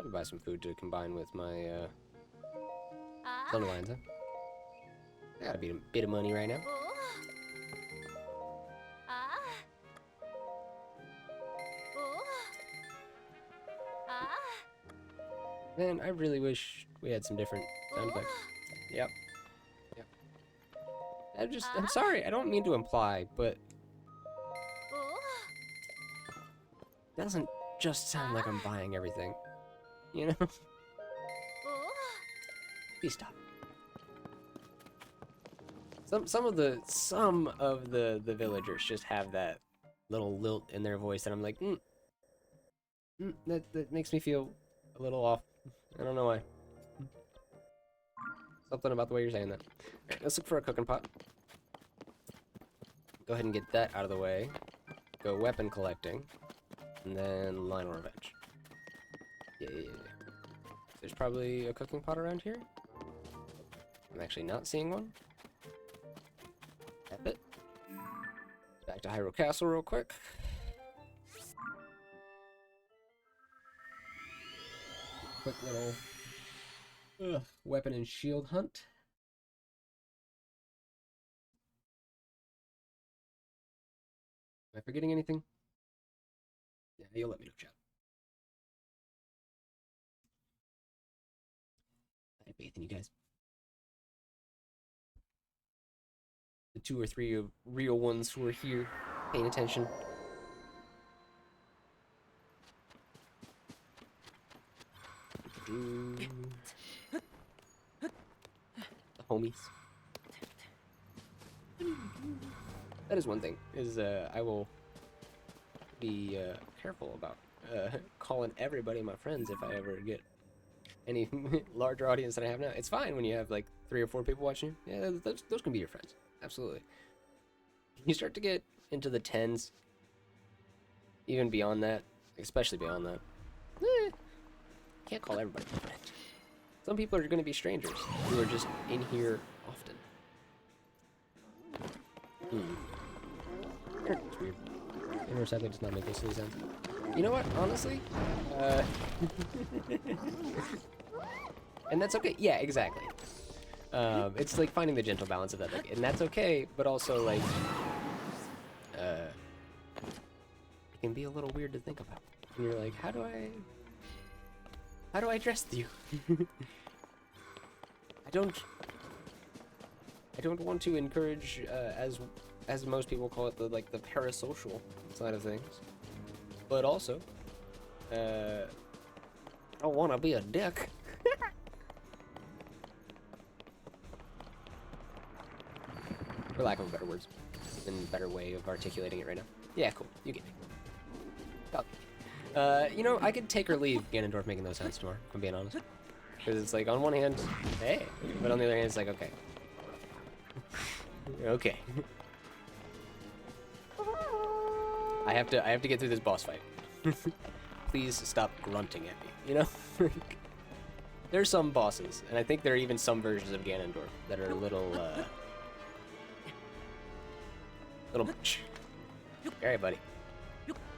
I'll buy some food to combine with my Lines, huh? I got a bit of money right now. Man, I really wish we had some different sound effects. Yep. I'm sorry, I don't mean to imply, but it doesn't just sound like I'm buying everything. You know? Please stop. Some of the villagers just have that little lilt in their voice, and I'm like, that makes me feel a little off. I don't know why. Something about the way you're saying that. Alright, let's look for a cooking pot. Go ahead and get that out of the way. Go weapon collecting. And then Lynel revenge. Yeah. There's probably a cooking pot around here. I'm actually not seeing one. Epic. Back to Hyrule Castle real quick. Quick little weapon and shield hunt. Am I forgetting anything? Yeah, you'll let me know, chat. I have faith in you guys. The 2 or 3 real ones who are here paying attention. The homies. That is one thing, is I will be careful about calling everybody my friends if I ever get any larger audience than I have now. It's fine when you have like 3 or 4 people watching you. Yeah, those can be your friends. Absolutely. You start to get into the 10s, even beyond that, especially beyond that. Can't call everybody my friend. Some people are going to be strangers who are just in here often. Recycling does not make those silly sounds. You know what? Honestly, and that's okay. Yeah, exactly. It's like finding the gentle balance of that, like, and that's okay. But also, like, it can be a little weird to think about. And you're like, how do I dress you? I don't want to encourage, as most people call it, the parasocial side of things. But also, I don't want to be a dick. For lack of better words, and better way of articulating it right now. Yeah, cool. You get me. You know, I could take or leave Ganondorf making those sounds tomorrow, if I'm being honest. Because it's like, on one hand, hey, but on the other hand, it's like, okay. Okay. I have to get through this boss fight. Please stop grunting at me, you know? There's some bosses, and I think there are even some versions of Ganondorf that are a little much. Alright, buddy.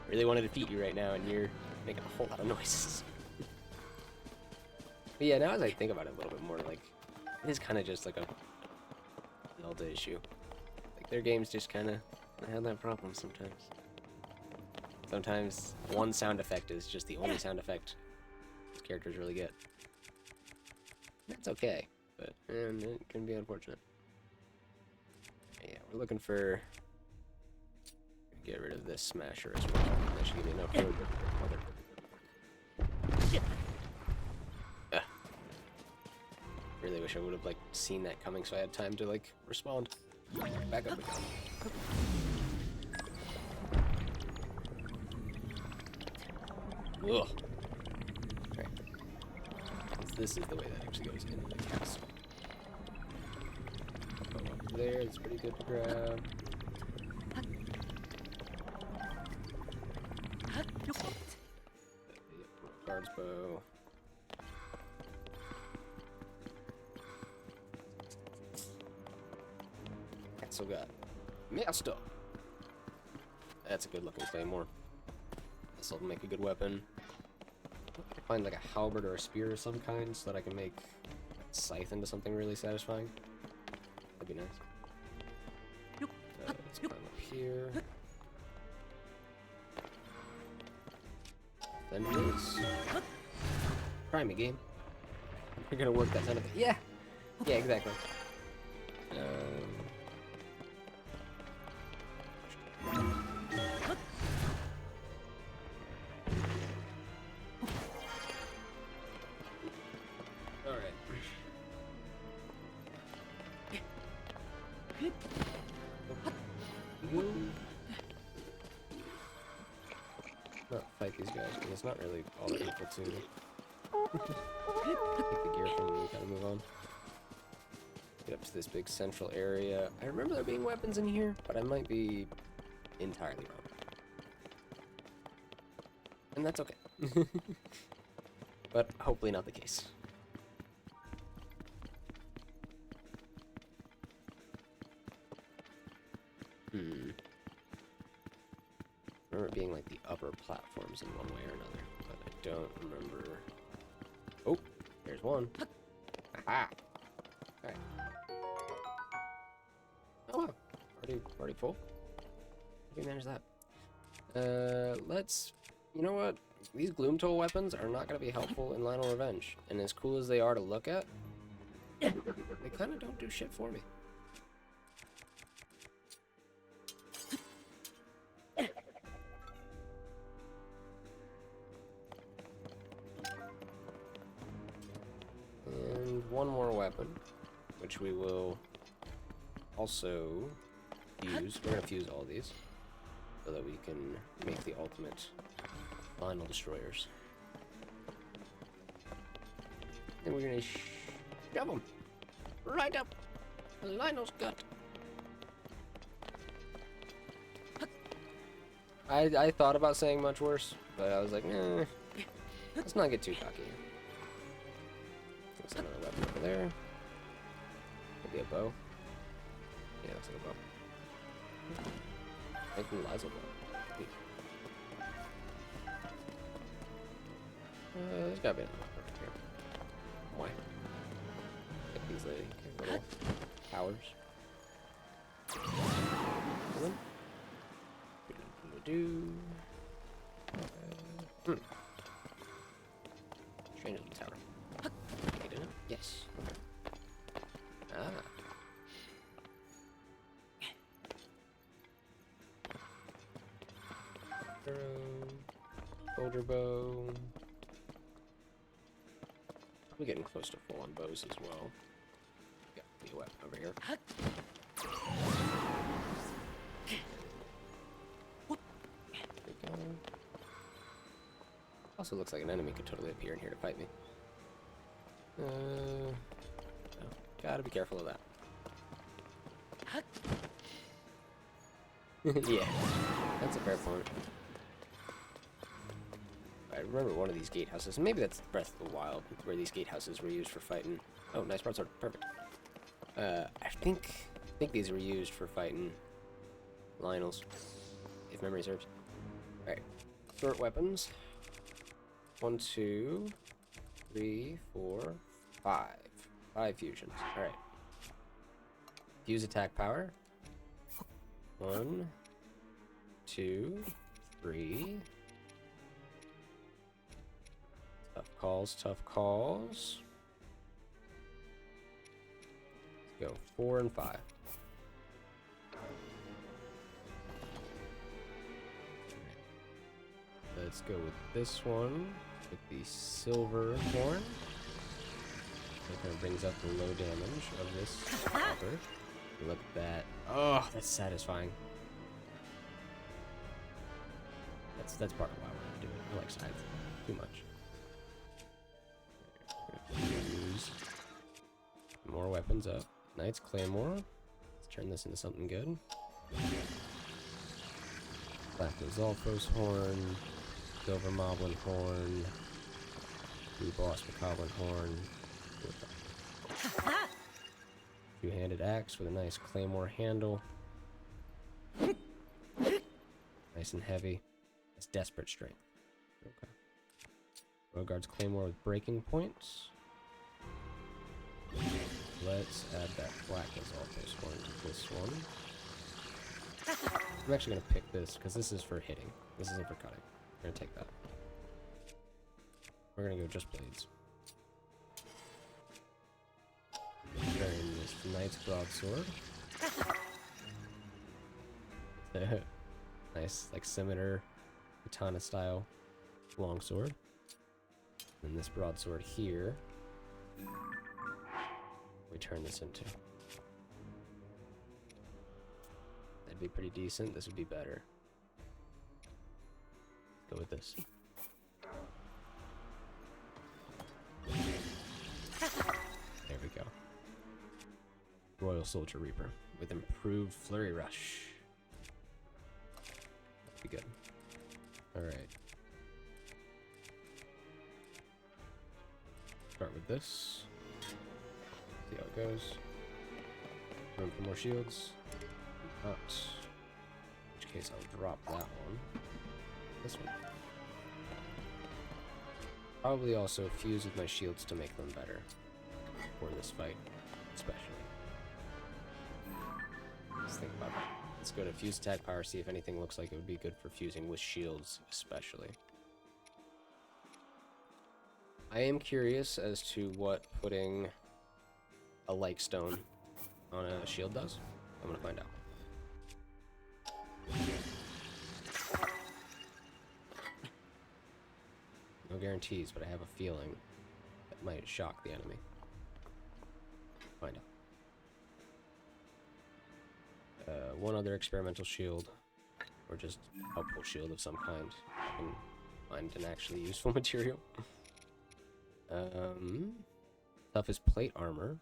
Really want to defeat you right now, and you're making a whole lot of noises. But yeah, now as I think about it a little bit more, like, it is kind of just like a Zelda issue. Like, their games just kind of have that problem sometimes. Sometimes one sound effect is just the only sound effect these characters really get. That's okay, but it can be unfortunate. Yeah, we're looking for... Get rid of this smasher as well. That should give me enough room. Really wish I would have like seen that coming so I had time to like respond. Back up again. Ugh. Right. This is the way that actually goes into the castle. Go up there, it's pretty good to grab. Guards bow. Still got Master. That's a good looking claymore. This will make a good weapon. I can find like a halberd or a spear of some kind so that I can make scythe into something really satisfying. That'd be nice. Let's climb up here. Then it is. Try me, game. You're gonna work that sound effect. Yeah! Yeah, exactly. Alright. Not fight these guys, because it's not really all that equal to take the gear from them and kind of move on. Get up to this big central area. I remember there being weapons in here, but I might be entirely wrong. And that's okay. But hopefully not the case. I remember it being like the upper platforms in one way or another, but I don't remember. Oh, there's one. Aha! Alright. Oh wow. Already full? I think there's that. Let's... You know what? These Gloom Toll weapons are not going to be helpful in Lynel Revenge. And as cool as they are to look at, they kind of don't do shit for me. And one more weapon, which we will also fuse. We're going to fuse all these so that we can make the ultimate Lynel destroyers. And we're going to shove them right up Lynel's gut. I thought about saying much worse, but I was like, nah, let's not get too cocky. There's another weapon over there. Maybe a bow. Yeah, looks like a bow. I think Liza bow. There's gotta be another perfect here. Why? Take these little towers. Do. Change the tower. Need it? Yes. Ah. Soldier bow. We're getting close to full on bows as well. Got the weapon over here. There we go. Also looks like an enemy could totally appear in here to fight me. Oh, gotta be careful of that. Yeah, that's a fair point. I remember one of these gatehouses, and maybe that's Breath of the Wild, where these gatehouses were used for fighting. Oh, nice broadsword, perfect. I think these were used for fighting Lynels, if memory serves. Alright, short weapons. 1, 2, 3, 4, 5. 5 fusions. Alright. Fuse attack power. 1, 2, 3. Tough calls, tough calls. Let's go 4 and 5. Let's go with this one, with the silver horn. That kind of brings up the low damage of this copper. Look at that. Oh, that's satisfying. That's part of why I want to do it. I like scythe too much. Use more weapons up. Knight's Claymore. Let's turn this into something good. Black Zolfos horn. Silver Moblin horn. Blue Boss Macablin horn. Two-handed axe with a nice claymore handle. Nice and heavy. That's desperate strength. Okay. Rogard's claymore with breaking points. Let's add that black Zolfos horn to this one. I'm actually gonna pick this because this is for hitting. This isn't for cutting. We're gonna take that. We're gonna go just blades. Carrying this knight's broadsword. Nice, like scimitar, katana style longsword. And this broadsword here, we turn this into. That'd be pretty decent. This would be better. Let's go with this. There we go. Royal Soldier Reaper with improved Flurry Rush. That'd be good. Alright. Start with this. See how it goes. Room for more shields. Not. In which case I'll drop that one. This one. Probably also fuse with my shields to make them better. For this fight, especially. Let's think about that. Let's go to fuse attack power, see if anything looks like it would be good for fusing with shields, especially. I am curious as to what putting a like stone on a shield does. I'm gonna find out. No guarantees, but I have a feeling that might shock the enemy. Find out. One other experimental shield, or just helpful shield of some kind. I can find an actually useful material. Toughest plate armor.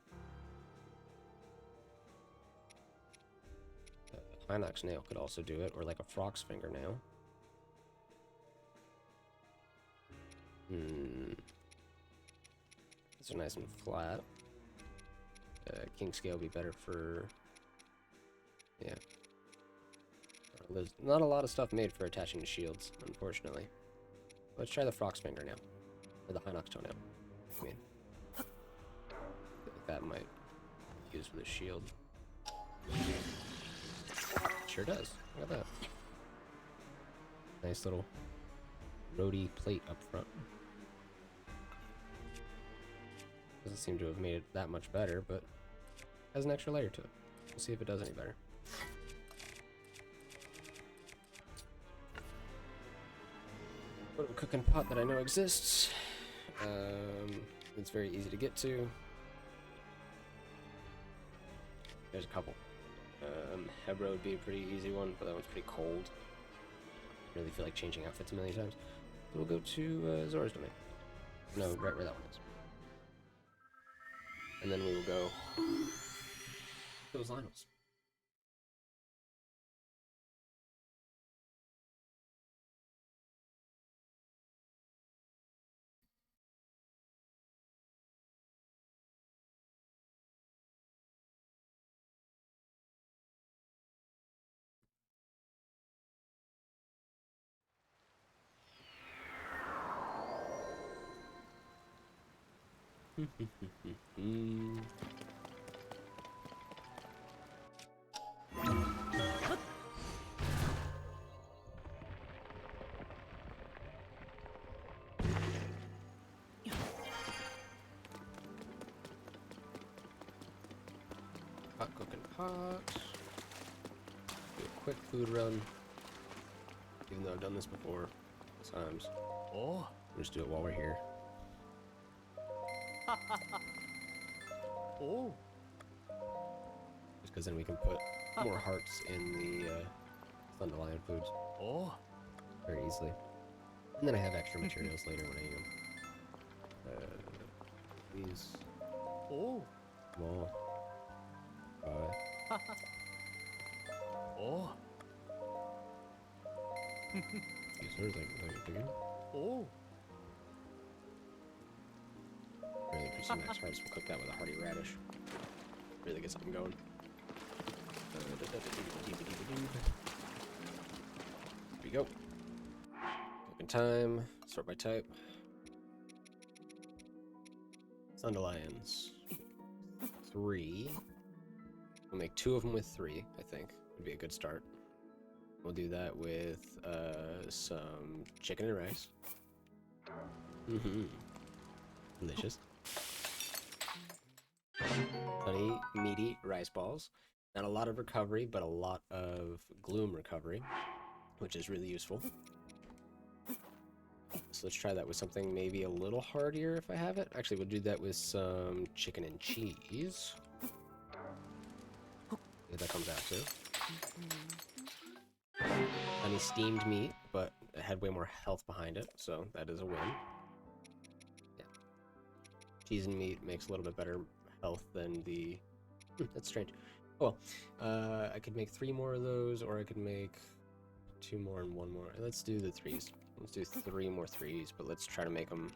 Hinox nail could also do it, or like a frog's fingernail. These are nice and flat. King scale would be better for. Yeah. There's not a lot of stuff made for attaching to shields, unfortunately. Let's try the frog's fingernail. Or the Hinox toenail. I mean, I feel like that might be used for the shield. Sure does. Look at that. Nice little roadie plate up front. Doesn't seem to have made it that much better, but has an extra layer to it. We'll see if it does any better. Little cooking pot that I know exists. It's very easy to get to. There's a couple. Hebra would be a pretty easy one, but that one's pretty cold. Really feel like changing outfits a million times. So we'll go to Zora's domain. No, right where that one is. And then we will go to those Lynels. Hot cooking pot. Do a quick food run. Even though I've done this before times.
Oh.
We'll just do it while we're here.
Oh.
Just because then we can put more hearts in the Thunderlion foods
Oh.
very easily. And then I have extra materials later when I need them. These
Oh.
small.
Oh.
These are like bigger.
Oh.
Really for some max hearts, we'll cook that with a hearty radish. Really get something going. Here we go. Cooking time. Sort by type. Thunderlions. 3. We'll make 2 of them with 3, I think. Would be a good start. We'll do that with some chicken and rice. Delicious. Honey, meaty rice balls. Not a lot of recovery, but a lot of gloom recovery, which is really useful. So let's try that with something maybe a little heartier if I have it. Actually, we'll do that with some chicken and cheese. If that comes out too. Honey steamed meat, but it had way more health behind it, so that is a win. Yeah. Cheese and meat makes a little bit better health than the... that's strange. Oh well. I could make 3 more of those, or I could make 2 more and 1 more. Let's do the 3s. Let's do 3 more 3s, but let's try to make them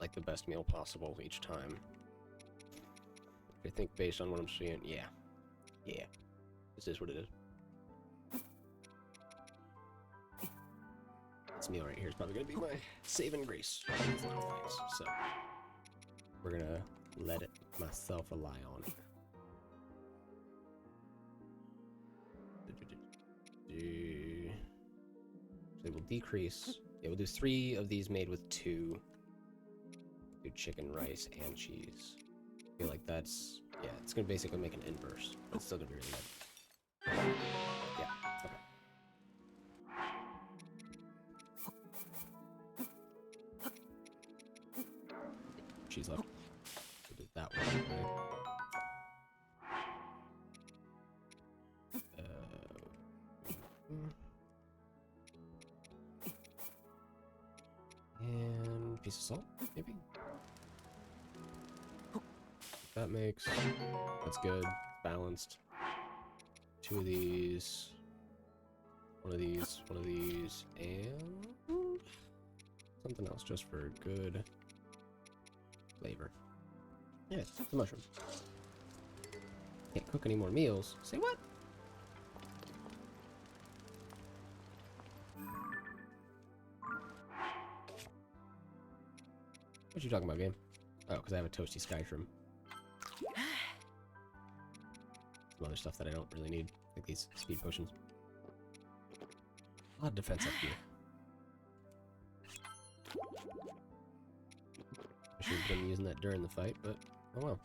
like the best meal possible each time. I think based on what I'm seeing, yeah. Yeah. This is what it is. This meal right here is probably going to be my saving grace for these little fights, so we're going to let it myself rely on it. So we'll decrease. Yeah, we'll do 3 of these made with 2. Do chicken, rice, and cheese. I feel like that's... yeah, it's going to basically make an inverse, but it's still going to be really good. Yeah, okay. Cheese left. We'll do that one, right? And piece of salt, maybe? That makes... that's good. Balanced. 2 of these. 1 of these. 1 of these. And... something else just for good flavor. Yeah, it's the mushroom. Can't cook any more meals. Say what? What you talking about, game? Oh, because I have a toasty sky shroom. Some other stuff that I don't really need, like these speed potions. A lot of defense up here. I should have been using that during the fight, but oh well.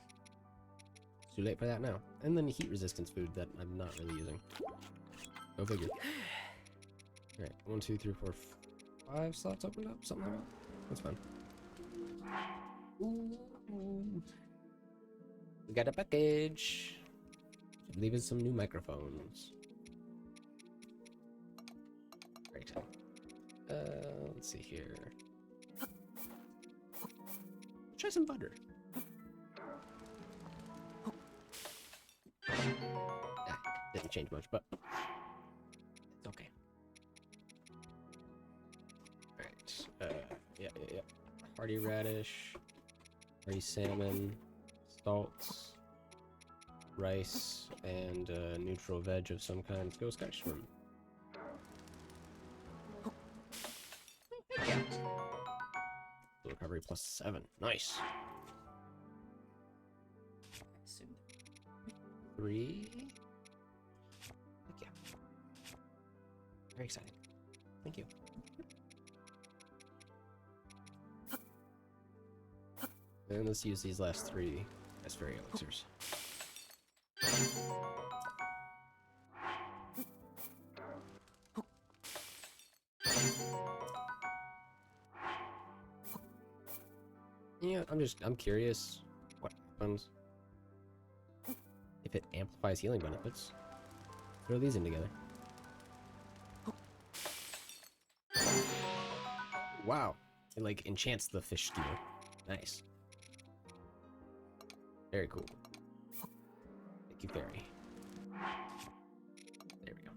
It's too late for that now. And then heat resistance food that I'm not really using. Go figure. Alright, 1, 2, 3, 4, 5 slots opened up? Something like that? That's fine. Ooh. We got a package. Should leave us some new microphones. Great. Let's see here. Try some butter. Ah, didn't change much, but it's okay. Alright. Yeah. Hearty radish, hearty salmon, salts, rice, and neutral veg of some kind. Let's go sky shrimp. Recovery plus 7. Nice.
Assume.
3. Heck yeah. Very exciting. Thank you. And let's use these last 3 as fairy elixirs. Yeah, I'm curious what happens if it amplifies healing benefits. Throw these in together. Wow. It like enchants the fish skewer. Nice. Very cool. Thank you, fairy. There we go.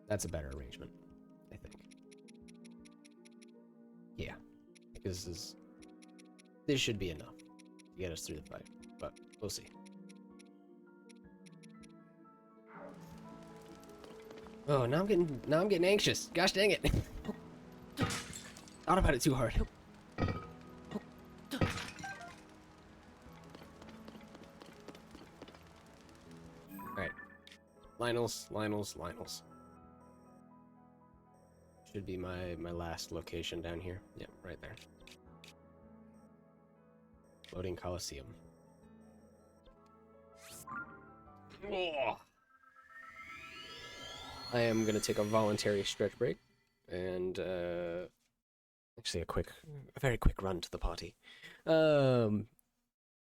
That's a better arrangement, I think. Yeah. This should be enough to get us through the fight, but we'll see. Oh, now I'm getting anxious. Gosh dang it. Thought about it too hard. Alright. Lynels. Should be my last location down here. Yep, right there. Floating Coliseum. Oh. I am gonna take a voluntary stretch break, and actually a very quick run to the potty. And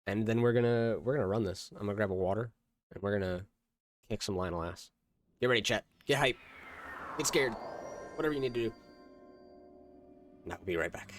then we're gonna run this. I'm gonna grab a water, and we're gonna kick some Lynel ass. Get ready, chat. Get hype. Get scared. Whatever you need to do. And I'll be right back.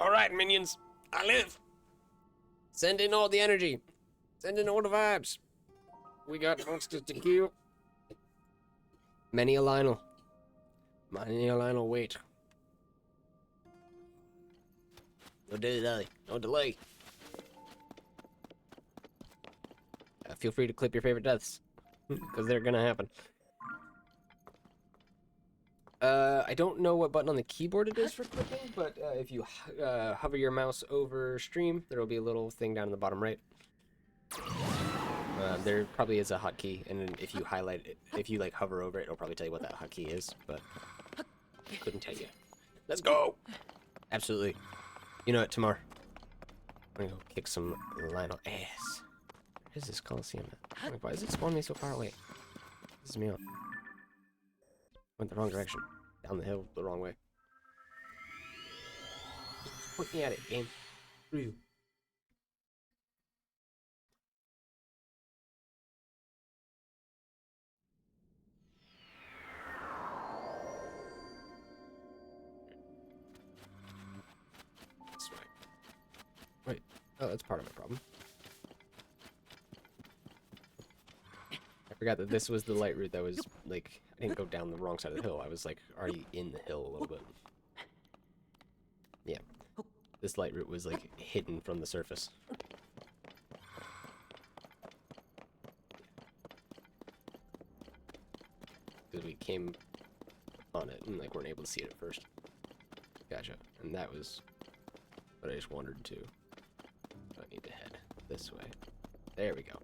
Alright, minions. I live. Send in all the energy. Send in all the vibes. We got monsters to kill. Many a Lynel. Many a Lynel wait. No delay. No delay. Feel free to clip your favorite deaths. Because they're gonna happen. I don't know what button on the keyboard it is for clicking, but if you hover your mouse over stream, there will be a little thing down in the bottom right. There probably is a hotkey, and then if you highlight it, if you like hover over it, it'll probably tell you what that hotkey is, but I couldn't tell you. Let's go! Absolutely. You know what, Tamar? I'm gonna go kick some Lynel ass. Where is this Coliseum at? Like, why is it spawning me so far away? This is me out. Went the wrong direction. Down the hill the wrong way. Just point me at it, game. Screw you. This way. Wait. Oh, that's part of my problem. I forgot that this was the light route that was, like, I didn't go down the wrong side of the hill. I was, like, already in the hill a little bit. Yeah. This light route was, like, hidden from the surface. Because we came on it and, like, weren't able to see it at first. Gotcha. And that was what I just wandered to. I need to head this way. There we go.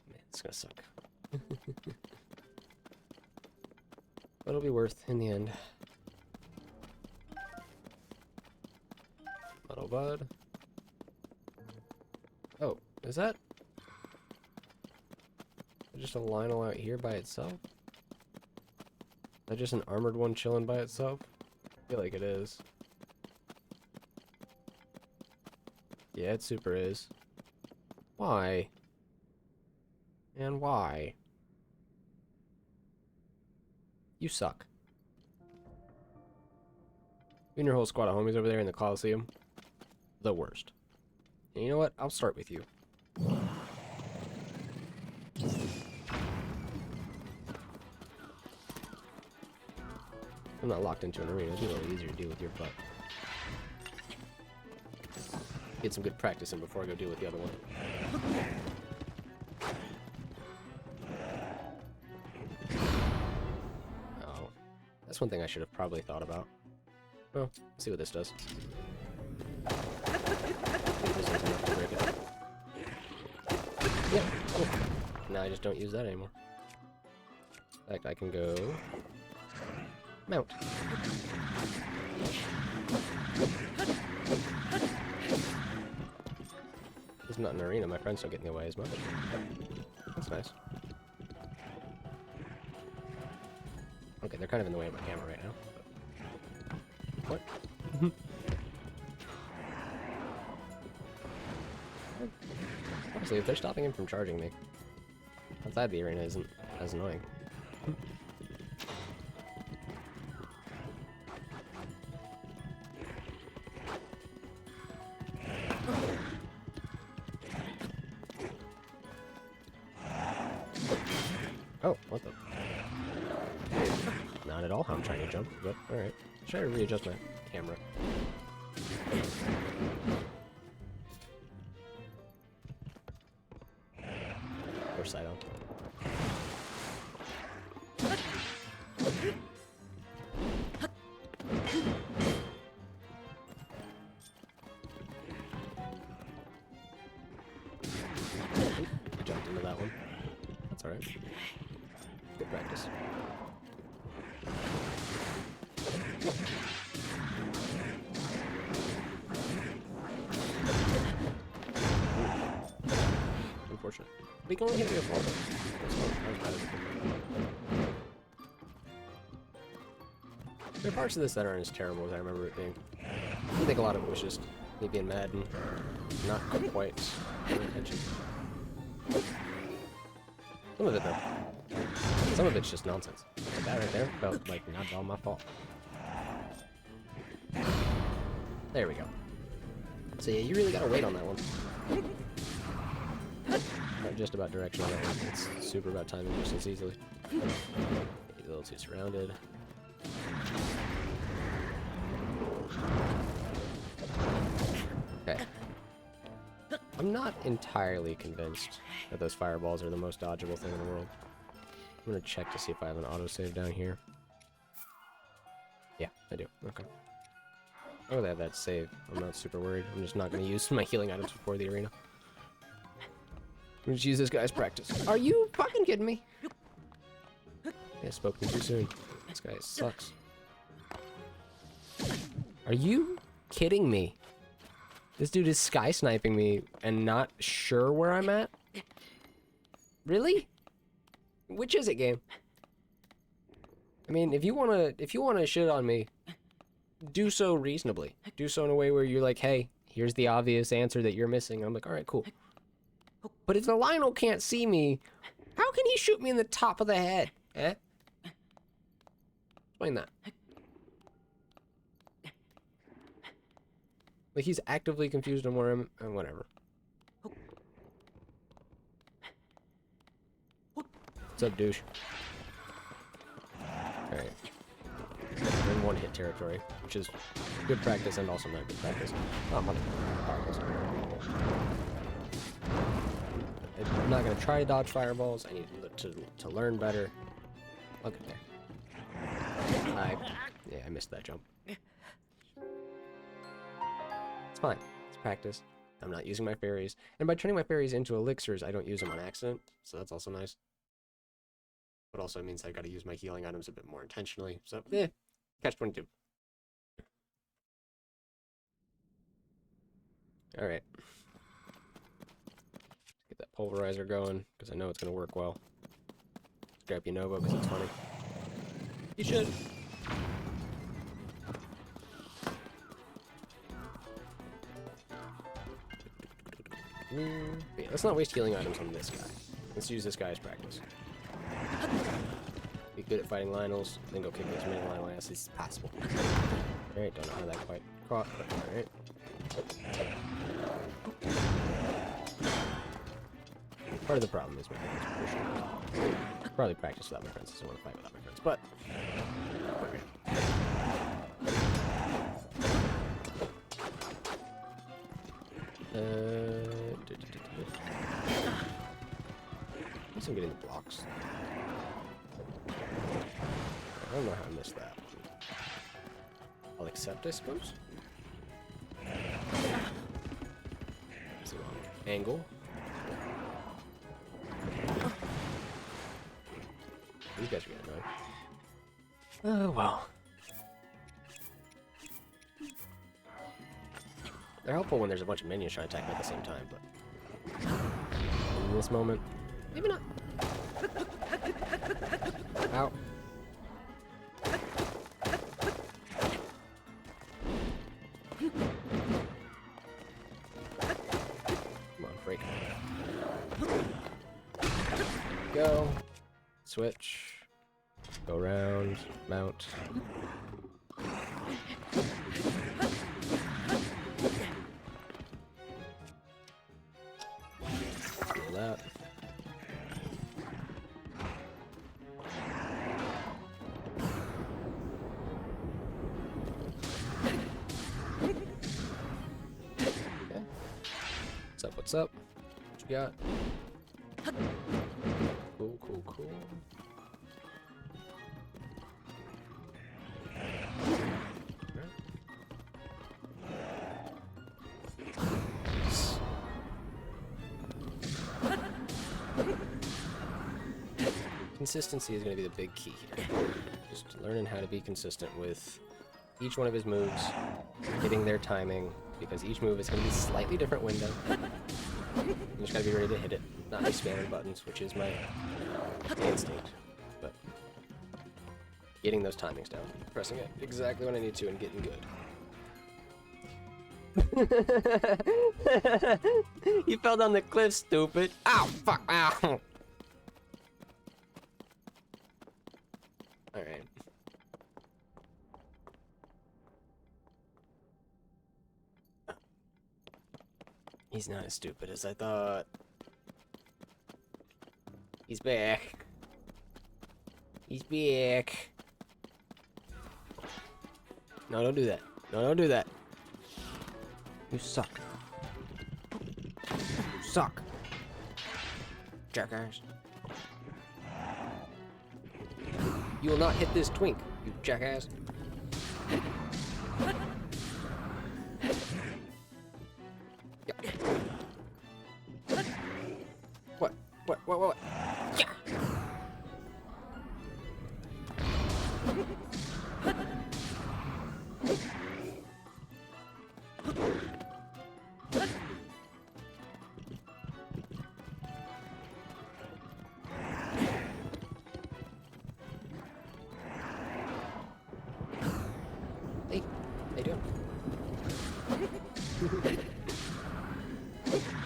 Man, it's gonna suck. But it'll be worth in the end. Muddle Bud. Oh, is that just a Lynel out here by itself? Is that just an armored one chilling by itself? I feel like it is. Yeah, it super is. Why? And why? You suck. You and your whole squad of homies over there in the Coliseum. The worst. And you know what? I'll start with you. I'm not locked into an arena. It'll be a little easier to deal with your butt. Get some good practice in before I go deal with the other one. Oh. That's one thing I should have probably thought about. Well, let's see what this does. Yeah, cool. Now I just don't use that anymore. In fact, I can go... mount. This is not an arena, my friends don't get in the way as much. That's nice. Okay, they're kind of in the way of my camera right now. But... what? Honestly, if they're stopping him from charging me, outside the arena isn't as annoying. Oh, what the? Not at all how I'm trying to jump, but alright. Should I readjust my camera? Or side on. I jumped into that one. That's alright. Good practice. Unfortunate. But he can only hit me with one. There are parts of this that aren't as terrible as I remember it being. I think a lot of it was just me being mad and not quite paying attention. Some of it, though. Some of it's just nonsense. Like that right there felt like not all my fault. There we go. So yeah, you really gotta wait on that one. Not just about direction on that one. It's super about timing just as easily. A little too surrounded. Okay. I'm not entirely convinced that those fireballs are the most dodgeable thing in the world. I'm gonna check to see if I have an autosave down here. Yeah, I do. Okay. Oh, they have that save. I'm not super worried. I'm just not gonna use my healing items before the arena. I'm gonna just use this guy as practice. Are you fucking kidding me? Yeah, spoken too soon. This guy sucks. Are you kidding me? This dude is sky sniping me and not sure where I'm at? Really? Which is it, game? I mean, if you wanna shit on me, do so reasonably. Do so in a way where you're like, hey, here's the obvious answer that you're missing. And I'm like, all right, cool. But if the Lynel can't see me, how can he shoot me in the top of the head? Eh? Explain that. Like, he's actively confused on where I'm... whatever. What's up, douche? Alright. We're in one-hit territory, which is good practice and also not good practice. Oh, mother... fireballs. I'm not going to try to dodge fireballs. I need to learn better. I'll get there. Yeah, I missed that jump. It's fine. It's practice. I'm not using my fairies. And by turning my fairies into elixirs, I don't use them on accident. So that's also nice. But also means I've got to use my healing items a bit more intentionally. So, catch 22. Alright. Get that pulverizer going, because I know it's going to work well. Grab Unova, because it's funny. You should. But yeah, let's not waste healing items on this guy. Let's use this guy as practice. Be good at fighting Lynels, then go kick as many Lynel asses as possible. Alright, don't know how that quite caught, but alright. Part of the problem is my friends, for sure. Probably practice without my friends, because I want to fight without my friends, but... At least I'm getting the blocks. I don't know how I missed that. I'll accept, I suppose. It's the wrong angle. These guys are getting annoying. Oh, well. They're helpful when there's a bunch of minions trying to attack me at the same time, but... in this moment, maybe not. Ow. Come on, break. Go. Switch. Go around. Mount. Feel that. Okay. What's up? What you got? Cool, cool, cool. Consistency is going to be the big key here. Just learning how to be consistent with each one of his moves, hitting their timing, because each move is going to be a slightly different window. You just got to be ready to hit it, not be spamming buttons, which is my instinct. But getting those timings down, pressing it exactly when I need to, and getting good. You fell down the cliff, stupid. Ow, fuck, ow. Alright. He's not as stupid as I thought. He's back. He's back. No, don't do that. No, don't do that. You suck. You suck. Jackass. You will not hit this twink, you jackass. Yeah. What? What? Yeah. Hey, how you doing?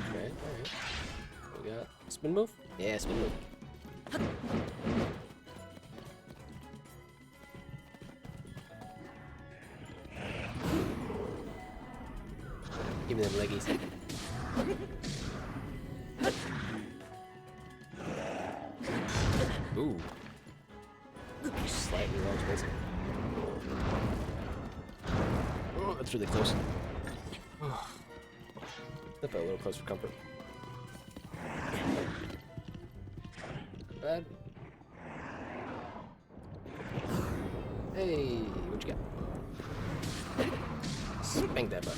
Alright. We got spin move? Yeah, spin move. Give me them leggies. Ooh. Slightly wrong space. Oh, that's really close. That felt a little close for comfort. Not bad. Hey, what you got? Spank that butt.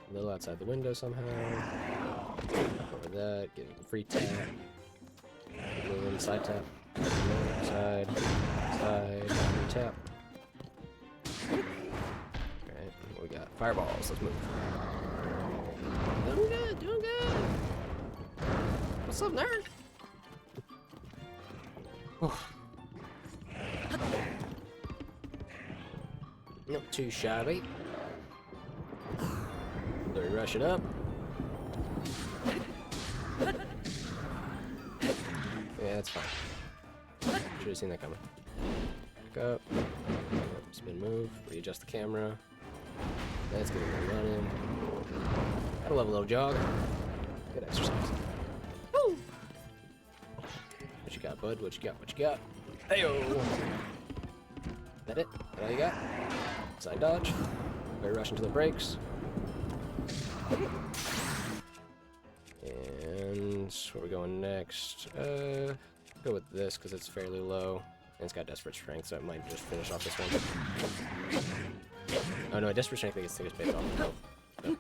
A little outside the window somehow. Over that, get a free tap. A little inside tap. Side, free tap. Alright, we got fireballs. Let's move. Doing good, doing good. What's up, nerd? Not too shabby. So we rush it up. Yeah, that's fine. Should have seen that coming. Back up. Spin move. Readjust the camera. Let's get it running. Gotta love a little jog. Good exercise. Woo! What you got, bud? What you got? What you got? Heyo! That it? That all you got? Side dodge. Very rush into the brakes. And where are we going next? Go with this because it's fairly low. And it's got Desperate Strength, so I might just finish off this one. Oh no, Desperate Strength I guess takes bait off. Oh. No.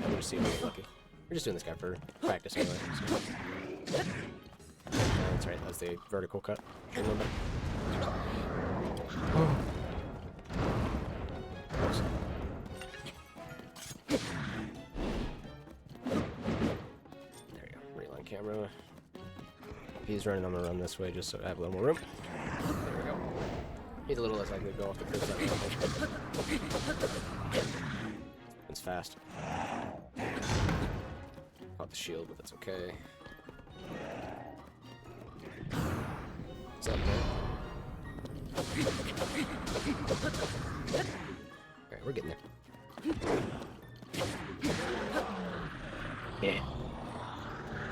We'll just see if we get lucky. We're just doing this guy for practice anyway. So. That's right, that's the vertical cut. A little bit. Oh. There we go. Reline camera. If he's running, I'm gonna run this way just so I have a little more room. There we go. He's a little less likely to go off the cliff. It's fast. Caught the shield, but that's okay. What's up, man? Alright, we're getting there. Yeah.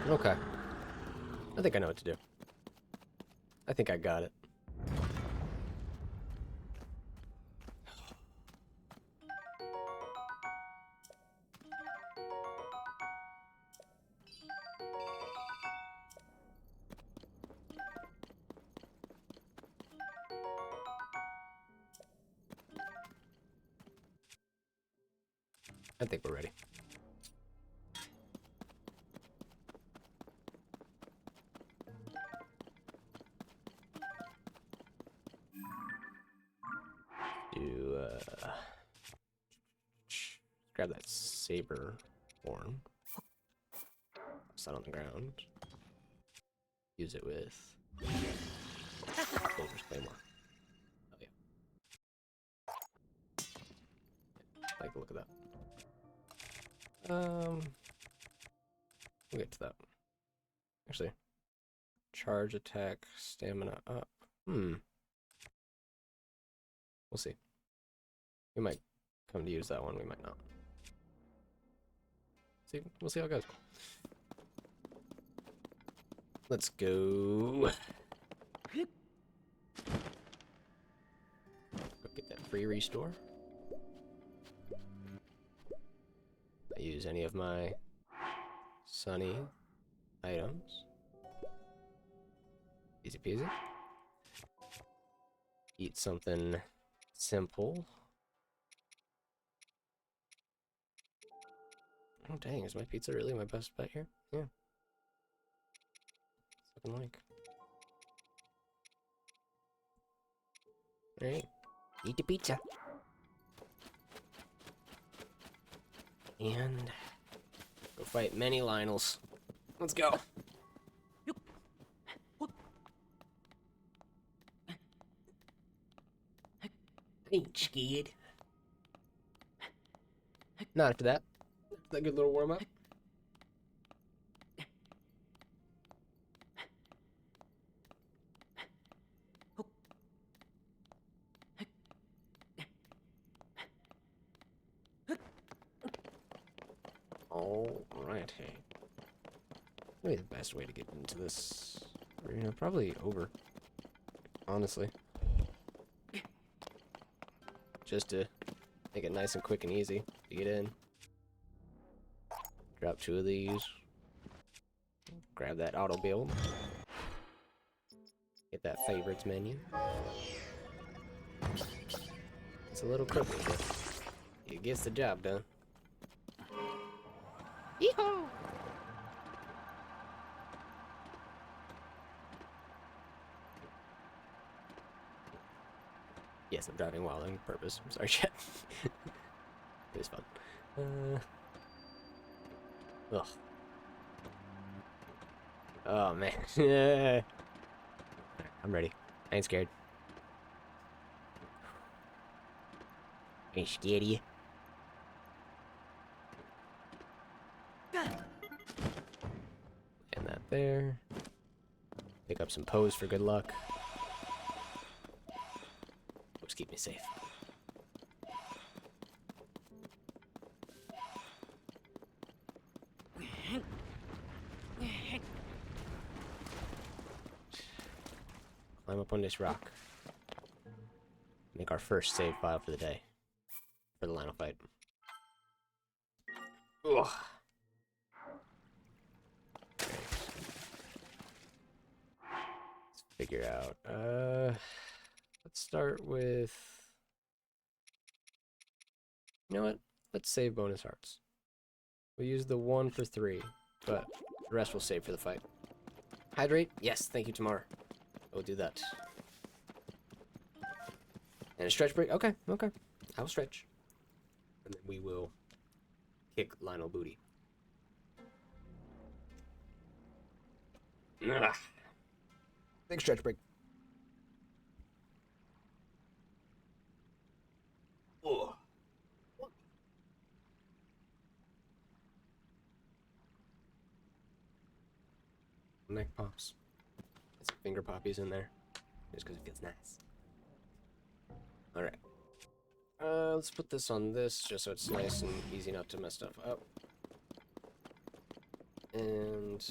Okay. I think I know what to do. I think I got it. I think we're ready. Grab that saber horn. Set on the ground. Use it with Soldier's Claymore. Oh yeah. I like the look of that. We'll get to that. Actually, charge attack, stamina up. We'll see. We might come to use that one, we might not. See, we'll see how it goes. Let's go. Go get that free restore. I use any of my sunny items. Easy peasy. Eat something simple. Oh dang, is my pizza really my best bet here? Yeah. It's looking like. Alright. Eat the pizza. And go fight many Lynels. Let's go. Ain't scared. Not after that. That good little warm up. Alright, hey. Maybe the best way to get into this arena, probably over. Honestly. Just to make it nice and quick and easy to get in. Drop 2 of these. Grab that auto build. Get that favorites menu. It's a little crooked, but it gets the job done. Yeehaw! Yes, I'm driving while on purpose. I'm sorry, chat. It was fun. Ugh. Oh, man. Yeah. I'm ready. I ain't scared. Ain't scared of you. And that there. Pick up some pose for good luck. Just keep me safe. Climb up on this rock. Make our first save file for the day. For the Lynel fight. Ugh. Let's figure out. Let's start with. You know what? Let's save bonus hearts. We'll use the 1 for 3, but the rest we'll save for the fight. Hydrate? Yes, thank you, Tamar. We'll do that. And a stretch break? Okay, okay. I'll stretch. And then we will kick Lynel booty. Ugh. Big stretch break. Ugh. Neck pops. Get some finger poppies in there. Just because it feels nice. Alright. Let's put this on this, just so it's nice and easy not to mess stuff up. And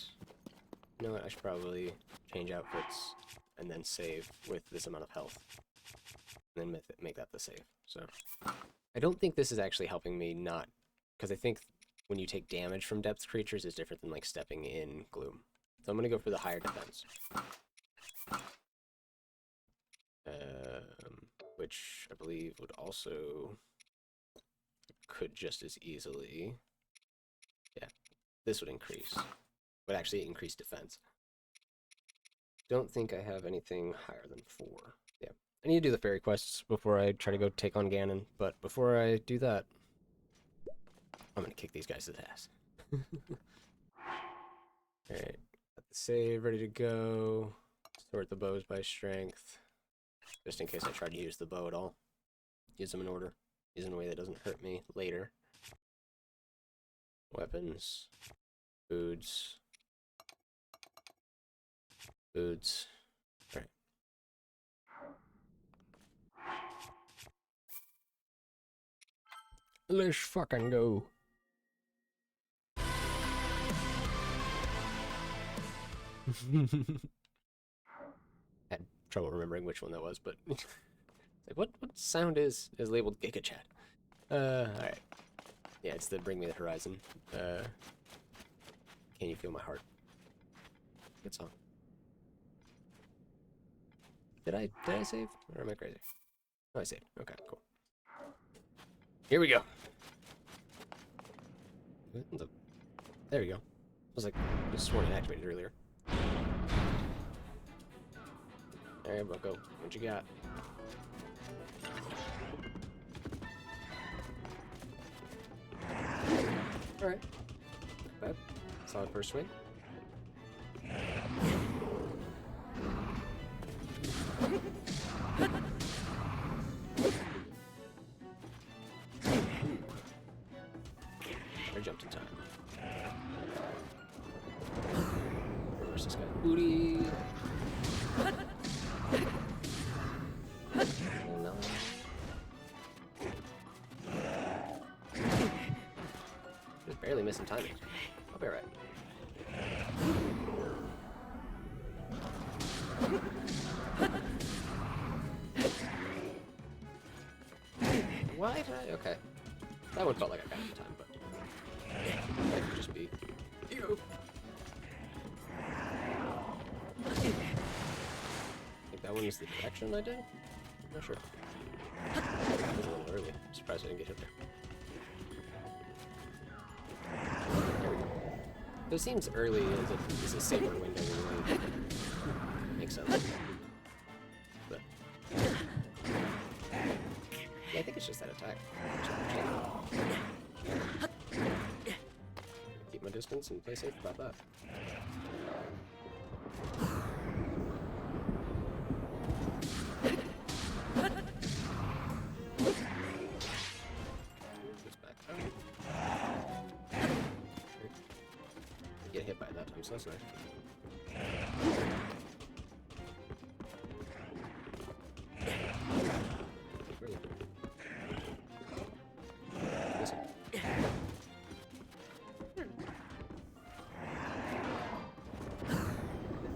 you know what, I should probably change outfits and then save with this amount of health. And then make that the save. So I don't think this is actually helping me not, because I think when you take damage from depth creatures is different than like stepping in gloom. So I'm gonna go for the higher defense. Which I believe would also could just as easily, yeah, this would increase, would actually increase defense. Don't think I have anything higher than 4. Yeah, I need to do the fairy quests before I try to go take on Ganon, but before I do that, I'm gonna kick these guys' ass. Alright, got the save ready to go. Sort the bows by strength. Just in case I try to use the bow at all. Use them in order. Use them in a way that doesn't hurt me later. Weapons. Foods. Foods. Alright. Let's fucking go. Had trouble remembering which one that was, but like what sound is labeled Giga Chat? Alright. Yeah, it's the Bring Me the Horizon. Can You Feel My Heart? Good song. Did I save? Or am I crazy? Oh, I saved. Okay, cool. Here we go. There we go. I was like, I just sworn it activated earlier. Alright, Bucko. What you got? Alright. Not bad. Solid first swing. I jumped in time. Where's this guy? Booty! No. Just barely missing timing. I'll be alright. Why did I? Okay. That one felt like I got it in time, but that could just be you. I think that one is the direction I did? I'm not sure. It was a little early. I'm surprised I didn't get hit there. There we go. So it seems early is a safer window really. Makes sense. But yeah, I think it's just that attack. Keep my distance and play safe about that. Get hit by it that time, so that's nice.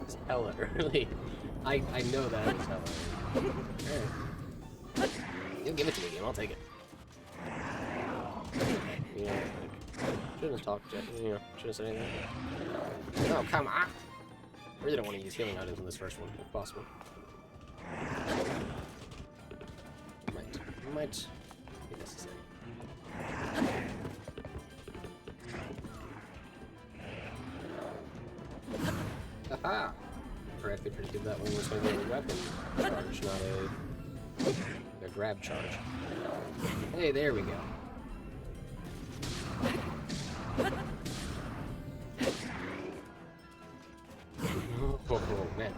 It's hella early. I know that it's hella early. Alright. You'll give it to me, game. I'll take it. You know, shouldn't have talked yet. You know, shouldn't have said anything. Oh, come on! I really don't want to use healing items in this first one, if possible. Might be necessary. Haha! Correctly predicted that one was going to be a weapon charge, not a grab charge. Hey, there we go. Oh man,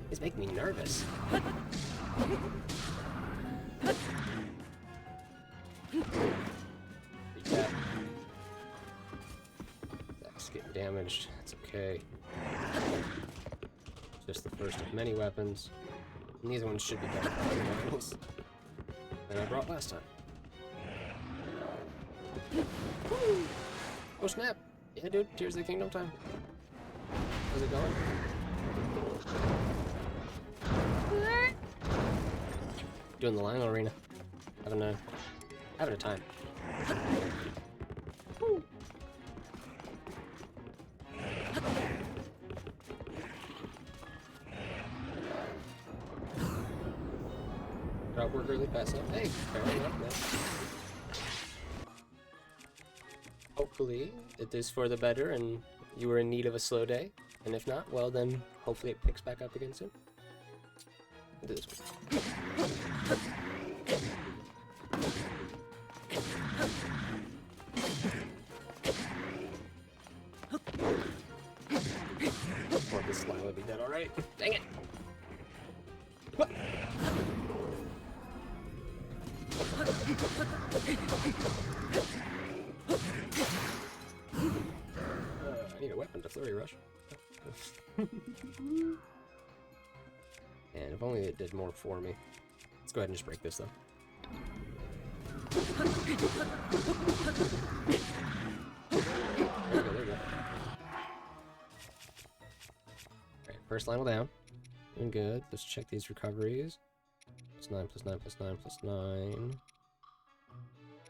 it's making me nervous. That's getting damaged. It's okay. Just the first of many weapons. And these ones should be better than I brought last time. Oh snap! Yeah dude, Tears of the Kingdom time. How's it going? Doing the Lynel arena. Having a time. Woo. Drop work really fast. Hey, fair enough, man. Hopefully it is for the better and you were in need of a slow day. And if not, well then hopefully it picks back up again soon. I'll do this one. Want this slime to be dead already. Dang it! What? I need a weapon to flurry rush. And if only it did more for me. Let's go ahead and just break this though. There we go. Alright, first Lynel down. Doing good. Let's check these recoveries. +9, +9, +9, +9.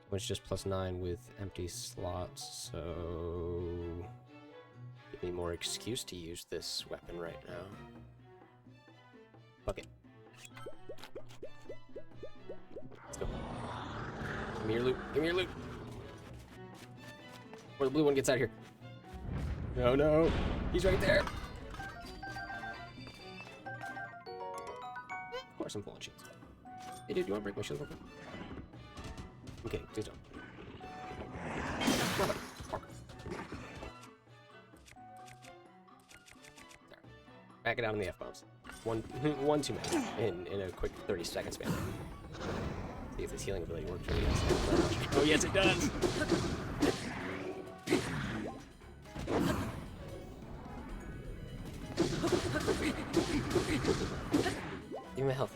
Which just +9 with empty slots, so... give me more excuse to use this weapon right now. Fuck it. Let's go. Give me your loot. Give me your loot. Before the blue one gets out of here. No, no. He's right there. Of course I'm full on shields. Hey dude, you wanna break my shield real quick? I'm kidding, please don't. Motherfucker. Back it out on the F-bombs. One too many in a quick 30-second span. See if this healing ability works really nice. Oh yes, it does! Give me my health.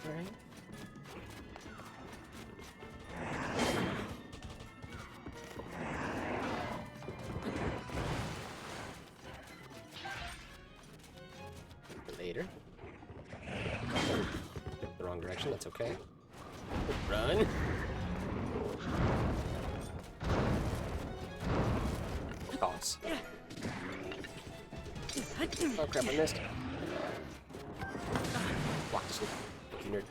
Alright. Later. The wrong direction, that's okay. Run! Toss. Oh crap, I missed. Walk to sleep. You nerd.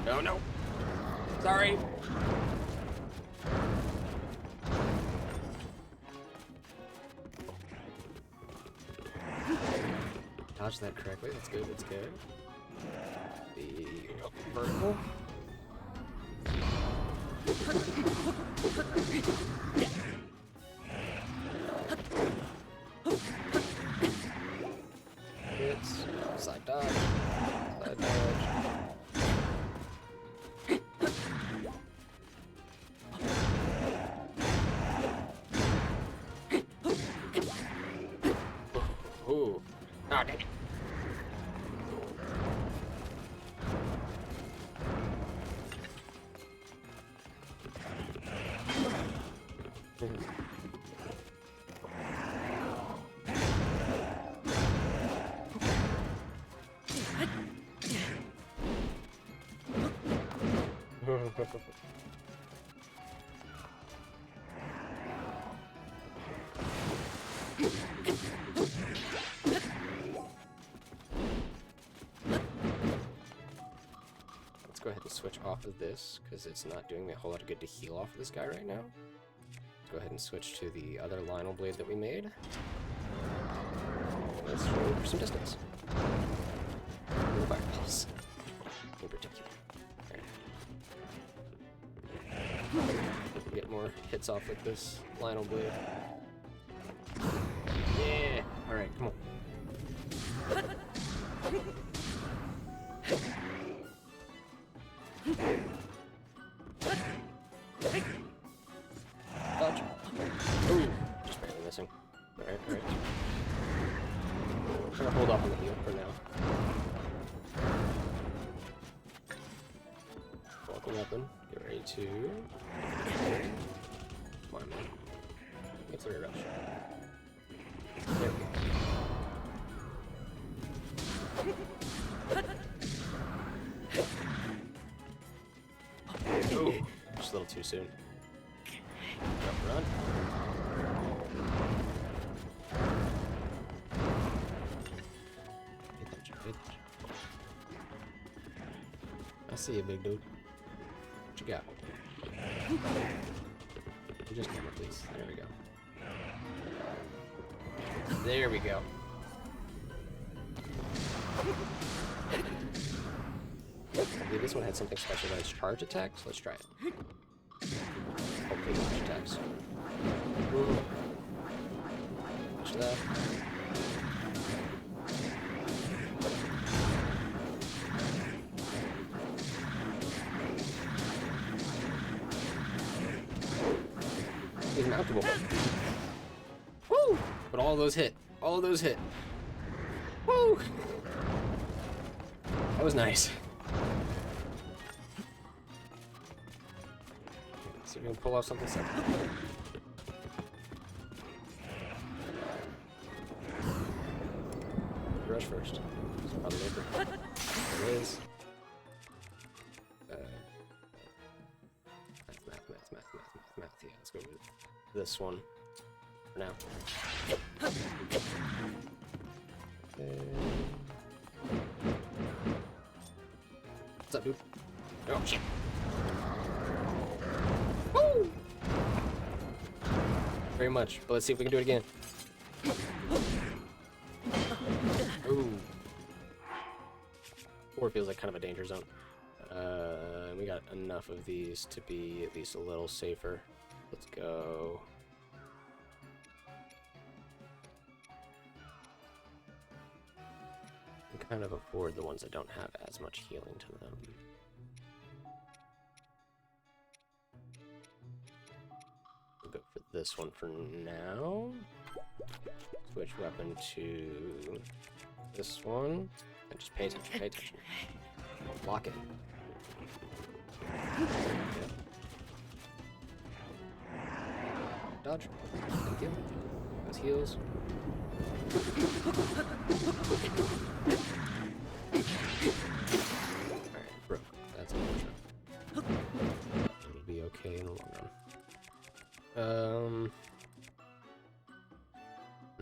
No, no! Sorry! Dodge that correctly, that's good, that's good. The vertical. Hits, side dodge, side dodge. Ooh. Oh, dang it. Let's go ahead and switch off of this, because it's not doing me a whole lot of good to heal off of this guy right now. Let's go ahead and switch to the other Lynel blade that we made. Let's roll for some distance. And fireballs, in particular. Alright. Get more hits off with this Lynel blade. Yeah! Alright, come on. Dodge. Ooh, just barely missing. Alright, alright. I'm gonna hold off on the heal for now. Welcome weapon. Get ready to... Come on, man. Get through a rush. There we go. Ooh, just a little too soon. Run. I see you, big dude. What you got? Just camera, please. There we go. There we go. I believe this one had something special that is charge attacks. Let's try it. Hopefully charge attacks. Watch that. He's mountable. Woo! But all of those hit. All of those hit. Woo! That was nice. See if we can pull off something simple. Rush first. It's probably later. There it is. Math. Yeah, let's go with this one for now. What's up, dude? Oh, shit. Woo! Very much, but let's see if we can do it again. Ooh. 4 feels like kind of a danger zone. We got enough of these to be at least a little safer. Let's go. I can kind of afford the ones that don't have as much healing to them. We'll go for this one for now. Switch weapon to this one. And just pay attention, pay attention. Block it. Yep. Dodge. Thank you. Those heals. Alright, broke. That's unfortunate. It'll be okay in the long run.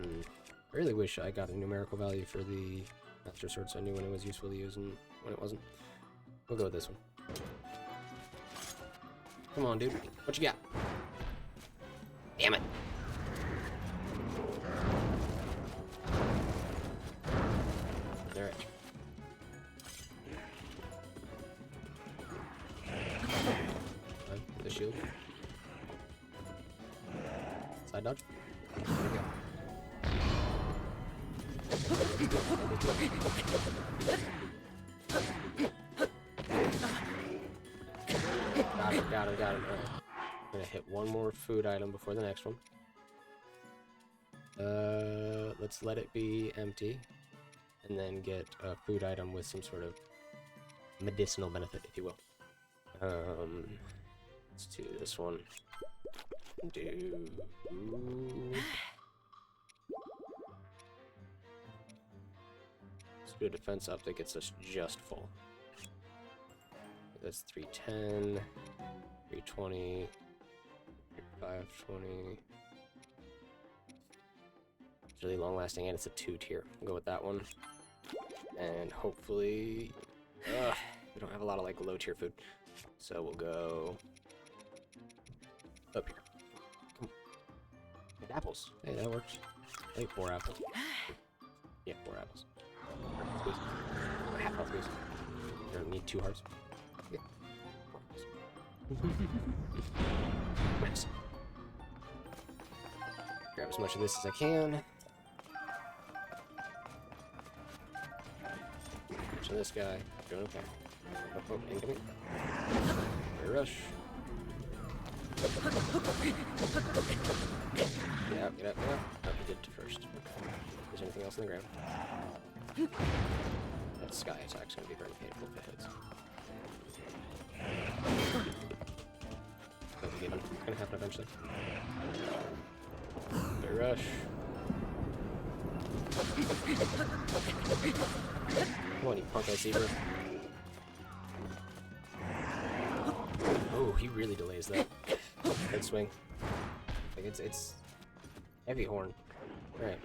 I really wish I got a numerical value for the Master Sword so I knew when it was useful to use and when it wasn't. We'll go with this one. Come on, dude. What you got? Damn it. Alright. The shield. Side dodge. There we go. Got him. Alright. I'm gonna hit one more food item before the next one. Let's let it be empty. And then get a food item with some sort of medicinal benefit, if you will. Let's do this one. Let's do a defense up that gets us just full. That's 310, 320, 520. It's really long lasting and it's a 2 tier. We'll go with that one. And hopefully, we don't have a lot of like low tier food. So we'll go up here. Come on. And apples. Hey, that works. I think 4 apples. Yeah, 4 apples. Squeeze. Half health squeeze. You don't need 2 hearts. Yeah. Nice. Grab as much of this as I can. So this guy, doing okay. Oh, incoming. Rush. Get out. Oh, he did it first. Is there anything else on the ground? That sky attack's gonna be very painful if it hits. That's given. It's gonna happen eventually. The rush. Come on, you punk-ass zebra. Oh, he really delays that. Head swing. Like it's heavy horn. Alright.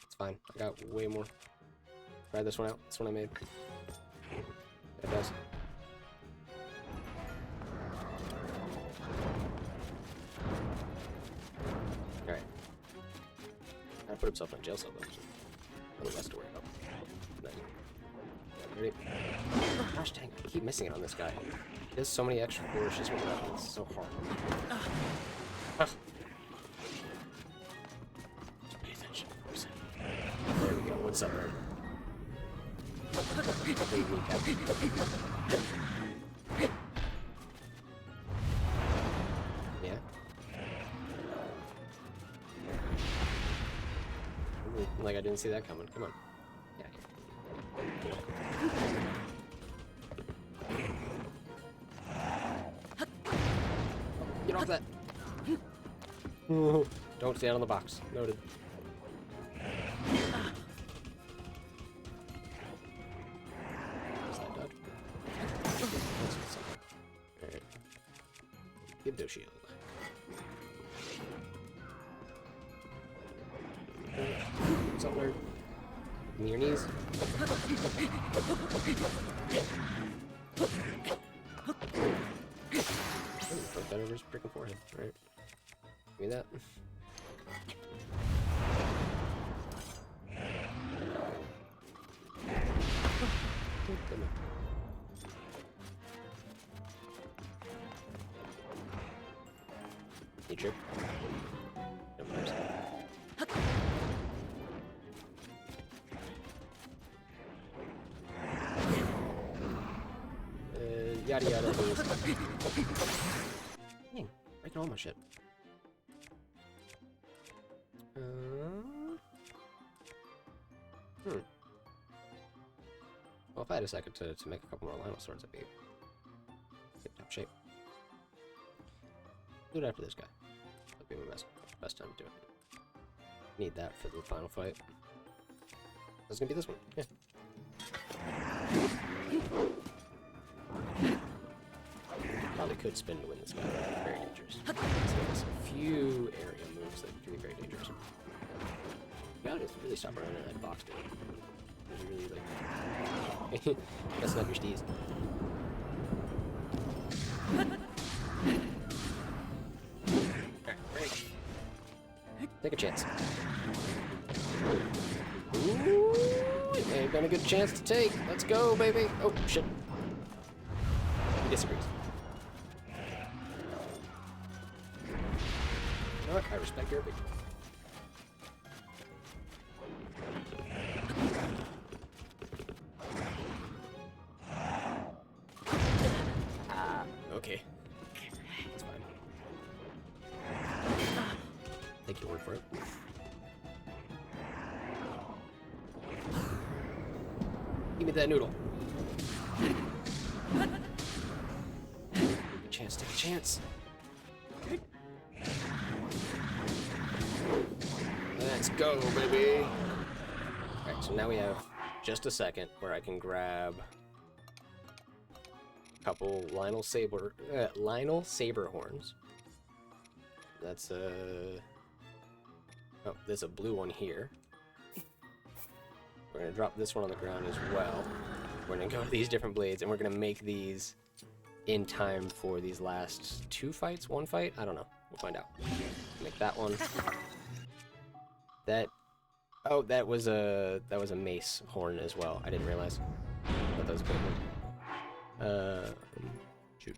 It's fine. I got way more. Try this one out. This one I made. It does. Alright. I put himself in a jail cell though. Nothing less to worry about. Nice. Ready? Gosh dang, I keep missing it on this guy. He does so many extra flourishes with weapons. It's so hard. Pay attention, person. There we go. What's up, nerd? Yeah? Like I didn't see that coming. Come on. Yeah. Get off that. Don't stand on the box. Noted. Is that dodge? Alright. Give those shield. What's up, nerd? Give me your knees. Put that over his freaking forehead. Alright. Give me that. You trip? No worries. Yada yada. Dang, breaking all my shit. Well, if I had a second to make a couple more Lynel swords, I'd be in top shape. Do it after this guy. That'd be my best time to do it. Need that for the final fight. It's gonna be this one. Yeah. Probably could spin to win this guy. Very dangerous. So there's a few area moves that can be very dangerous. You gotta really stop running in that box, dude. There's really like messing up your steez. Alright, break. Take a chance. Ooh, ain't been a good chance to take. Let's go, baby. Oh shit. He disagrees. You know what? I respect your opinion. Okay. That's fine. Take your word for it. Give me that noodle. Take a chance, take a chance. Let's go, baby. Alright, so now we have just a second where I can grab a couple Lynel saber horns. That's oh, there's a blue one here. We're gonna drop this one on the ground as well. We're gonna go to these different blades, and we're gonna make these in time for these last two fights, one fight. I don't know. We'll find out. Make that one. That. Oh, that was a mace horn as well. I didn't realize. Thought that was a good one. Shoot.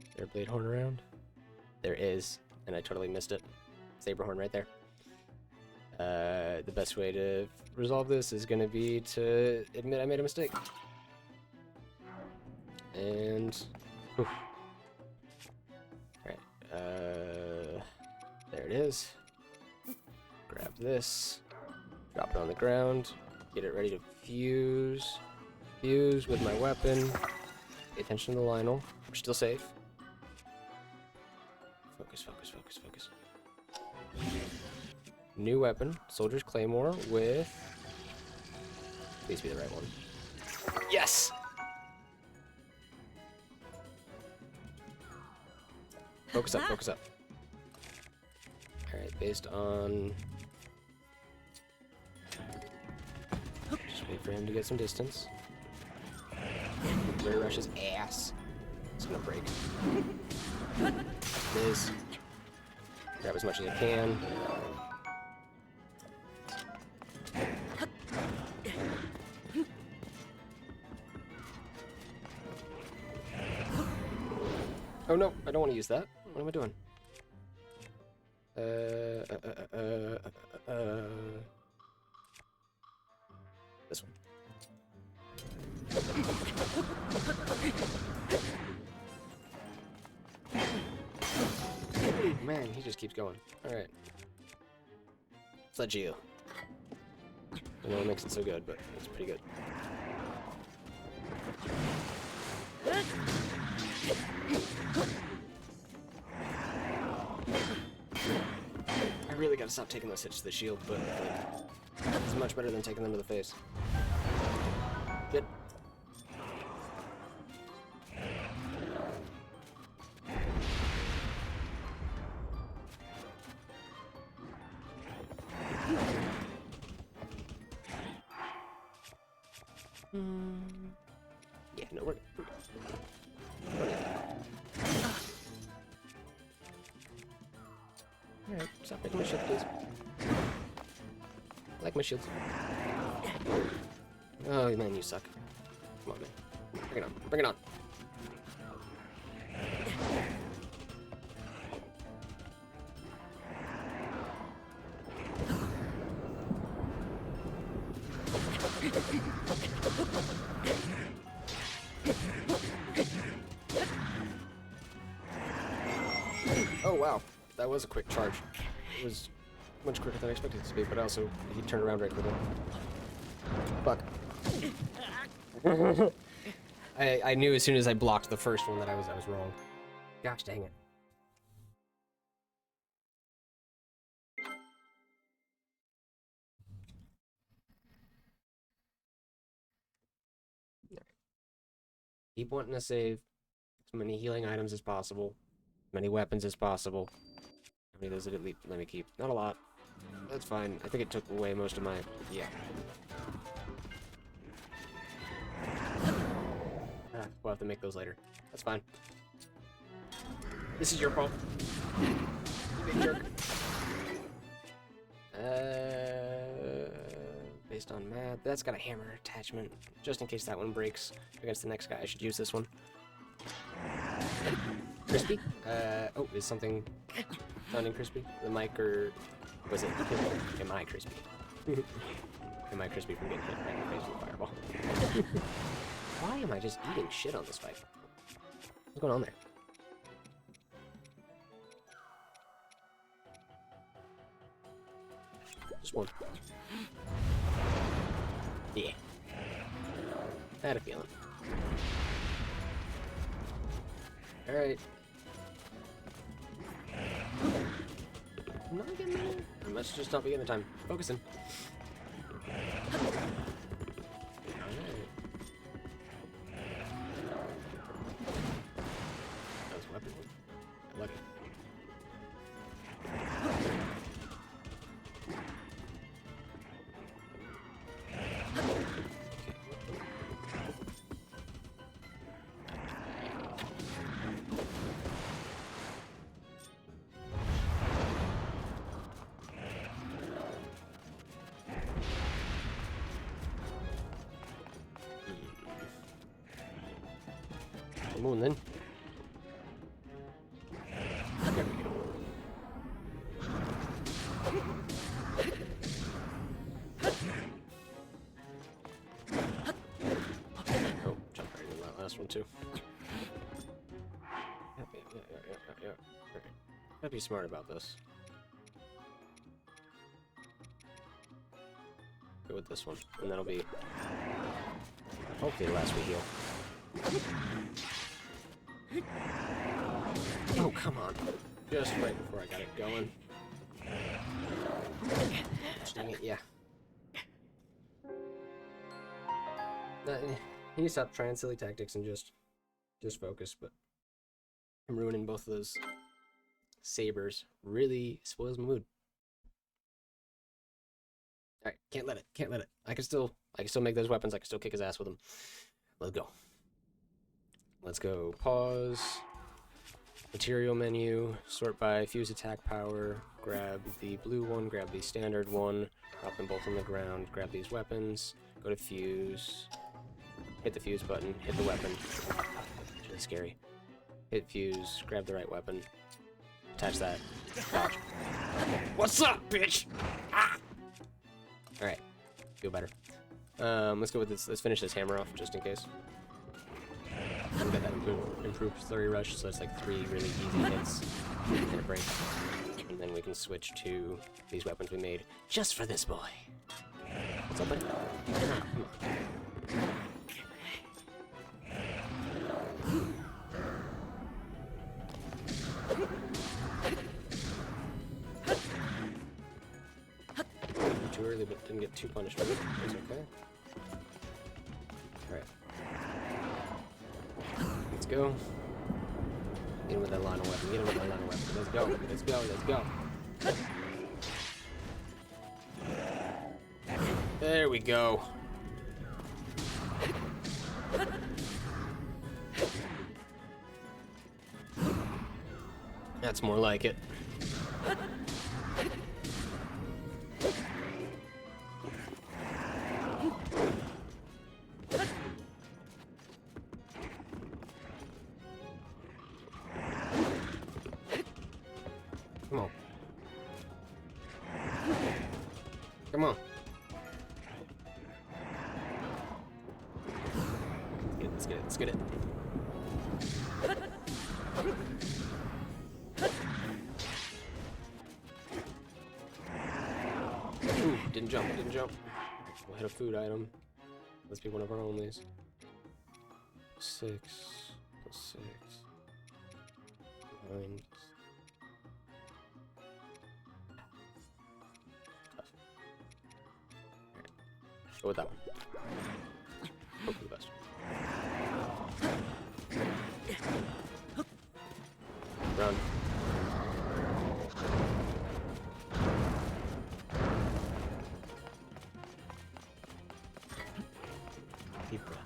Is there a blade horn around? There is, and I totally missed it. Saber horn right there. The best way to resolve this is going to be to admit I made a mistake. And... Alright, there it is. Grab this, drop it on the ground, get it ready to fuse. Fuse with my weapon. Pay attention to the Lynel. We're still safe. Focus, focus, focus, focus. New weapon, Soldier's Claymore with... Please be the right one. Yes! Focus up, focus up. Alright, based on... Just wait for him to get some distance. Where Rush's ass. It's gonna break. It is. Grab as much as I can. Oh no, I don't want to use that. What am I doing? This one. Man, he just keeps going. Alright. Sledge you. I know what makes it so good, but it's pretty good. I really gotta stop taking those hits to the shield, but like, it's much better than taking them to the face. Good. Yeah, no, we're good. Alright, stop making my shield, please. I like my shields. Oh, man, you suck. Come on, man. Bring it on. Bring it on. Oh, wow. That was a quick charge. It was much quicker than I expected it to be, but also, he turned around right quickly. Fuck. I knew as soon as I blocked the first one that I was wrong. Gosh dang it. Keep wanting to save as many healing items as possible, as many weapons as possible. How many of those did it let me keep? Not a lot. That's fine. I think it took away most of my... yeah. We'll have to make those later. That's fine. This is your fault. You big jerk. Based on math, that's got a hammer attachment. Just in case that one breaks against the next guy, I should use this one. Crispy? Oh, is something sounding crispy? The mic, or was it? Am I crispy? Am I crispy from getting hit right in the face with a fireball? Why am I just eating shit on this fight? What's going on there? Just one. Yeah. I had a feeling. Alright. I'm not getting there. I must just not be getting the time. Focusing. Come on then. There we go. Oh, jump right into that last one too. Yeah. Gotta be smart about this. Go with this one, and that'll be hopefully the last we heal. Oh, come on. Just right before I got it going. Dang it, yeah. You need to stop trying silly tactics and just focus, but I'm ruining both of those sabers. Really spoils my mood. Alright, can't let it. I can still make those weapons, I can still kick his ass with them. Let's go. Let's go. Pause. Material menu. Sort by fuse attack power. Grab the blue one. Grab the standard one. Drop them both on the ground. Grab these weapons. Go to fuse. Hit the fuse button. Hit the weapon. It's really scary. Hit fuse. Grab the right weapon. Attach that. Dodge. What's up, bitch? Ah! Alright. Feel better. Let's go with this. Let's finish this hammer off just in case. Get that improvement. improved flurry rush, so it's like 3 really easy hits and a break. And then we can switch to these weapons we made just for this boy. What's up, buddy? Ah, come on. Too early, but didn't get too punished. It's okay. Alright. Let's go. Get him with that line of weapon. Get him with that line of weapon. Let's go. Let's go. Let's go. There we go. That's more like it. Come on. Come on. Let's get it. Let's get it. Ooh, didn't jump. Didn't jump. We'll hit a food item. Let's be one of our onlys. 6 plus 6. 9. Go with that one. Hope for the best. Run. Deep breath.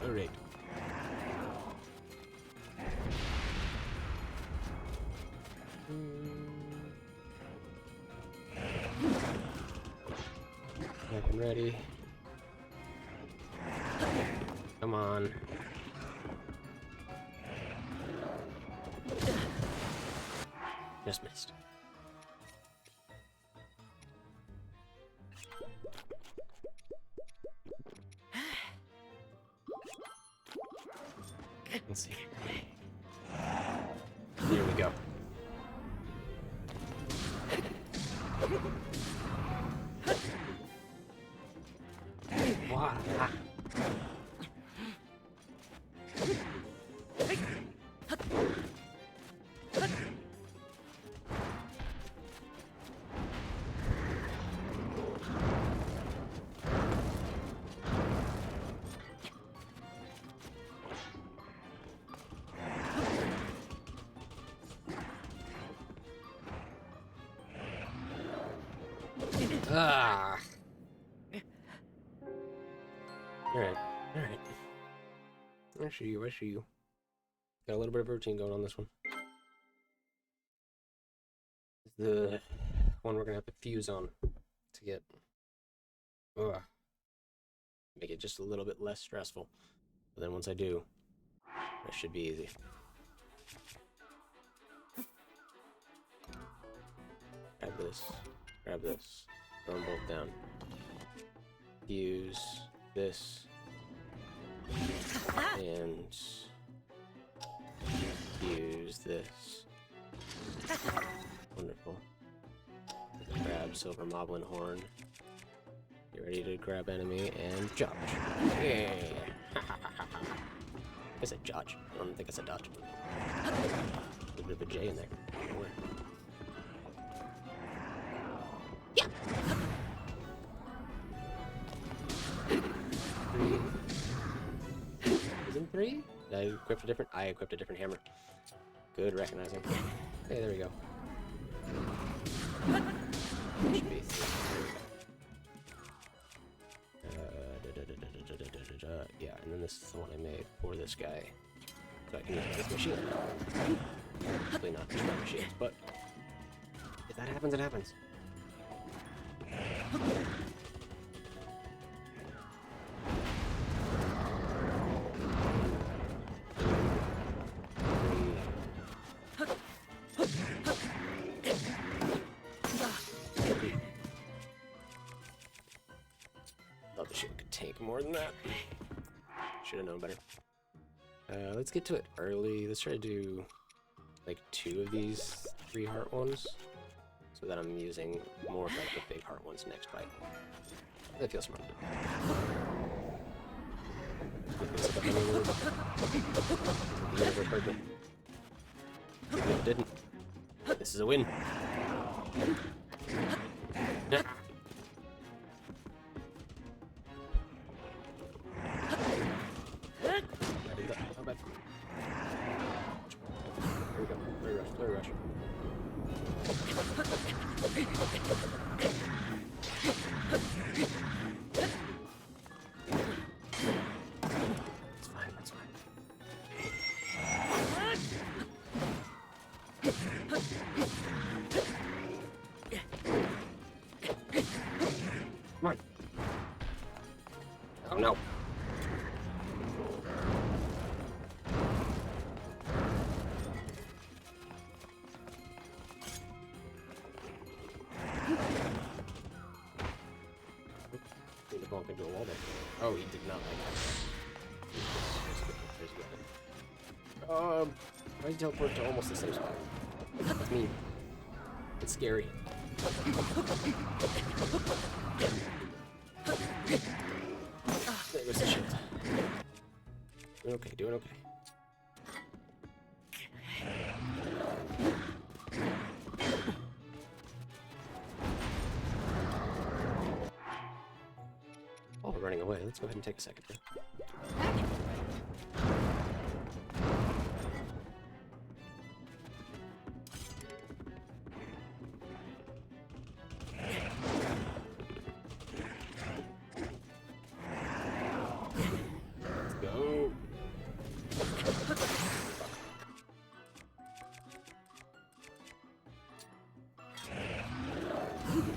All right. I'm ready. Come on. Just missed. Let's see. Here we go. Wow. Ah. Alright, alright. I see you, I see you. Got a little bit of routine going on this one. The one we're gonna have to fuse on to get make it just a little bit less stressful. But then once I do, that should be easy. Grab this, throw them both down. Fuse this, and fuse this. Wonderful. Grab Silver Moblin Horn. Get ready to grab enemy and dodge. Yeah. I said dodge. I don't think I said dodge. A little bit of a J in there. Yeah. 3. Isn't 3? Did I equip a different? I equipped a different hammer. Good recognizing. Hey, there we go. Should be 3. Yeah, and then this is the one I made for this guy. So I can use it with my shield. Hopefully not destroy my shields, but if that happens, it happens. Thought the shield could tank more than that. Should have known better. Let's get to it early. Let's try to do like 2 of these 3 heart ones, so that I'm using more of like the big heart ones next fight. That feels smart. You never heard me. Even if it didn't. This is a win. Yeah. Not bad. There we go. Flurry rush. Flurry rush. That's fine. That's fine. Come on. Oh no. Need to bump into a wall there. Oh, he did not like that. There's good. Why did you teleport to almost the same spot? That's mean. It's scary. There goes the shield. Doing okay, doing okay. Oh, we're running away. Let's go ahead and take a second here. Let's go.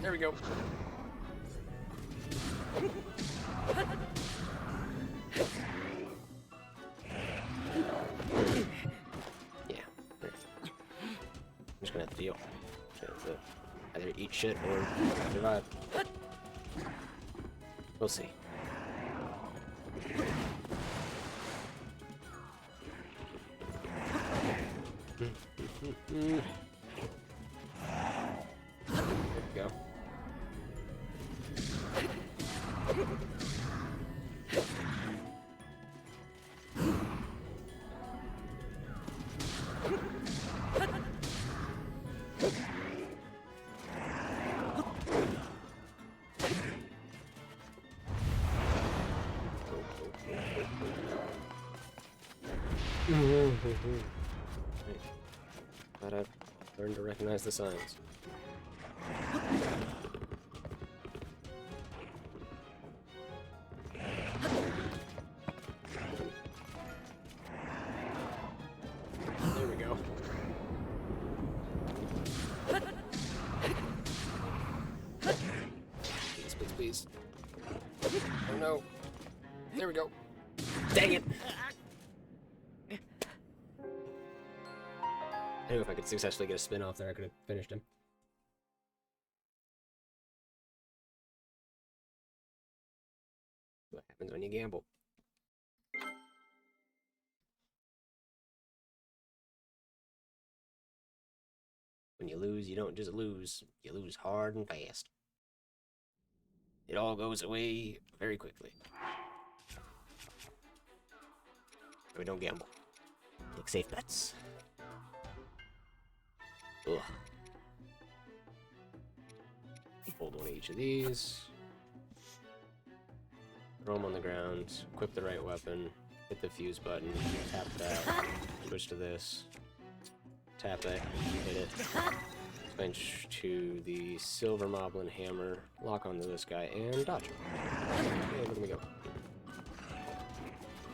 There we go. Yeah. There. I'm just gonna have to deal. Gonna have to either eat shit or survive. We'll see. There we go. Glad I've learned to recognize the signs. There we go. Please, please, please. Oh no. There we go. Dang it! I knew if I could successfully get a spin off there, I could have finished him. What happens when you gamble? When you lose, you don't just lose. You lose hard and fast. It all goes away very quickly. We don't gamble. Take safe bets. Ugh. Hold one of each of these. Throw them on the ground. Equip the right weapon. Hit the fuse button. Tap that. Switch to this. Tap it. Hit it. Switch to the silver moblin hammer. Lock onto this guy and dodge. Okay, look at me go.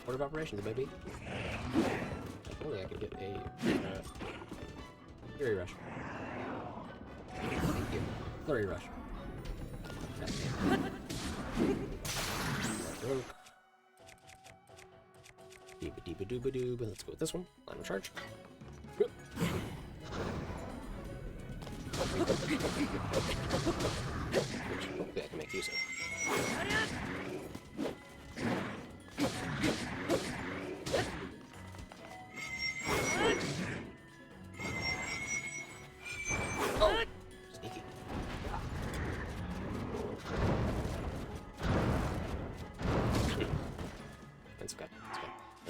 Order of operations, baby. If only I could get a Fury Rush. Thank you. Flurry Rush. Deeba deeba dooba dooba. Let's go with this one. Line of charge. Which hopefully I can make use of.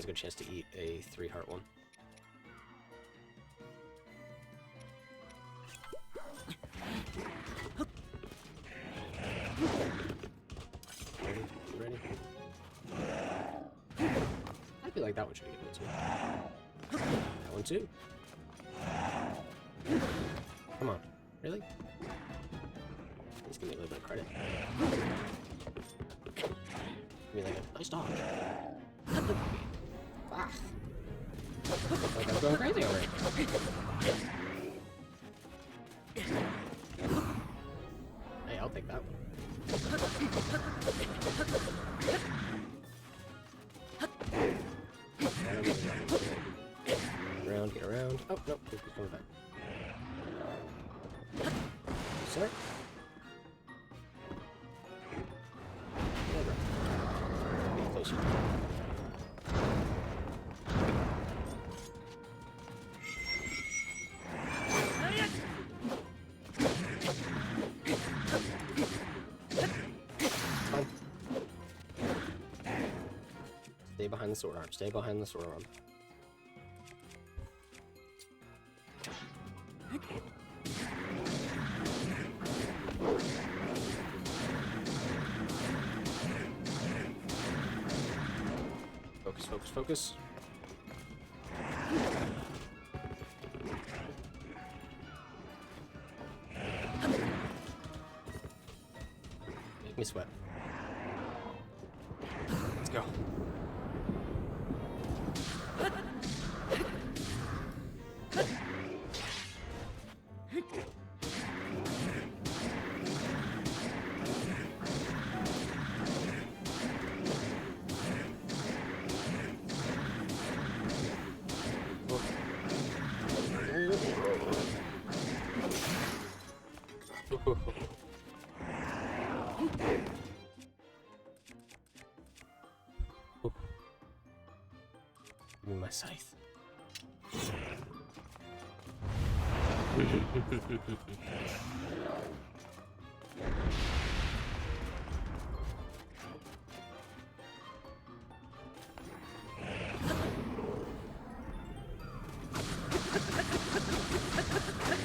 a good chance to eat a 3-heart one. Ready? I feel like that one should get it too. That one too. Come on. Really? Please give me a little bit of credit. Give me like a nice dog. Ah. Like I'm going crazy already. Hey, I'll take that one. Get around. Oh, no, he's coming back. Sir? Be closer. Fine. Stay behind the sword arm. Stay behind the sword arm. Focus. Make me sweat. Let's go. Give me my scythe.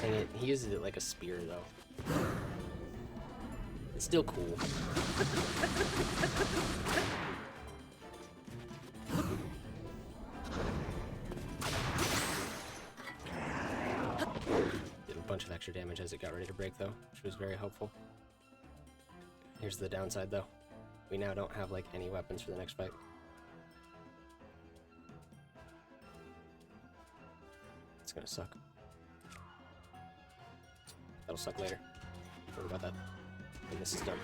Dang it, he uses it like a spear though. It's still cool. Did a bunch of extra damage as it got ready to break though, which was very helpful. Here's the downside though. We now don't have like any weapons for the next fight. It's gonna suck. That'll suck later. Don't worry about that. When this is done.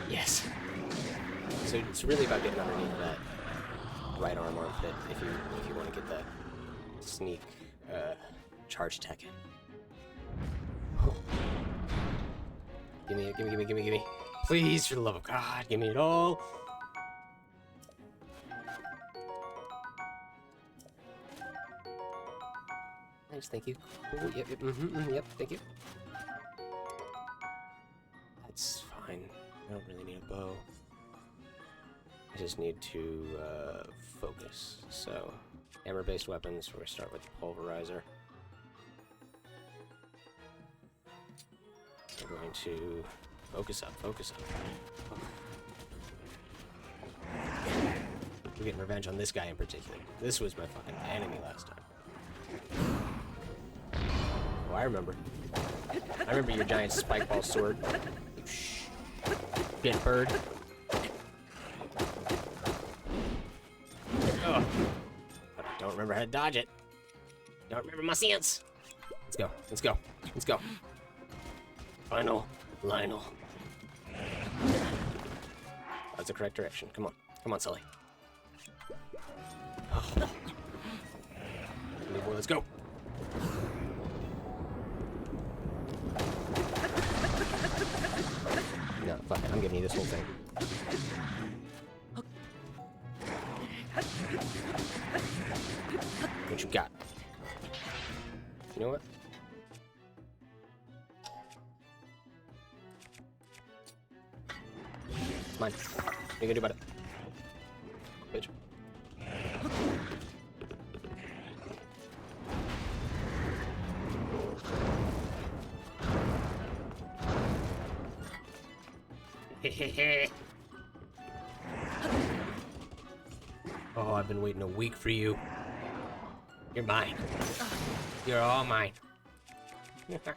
Yes. So it's really about getting underneath that right arm armpit if you want to get that sneak charge attack in. Gimme it, gimme. Please, for the love of God, give me it all. Nice, thank you. Ooh, yep, yep, thank you. That's fine. I don't really need a bow. I just need to focus. So, hammer-based weapons, we're gonna start with the pulverizer. We're going to focus up. We're getting revenge on this guy in particular. This was my fucking enemy last time. Oh, I remember. I remember your giant spike ball sword. Shh. Get bird. Oh. But I don't remember how to dodge it. Don't remember my stance. Let's go. Final, Lynel. That's the correct direction. Come on, Sully. Oh. Boy, let's go. No, fuck it. I'm giving you this whole thing. What you got? You know what? It's mine. What are you gonna do about it? Bitch. Oh, I've been waiting a week for you. You're mine. You're all mine. That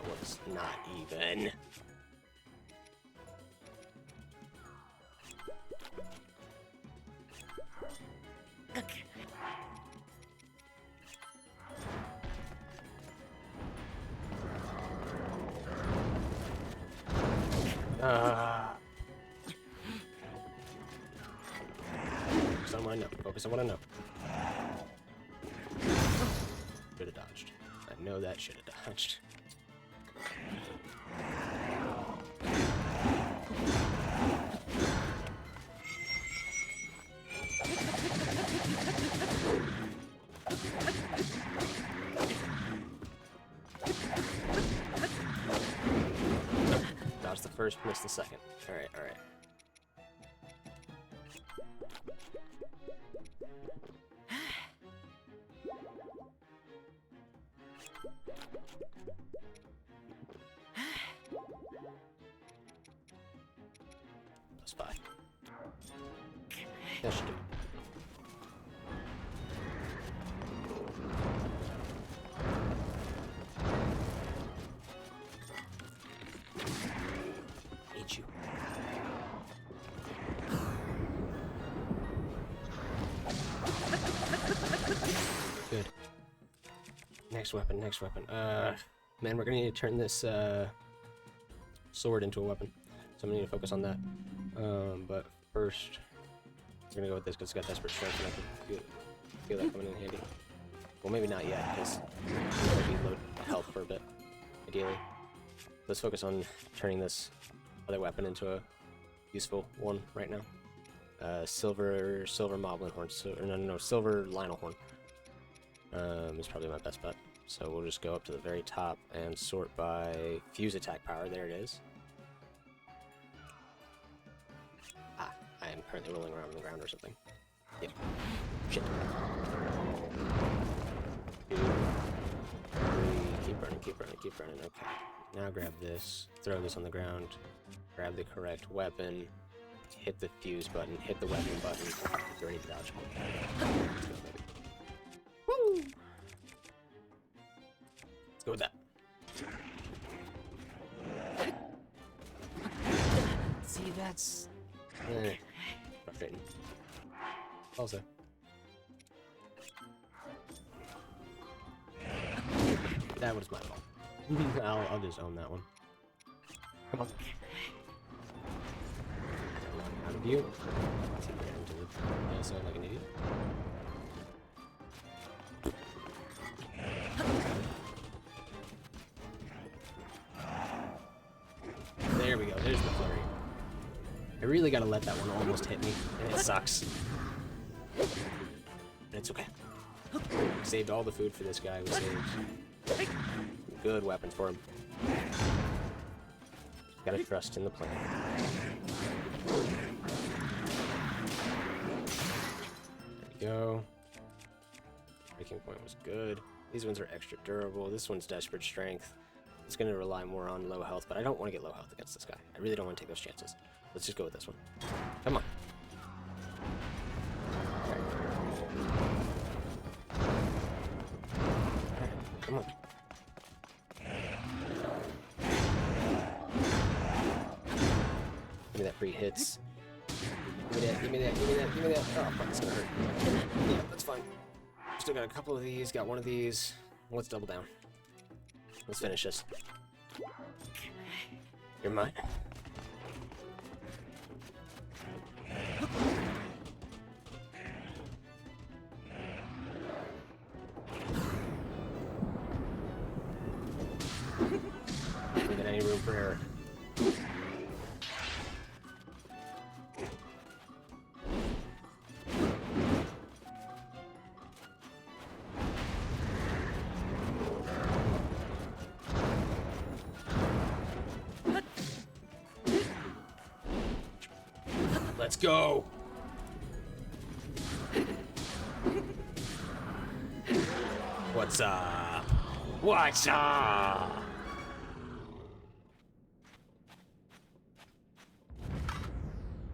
was not even. Focus on what I know. Focus on what I know. Should have dodged. I know that should have dodged. Dodge the first, miss the second. Alright, alright. Plus 5. That should do it. Hate you. Good. Next weapon, next weapon. Man, we're gonna need to turn this, sword into a weapon. So I'm gonna need to focus on that. But first, we're gonna go with this because it's got desperate strength and I can feel that coming in handy. Well, maybe not yet, because maybe load health for a bit, ideally. Let's focus on turning this other weapon into a useful one right now. Silver Moblin Horn, silver Lynel Horn. Is probably my best bet. So we'll just go up to the very top and sort by fuse attack power. There it is. Ah, I am currently rolling around on the ground or something. Yep. Shit. 2, 3, keep running, keep running, keep running. Okay. Now grab this, throw this on the ground, grab the correct weapon, hit the fuse button, hit the weapon button. You're ready to dodge. Let's go, baby. Woo! Let's go with that. See, that's frustrating. Also, that was my fault. I'll just own that one. Come on. Out of view. Let's get into the other side like an idiot. There we go. There's the flurry. I really gotta let that one almost hit me, and it sucks. And it's okay. We saved all the food for this guy. We saved good weapons for him. Gotta trust in the plan. There we go. Breaking point was good. These ones are extra durable. This one's desperate strength. It's going to rely more on low health, but I don't want to get low health against this guy. I really don't want to take those chances. Let's just go with this one. Come on. Alright, come on. Give me that free hits. Give me that, give me that, give me that, give me that. Oh, fuck, it's gonna hurt. Yeah, that's fine. Still got a couple of these, got one of these. Let's double down. Let's finish this. You're mine. Don't get any room for error. Let's go. What's up? What's up?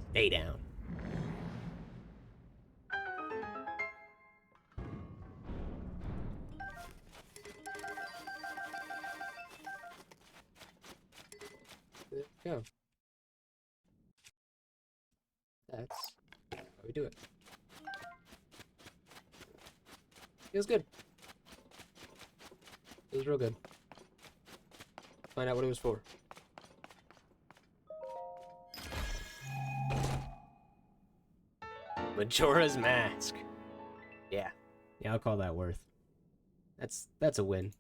Stay down. There we go. That's how we do it. Feels good. Feels real good. Find out what it was for. Majora's Mask. Yeah. Yeah, I'll call that worth. That's a win.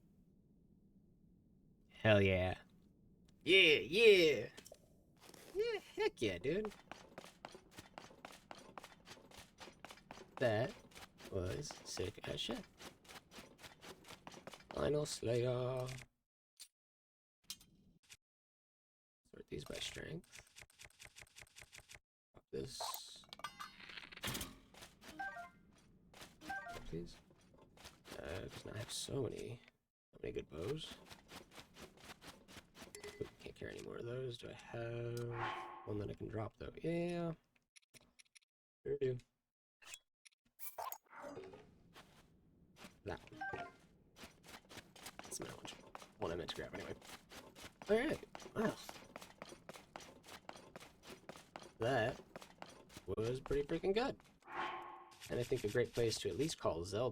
Hell yeah. Yeah, yeah. Yeah, heck yeah, dude. That was sick as shit. Final Slayer. Sort these by strength. Pop this. Please. Because now I have so many good bows. Oop, can't carry any more of those. Do I have one that I can drop though? Yeah. Sure do. That one. That's not one I meant to grab anyway. Alright. Wow. That was pretty freaking good. And I think a great place to at least call Zelda.